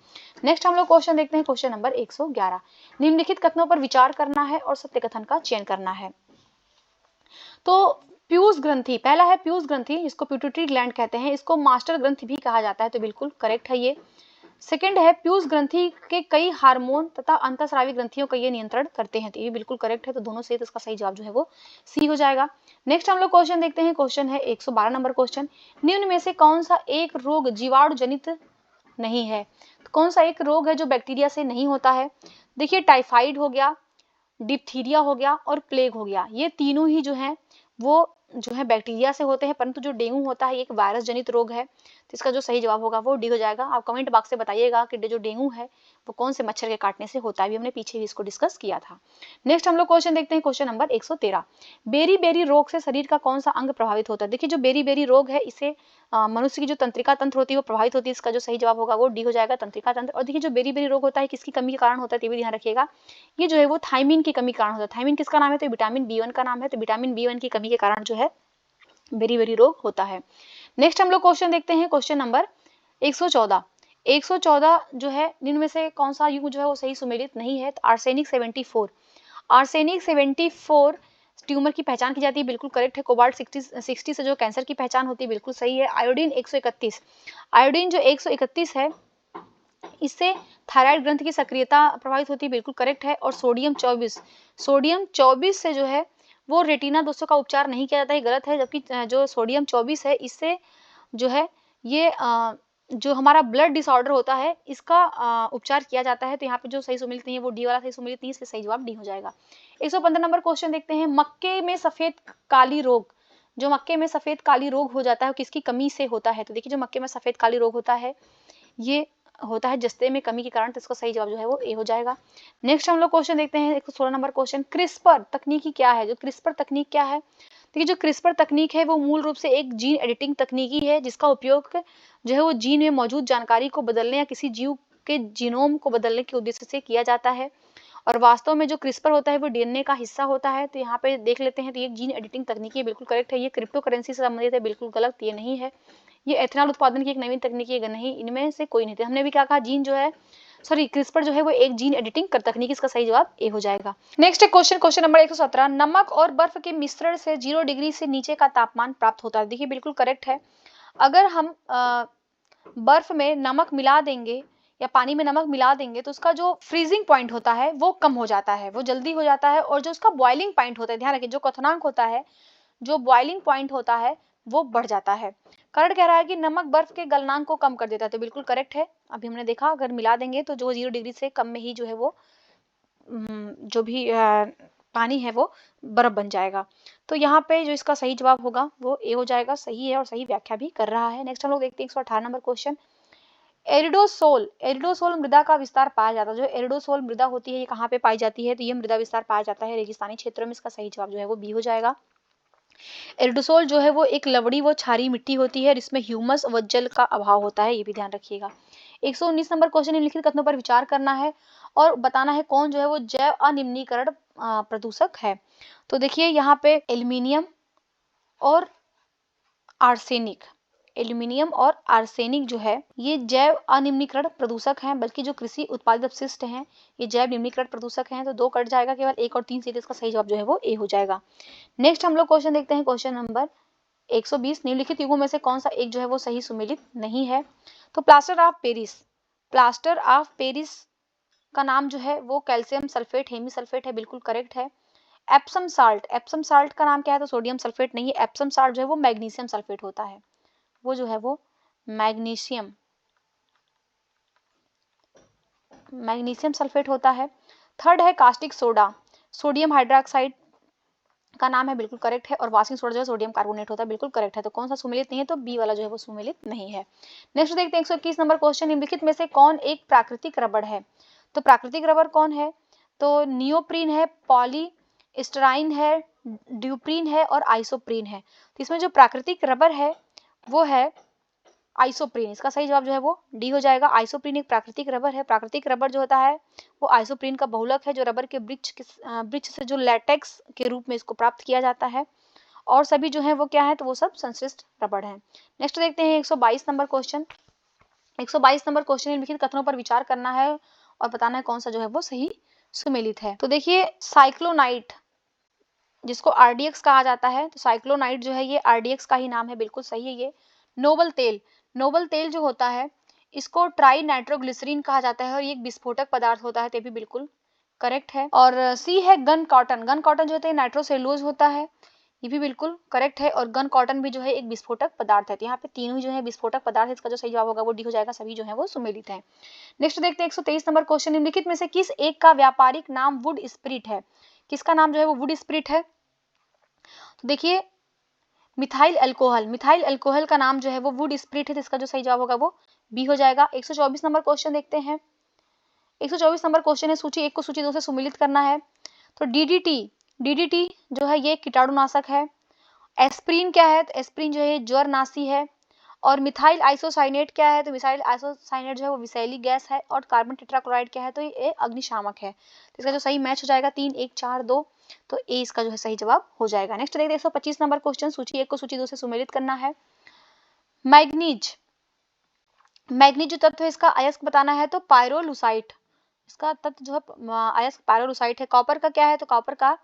नेक्स्ट हम लोग क्वेश्चन देखते हैं, क्वेश्चन नंबर 111। निम्नलिखित कथनों पर विचार करना है और सत्य कथन का चयन करना है। तो पीयूष ग्रंथि, पहला है पीयूष ग्रंथि, इसको पिट्यूटरी ग्लैंड कहते हैं, इसको मास्टर ग्रंथि भी कहा जाता है, तो बिल्कुल करेक्ट है ये। सेकंड है पीयूष ग्रंथि के कई हार्मोन तथा अंतःस्रावी ग्रंथियों का ये नियंत्रण करते हैं, तो ये बिल्कुल करेक्ट है। तो दोनों से, तो इसका सही जवाब जो है वो सी हो जाएगा। नेक्स्ट हम लोग क्वेश्चन देखते हैं, क्वेश्चन है 112 नंबर क्वेश्चन, निम्न में से कौन सा एक रोग जीवाणु जनित नहीं है? तो कौन सा एक रोग है जो बैक्टीरिया से नहीं होता है? देखिए टाइफाइड हो गया, डिप्थीरिया हो गया और प्लेग हो गया, ये तीनों ही जो है वो जो है बैक्टीरिया से होते हैं, परंतु जो डेंगू होता है एक वायरस जनित रोग है, तो इसका जो सही जवाब होगा वो डी हो जाएगा। आप कमेंट बॉक्स से बताइएगा कि जो डेंगू है वो कौन से मच्छर के काटने से होता है, भी हमने पीछे भी इसको डिस्कस किया था। नेक्स्ट हम लोग क्वेश्चन देखते हैं, क्वेश्चन नंबर 113, बेरी बेरी रोग से शरीर का कौन सा अंग प्रभावित होता है? देखिए जो बेरी बेरी रोग है इससे मनुष्य की जो तंत्रिका तंत्र होती है वो प्रभावित होती है, इसका जो सही जवाब होगा वो डी हो जाएगा, तंत्रिका तंत्र। और देखिए जो बेरी बेरी रोग होता है किसकी कमी के कारण होता है, ये भी ध्यान रखिएगा, ये जो है वो थायमिन की कमी के कारण होता है। थायमिन किसका नाम है? तो विटामिन B1 का नाम है, तो विटामिन B1 की कमी के कारण जो है बेरी बेरी रोग होता है। नेक्स्ट हम लोग क्वेश्चन देखते हैं, क्वेश्चन नंबर 114। 114 जो है निम्न में से कौन सा युग्म जो है वो सही सुमेलित नहीं है? तो आर्सेनिक 74, आर्सेनिक 74 ट्यूमर की पहचान की जाती है, बिल्कुल करेक्ट है। कोबाल्ट 60 से जो कैंसर की पहचान होती है, बिल्कुल सही है। आयोडीन 131, आयोडीन जो 131 है इससे थायराइड ग्रंथि की सक्रियता प्रभावित होती है, बिल्कुल करेक्ट है। और सोडियम 24, सोडियम 24 से जो है वो रेटिना दोस्तों का उपचार नहीं किया जाता है, गलत है। जबकि जो सोडियम 24 है इससे जो है ये जो हमारा ब्लड डिसऑर्डर होता है इसका उपचार किया जाता है। तो यहाँ पे जो सही सुमेलित नहीं है वो डी वाला सही सुमेलित नहीं है, इसलिए सही जवाब डी हो जाएगा। 115 नंबर क्वेश्चन देखते हैं, मक्के में सफेद काली रोग, जो मक्के में सफेद काली रोग हो जाता है किसकी कमी से होता है? तो देखिए जो मक्के में सफेद काली रोग होता है ये होता है जस्ते में कमी के कारण, तो इसका सही जवाब जो है वो ए हो जाएगा। नेक्स्ट हम लोग क्वेश्चन देखते हैं 116 नंबर क्वेश्चन, क्रिस्पर तकनीकी क्या है? जो क्रिस्पर तकनीक क्या है? देखिए जो क्रिस्पर तकनीक है वो मूल रूप से एक जीन एडिटिंग तकनीकी है, जिसका उपयोग जो है वो जीन में मौजूद जानकारी को बदलने या किसी जीव के जीनोम को बदलने के उद्देश्य से किया जाता है। और वास्तव में जो क्रिस्पर होता है वो डीएनए का हिस्सा होता है। तो यहाँ पे देख लेते हैं, तो ये जीन एडिटिंग तकनीकी बिल्कुल करेक्ट है। ये क्रिप्टो करेंसी से संबंधित है, बिल्कुल गलत, ये नहीं है। ये एथेनॉल उत्पादन की एक नवीन तकनीकी है, नहीं, इनमें से कोई नहीं थे। हमने भी क्या कहा, जीन जो है क्रिस्पर जो है वो एक जीन एडिटिंग कर तकनीक, इसका सही जवाब ए हो जाएगा। नेक्स्ट क्वेश्चन, क्वेश्चन नंबर 117, नमक और बर्फ के मिश्रण से 0 डिग्री से नीचे का तापमान प्राप्त होता है। देखिए बिल्कुल करेक्ट है। अगर हम बर्फ में नमक मिला देंगे या पानी में नमक मिला देंगे तो उसका जो फ्रीजिंग पॉइंट होता है वो कम हो जाता है, वो जल्दी हो जाता है। और जो उसका बॉइलिंग पॉइंट होता है, ध्यान रखिए, जो क्वथनांक होता है, जो बॉइलिंग पॉइंट होता है वो बढ़ जाता है। करण कह रहा है कि नमक बर्फ के गलनांक को कम कर देता है, तो बिल्कुल करेक्ट है। अभी हमने देखा अगर मिला देंगे तो जो 0 डिग्री से कम में ही जो है वो जो भी पानी है वो बर्फ बन जाएगा। तो यहाँ पे जो इसका सही जवाब होगा वो ए हो जाएगा, सही है और सही व्याख्या भी कर रहा है। नेक्स्ट हम लोग देखते हैं 118 नंबर क्वेश्चन, एरिडोसोल, एरिडोसोल मृदा का विस्तार पाया जाता है। जो एरिडोसोल मृदा होती है ये कहाँ पे पाई जाती है? तो ये मृदा विस्तार पाया जाता है रेगिस्तानी क्षेत्रों में, इसका सही जवाब जो है वो बी हो जाएगा। एरिडोसोल जो है वो एक लवड़ी व क्षारीय मिट्टी होती है, इसमें ह्यूमस व जल का अभाव होता है, ये भी ध्यान रखिएगा। 119 नंबर क्वेश्चन, निम्नलिखित कथनों पर विचार करना है और बताना है कौन जो है वो जैव अनिम्नीकरण प्रदूषक है। तो देखिए यहाँ पे एल्यूमिनियम और आर्सेनिक, एल्यूमिनियम और आर्सेनिक जो है ये जैव अनिम्नीकरण प्रदूषक हैं, बल्कि जो कृषि उत्पादित अपशिष्ट हैं ये जैव निम्नीकरण प्रदूषक हैं। तो 2 कट जाएगा, केवल 1 और 3 सीधे, इसका सही जवाब जो है वो ए हो जाएगा। नेक्स्ट हम लोग क्वेश्चन देखते हैं, क्वेश्चन नंबर 120 निम्नलिखित युगों में से कौन सा एक जो है वो सही सुमेलित नहीं है? तो प्लास्टर ऑफ पेरिस का नाम जो है वो कैल्शियम सल्फेट हेमी सल्फेट है, बिल्कुल करेक्ट है। एप्सम साल्ट का नाम क्या है? तो सोडियम सल्फेट नहीं है, एप्सम साल्ट जो है वो मैग्नीशियम सल्फेट होता है, वो जो है वो मैग्नीशियम सल्फेट होता है। थर्ड है कास्टिक सोडा, सोडियम हाइड्रोक्साइड का नाम है, बिल्कुल करेक्ट है। और वाशिंग सोडा जो है सोडियम कार्बोनेट होता है, बिल्कुल करेक्ट है। तो कौन सा सुमेलित नहीं है? तो बी वाला जो है वो सुमेलित नहीं है। नेक्स्ट देखते हैं 121 नंबर क्वेश्चन, निम्नलिखित में से कौन एक प्राकृतिक रबड़ है? तो प्राकृतिक रबड़ कौन है? तो नियोप्रीन है, पॉलीस्टराइन है, ड्यूप्रीन है और आइसोप्रीन है। तो इसमें जो प्राकृतिक रबड़ है वो है आइसोप्रीन। इसका सही जवाब जो है वो डी हो जाएगा। आइसोप्रीन एक प्राकृतिक रबर है। प्राकृतिक रबर जो होता है वो आइसोप्रीन का बहुलक है, जो रबर के वृक्ष से जो लैटेक्स के रूप में इसको प्राप्त किया जाता है। और सभी जो है वो क्या है? तो वो सब संश्लिष्ट रबड़ है। नेक्स्ट देखते हैं 122 नंबर क्वेश्चन। 122 नंबर क्वेश्चन निम्नलिखित कथनों पर विचार करना है और बताना है कौन सा जो है वो सही सुमेलित है। तो देखिए, साइक्लोनाइट जिसको आरडीएक्स कहा जाता है, तो साइक्लोनाइट जो है ये आरडीएक्स का ही नाम है, बिल्कुल सही है ये। नोबल तेल जो होता है इसको ट्राई नाइट्रोग्लिसरीन कहा जाता है और ये एक विस्फोटक पदार्थ होता है, ते भी बिल्कुल करेक्ट है। और सी है गन कॉटन जो होता है नाइट्रोसेलुलोज होता है, ये भी बिल्कुल करेक्ट है। और गन कॉटन भी जो है एक विस्फोटक पदार्थ है। तो यहाँ पे तीनों ही जो है विस्फोटक पदार्थ है, इसका जो सही जवाब होगा वो डी हो जाएगा, सभी जो है वो सुमेलित है। नेक्स्ट देखते हैं 123 नंबर क्वेश्चन, निम्नलिखित में से किस एक का व्यापारिक नाम वुड स्प्रिट है? किसका नाम जो है वो वुड स्प्रिट है? तो देखिए, मिथाइल अल्कोहल का नाम जो है वो वुड स्प्रिट है, तो इसका जो सही जवाब होगा वो बी हो जाएगा। 124 नंबर क्वेश्चन देखते हैं। 124 नंबर क्वेश्चन है, सूची 1 को सूची 2 से सुमेलित करना है। तो डीडीटी जो है ये कीटाणुनाशक है। एस्प्रिन क्या है? तो एस्प्रिन जो है ज्वरनाशी है। और मिथाइल आइसोसाइनेट क्या है? तो मिथाइल आइसोसाइनेट जो है वो विषैली गैस है। और कार्बन टेट्राक्लोराइड क्या है? तो ये अग्निशामक है। तो इसका जो सही मैच हो जाएगा 3 1 4 2, तो ए इसका जो है सही जवाब हो जाएगा। नेक्स्ट देखते हैं 125 नंबर क्वेश्चन, सूची 1 को सूची 2 से सुमेलित करना है। मैग्नीज जो तत्व है इसका अयस्क बताना है, तो पायरोलुसाइट इसका तत्व जो है अयस्क पायरोलुसाइट है। कॉपर का क्या है? तो कॉपर का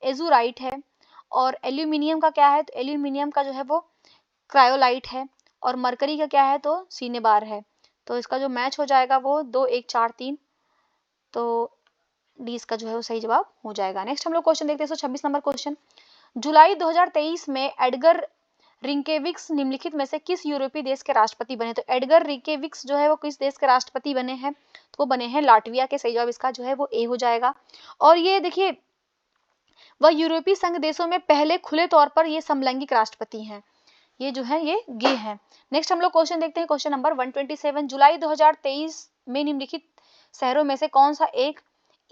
एजुराइट है। और एल्यूमिनियम का क्या है? तो एल्यूमिनियम का जो है वो क्रायोलाइट है। और मरकरी का क्या है? तो सीनेबार है। तो इसका जो मैच हो जाएगा वो 2 1 4 3, तो डी इसका जो है वो सही जवाब हो जाएगा। नेक्स्ट हम लोग क्वेश्चन देखते हैं 126 नंबर क्वेश्चन, जुलाई 2023 में एडगर रिंकेविक्स निम्नलिखित में से किस यूरोपीय देश के राष्ट्रपति बने? तो एडगर रिंकेविक्स जो है वो किस देश के राष्ट्रपति बने हैं? तो वो बने हैं लाटविया के। सही जवाब इसका जो है वो ए हो जाएगा। और ये देखिए, वह यूरोपीय संघ देशों में पहले खुले तौर पर ये समलैंगिक राष्ट्रपति हैं, ये जो है ये गे हैं। नेक्स्ट हम लोग क्वेश्चन देखते हैं, क्वेश्चन नंबर 127, जुलाई 2023 में निम्नलिखित शहरों में से कौन सा एक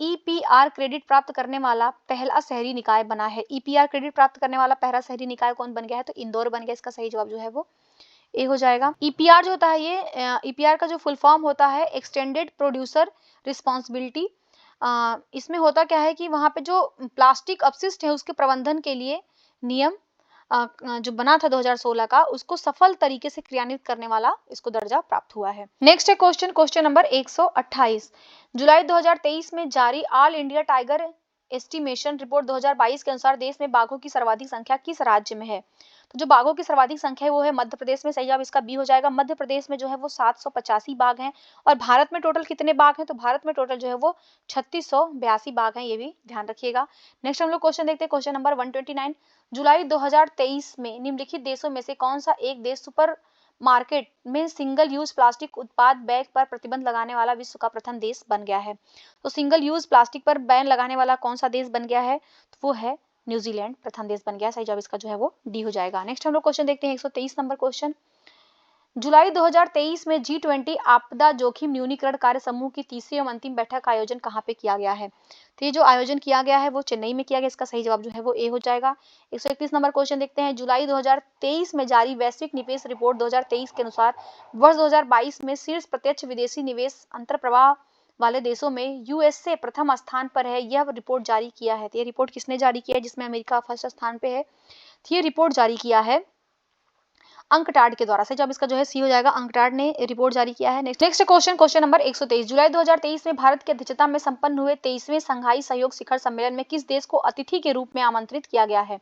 ईपीआर क्रेडिट प्राप्त करने वाला पहला शहरी निकाय बना है? ईपीआर क्रेडिट प्राप्त करने वाला पहला शहरी निकाय कौन बन गया है? तो इंदौर बन गया। इसका सही जवाब जो है वो ए हो जाएगा। ईपीआर जो होता है ये ईपीआर का जो फुल फॉर्म होता है एक्सटेंडेड प्रोड्यूसर रिस्पॉन्सिबिलिटी। इसमें होता क्या है कि वहाँ पे जो प्लास्टिक अपशिष्ट है उसके प्रबंधन के लिए नियम जो बना था 2016 का, उसको सफल तरीके से क्रियान्वित करने वाला इसको दर्जा प्राप्त हुआ है। नेक्स्ट है क्वेश्चन नंबर 128, जुलाई 2023 में जारी all India tiger estimation report 2022 के अनुसार देश में बाघों की सर्वाधिक संख्या किस राज्य में है? तो जो बाघों की सर्वाधिक संख्या है वो है मध्य प्रदेश में। सही जवाब इसका बी हो जाएगा। मध्य प्रदेश में जो है वो 785 बाघ हैं। और भारत में टोटल कितने बाघ हैं? तो भारत में टोटल जो है वो 3682 बाघ हैं, ये भी ध्यान रखिएगा। नेक्स्ट हम लोग क्वेश्चन देखते हैं, क्वेश्चन नंबर 129, जुलाई 2023 में निम्नलिखित देशों में से कौन सा एक देश सुपर मार्केट में सिंगल यूज प्लास्टिक उत्पाद बैग पर प्रतिबंध लगाने वाला विश्व का प्रथम देश बन गया है? तो सिंगल यूज प्लास्टिक पर बैन लगाने वाला कौन सा देश बन गया है? तो वो है न्यूजीलैंड, प्रथम देश बन गया। सही जवाब इसका जो है वो डी हो जाएगा। नेक्स्ट हम लोग क्वेश्चन देखते हैं 123 नंबर क्वेश्चन, जुलाई 2023 में G20 आपदा जोखिम न्यूनीकरण कार्य समूह की तीसरी एवं अंतिम बैठक का आयोजन कहाँ पे किया गया है? तो ये जो आयोजन किया गया है वो चेन्नई में किया गया। इसका सही जवाब जो है वो ए हो जाएगा। 131 नंबर क्वेश्चन देखते हैं, जुलाई 2023 में जारी वैश्विक निवेश रिपोर्ट 2023 के अनुसार वर्ष 2022 में शीर्ष प्रत्यक्ष विदेशी निवेश अंतर्प्रवाह वाले देशों में यूएसए प्रथम स्थान पर है। यह रिपोर्ट जारी किया है, तो ये रिपोर्ट किसने जारी किया है जिसमें अमेरिका फर्स्ट स्थान पे है? तो ये रिपोर्ट जारी किया है अंकटाड के द्वारा। सही जवाब इसका जो है सी हो जाएगा, अंकटाड ने रिपोर्ट जारी किया है। नेक्स्ट क्वेश्चन नंबर 123, जुलाई 2023 में भारत की अध्यक्षता में संपन्न हुए 23वें संघाई सहयोग शिखर सम्मेलन में किस देश को अतिथि के रूप में आमंत्रित किया गया है?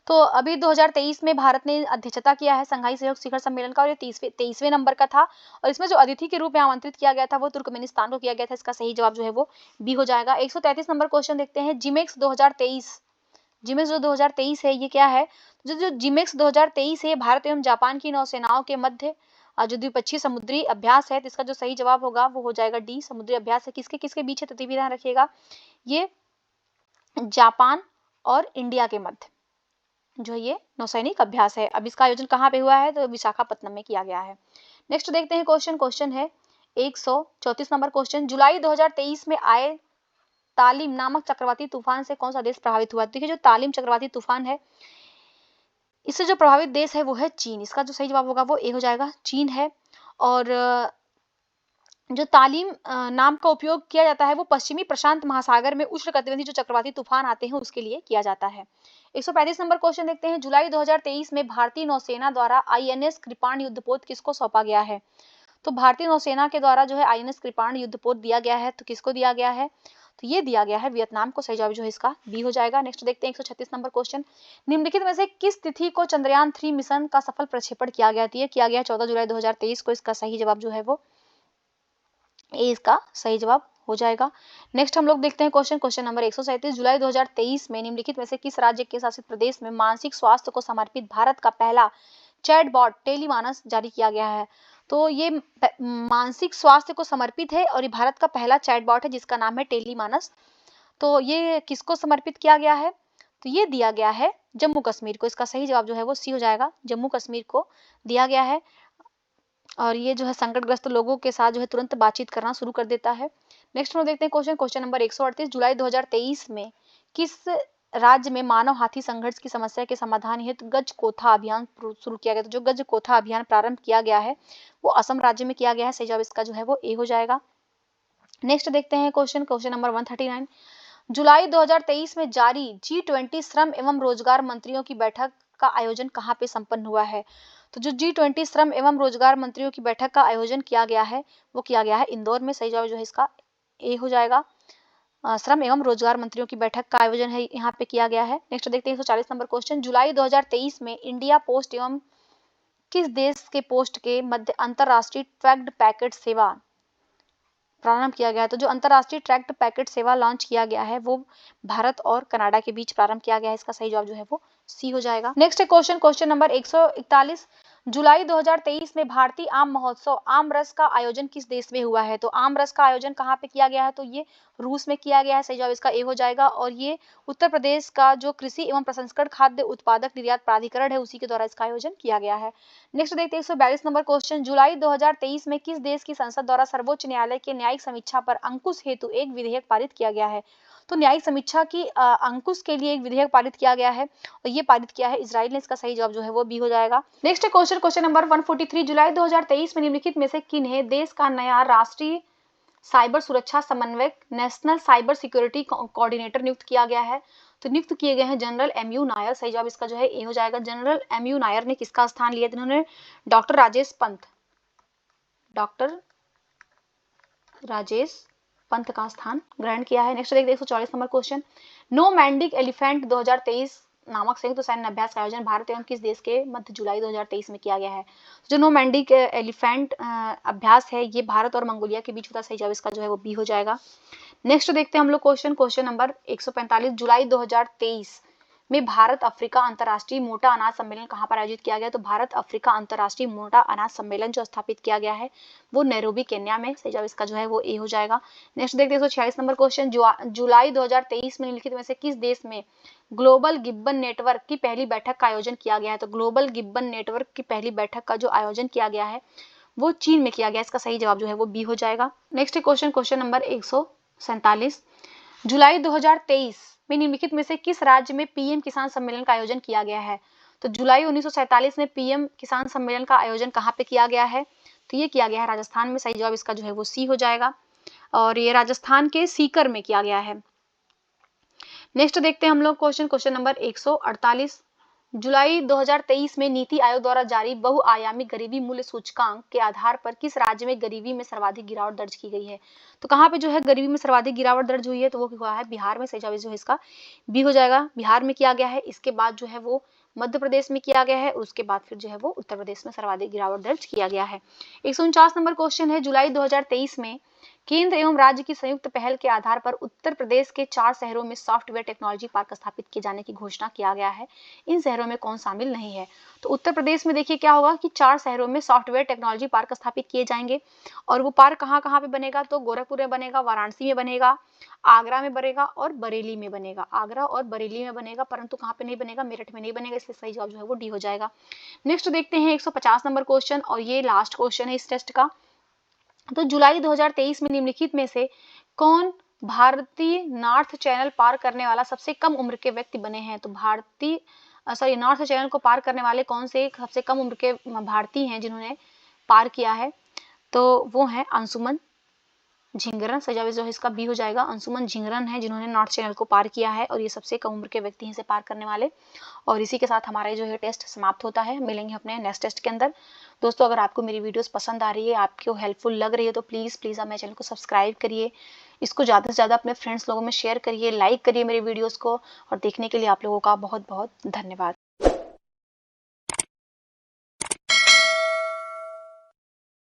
तो अभी 2023 में भारत ने अध्यक्षता किया है संघाई सहयोग शिखर सम्मेलन का, और ये 23वें नंबर का था। और इसमें जो अतिथि के रूप में आमंत्रित किया गया था वो तुर्कमेनिस्तान को किया गया था। इसका सही जवाब जो है वो बी हो जाएगा। 133 नंबर क्वेश्चन देखते हैं। जिमेक्स 2023, जिमेक्स जो 2023 है ये क्या है? जो जिमेक्स 2023 है भारत एवं जापान की नौसेनाओं के मध्य जो द्विपक्षीय समुद्री अभ्यास है, तो इसका जो सही जवाब होगा वो हो जाएगा डी। समुद्री अभ्यास है किसके किसके बीच है, तो भी ध्यान रखिएगा, ये जापान और इंडिया के मध्य जो ये नौसैनिक अभ्यास है। अब इसका आयोजन कहाँ पे हुआ है, तो विशाखापत्तनम में किया गया है। नेक्स्ट देखते हैं क्वेश्चन है 134 नंबर क्वेश्चन। जुलाई 2023 में आए तालिम नामक चक्रवाती तूफान से कौन सा देश प्रभावित हुआ? देखिए जो तालिम चक्रवाती तूफान है, इससे जो प्रभावित देश है वो है चीन। इसका जो सही जवाब होगा वो ए हो जाएगा, चीन है। और जो तालिम नाम का उपयोग किया जाता है वो पश्चिमी प्रशांत महासागर में उष्णकटिबंधीय जो चक्रवाती तूफान आते हैं उसके लिए किया जाता है। 135 नंबर क्वेश्चन देखते हैं। जुलाई 2023 में भारतीय नौसेना द्वारा आईएनएस कृपाण युद्धपोत किसको सौंपा गया है? तो भारतीय नौसेना के द्वारा जो है आईएनएस कृपाण युद्धपोत दिया गया है, तो किसको दिया गया है? तो ये दिया गया है वियतनाम को। सही जवाब जो है इसका बी हो जाएगा। नेक्स्ट देखते हैं 136 नंबर क्वेश्चन। निम्नलिखित में से किस तिथि को चंद्रयान 3 मिशन का सफल प्रक्षेपण किया गया? तो ये किया गया 14 जुलाई 2023 को। इसका सही जवाब जो है वो ए इसका सही जवाब हो जाएगा। नेक्स्ट हम लोग देखते हैं क्वेश्चन नंबर 137। जुलाई 2023 में निम्नलिखित में से किस राज्य के शासित प्रदेश में मानसिक स्वास्थ्य को समर्पित भारत का पहला चैटबॉट टेलीमानस जारी किया गया है? तो ये मानसिक स्वास्थ्य को समर्पित है और ये भारत का पहला चैटबॉट है जिसका नाम है टेलीमानस। तो ये किसको समर्पित किया गया है? तो ये दिया गया है जम्मू कश्मीर को। इसका सही जवाब जो है वो सी हो जाएगा, जम्मू कश्मीर को दिया गया है। और ये जो है संकटग्रस्त लोगों के साथ जो है तुरंत बातचीत करना शुरू कर देता है। नेक्स्ट हम देखते हैं क्वेश्चन नंबर 138। जुलाई 2023 में किस राज्य में मानव हाथी संघर्ष की समस्या के समाधान हेतु गज कोथा अभियान शुरू किया गया? तो जो गज कोथा अभियान प्रारंभ किया गया है वो असम राज्य में किया गया है। सही जवाब इसका जो है वो ए हो जाएगा। नेक्स्ट देखते हैं क्वेश्चन नंबर 139। जुलाई 2023 में जारी G20 श्रम एवं रोजगार मंत्रियों की बैठक का आयोजन कहाँ पे संपन्न हुआ है? तो जो G20 श्रम एवं रोजगार मंत्रियों की बैठक का आयोजन किया गया है वो किया गया है इंदौर में। सही जवाब जो है इसका ए हो जाएगा। श्रम एवं रोजगार मंत्रियों की बैठक का आयोजन है यहाँ पे किया गया है। नेक्स्ट देखते हैं 140 नंबर क्वेश्चन। जुलाई 2023 में इंडिया पोस्ट एवं किस देश के पोस्ट के मध्य अंतरराष्ट्रीय ट्रैक्ड पैकेट सेवा प्रारंभ किया गया है? तो जो अंतरराष्ट्रीय ट्रैक्ड पैकेट सेवा लॉन्च किया गया है वो भारत और कनाडा के बीच प्रारंभ किया गया है। इसका सही जवाब जो है वो सी हो जाएगा। Next question number 141। जुलाई 2023 में भारतीय आम महोत्सव आम रस का आयोजन किस देश में हुआ है? तो आम रस का आयोजन कहाँ पे किया गया है? तो ये रूस में किया गया है। सही जवाब इसका ए हो जाएगा। और ये उत्तर प्रदेश का जो कृषि एवं प्रसंस्करण खाद्य उत्पादक निर्यात प्राधिकरण है उसी के द्वारा इसका आयोजन किया गया है। नेक्स्ट देखते हैं 142 नंबर क्वेश्चन। जुलाई 2023 में किस देश की संसद द्वारा सर्वोच्च न्यायालय के न्यायिक समीक्षा पर अंकुश हेतु एक विधेयक पारित किया गया है? तो न्यायिक समीक्षा की अंकुश के लिए एक विधेयक पारित किया गया है और ये पारित किया है इजराइल ने। इसका सही जवाब जो है वो बी हो जाएगा। Next question number 143। जुलाई 2023 में निम्नलिखित में से किन्हें देश का नया राष्ट्रीय साइबर सुरक्षा समन्वयक नेशनल साइबर सिक्योरिटी कोऑर्डिनेटर नियुक्त किया गया है? तो नियुक्त किए गए हैं जनरल MU नायर। सही जवाब इसका जो है ए हो जाएगा। जनरल MU नायर ने किसका स्थान लिया? इन्होंने डॉक्टर राजेश पंत का स्थान ग्रहण किया है। नेक्स्ट देखते हैं 144 नंबर क्वेश्चन। नोमैंडिक एलिफेंट 2023 नामक संयुक्त सैन्य अभ्यास का आयोजन भारत एवं किस देश के मध्य जुलाई 2023 में किया गया है? जो नोमैंडिक एलिफेंट अभ्यास है ये भारत और मंगोलिया के बीच होता है। सही जवाब इसका जो है वो बी हो जाएगा। नेक्स्ट देखते हैं हम लोग क्वेश्चन नंबर 145। जुलाई 2023 में भारत अफ्रीका अंतर्राष्ट्रीय मोटा अनाज सम्मेलन कहाँ पर आयोजित किया गया? तो भारत अफ्रीका अंतर्राष्ट्रीय मोटा अनाज सम्मेलन जो स्थापित किया गया है वो नैरोबी केन्या में। सही जवाब इसका जो है वो ए हो जाएगा। नेक्स्ट देखते हैं 146 नंबर क्वेश्चन। जुलाई 2023 में निम्नलिखित में से किस देश में ग्लोबल गिब्बन नेटवर्क की पहली बैठक का आयोजन किया गया है? तो ग्लोबल गिब्बन नेटवर्क की पहली बैठक का जो आयोजन किया गया है वो चीन में किया गया। इसका सही जवाब जो है वो बी हो जाएगा। Next question number 147। जुलाई 2023 में निम्नलिखित में से किस राज्य में PM किसान सम्मेलन का आयोजन किया गया है? तो जुलाई 1947 में PM किसान सम्मेलन का आयोजन कहाँ पे किया गया है? तो ये किया गया है राजस्थान में। सही जवाब इसका जो है वो सी हो जाएगा और ये राजस्थान के सीकर में किया गया है। नेक्स्ट देखते हैं हम लोग क्वेश्चन नंबर 148। जुलाई 2023 में नीति आयोग द्वारा जारी बहुआयामी गरीबी मूल्य सूचकांक के आधार पर किस राज्य में गरीबी में सर्वाधिक गिरावट दर्ज की गई है? तो कहाँ पे जो है गरीबी में सर्वाधिक गिरावट दर्ज हुई है? तो वो हुआ है बिहार में। सही जवाब जो है इसका बी हो जाएगा, बिहार में किया गया है। इसके बाद जो है वो मध्य प्रदेश में किया गया है, उसके बाद फिर जो है वो उत्तर प्रदेश में सर्वाधिक गिरावट दर्ज किया गया है। 149 नंबर क्वेश्चन है, जुलाई 2023 में केंद्र एवं राज्य की संयुक्त पहल के आधार पर उत्तर प्रदेश के 4 शहरों में सॉफ्टवेयर टेक्नोलॉजी पार्क स्थापित किए जाने की घोषणा किया गया है। इन शहरों में कौन शामिल नहीं है? तो उत्तर प्रदेश में देखिए क्या होगा कि 4 शहरों में सॉफ्टवेयर टेक्नोलॉजी पार्क स्थापित किए जाएंगे। और वो पार्क कहाँ कहाँ पे बनेगा? तो गोरखपुर में बनेगा, वाराणसी में बनेगा, आगरा में बनेगा और बरेली में बनेगा। आगरा और बरेली में बनेगा, परंतु कहाँ पे नहीं बनेगा? मेरठ में नहीं बनेगा, इसलिए सही जवाब जो है वो डी हो जाएगा। नेक्स्ट देखते हैं 150 नंबर क्वेश्चन, और ये लास्ट क्वेश्चन है इस टेस्ट का। तो जुलाई 2023 में निम्नलिखित में से कौन भारतीय नॉर्थ चैनल पार करने वाला सबसे कम उम्र के व्यक्ति बने हैं? तो नॉर्थ चैनल को पार करने वाले कौन से सबसे कम उम्र के भारतीय हैं जिन्होंने पार किया है? तो वो है अंशुमन झिंगरन। सही जो है इसका बी हो जाएगा। अंशुमन झिंगरन है जिन्होंने नॉर्थ चैनल को पार किया है, और ये सबसे कम उम्र के व्यक्ति हैं इसे पार करने वाले। और इसी के साथ हमारा जो है टेस्ट समाप्त होता है। मिलेंगे अपने नेक्स्ट टेस्ट के अंदर। दोस्तों, अगर आपको मेरी वीडियोस पसंद आ रही है, आपको हेल्पफुल लग रही है, तो प्लीज़ आप मेरे चैनल को सब्सक्राइब करिए, इसको ज़्यादा से ज़्यादा अपने फ्रेंड्स लोगों में शेयर करिए, लाइक करिए मेरे वीडियोज़ को। और देखने के लिए आप लोगों का बहुत बहुत धन्यवाद।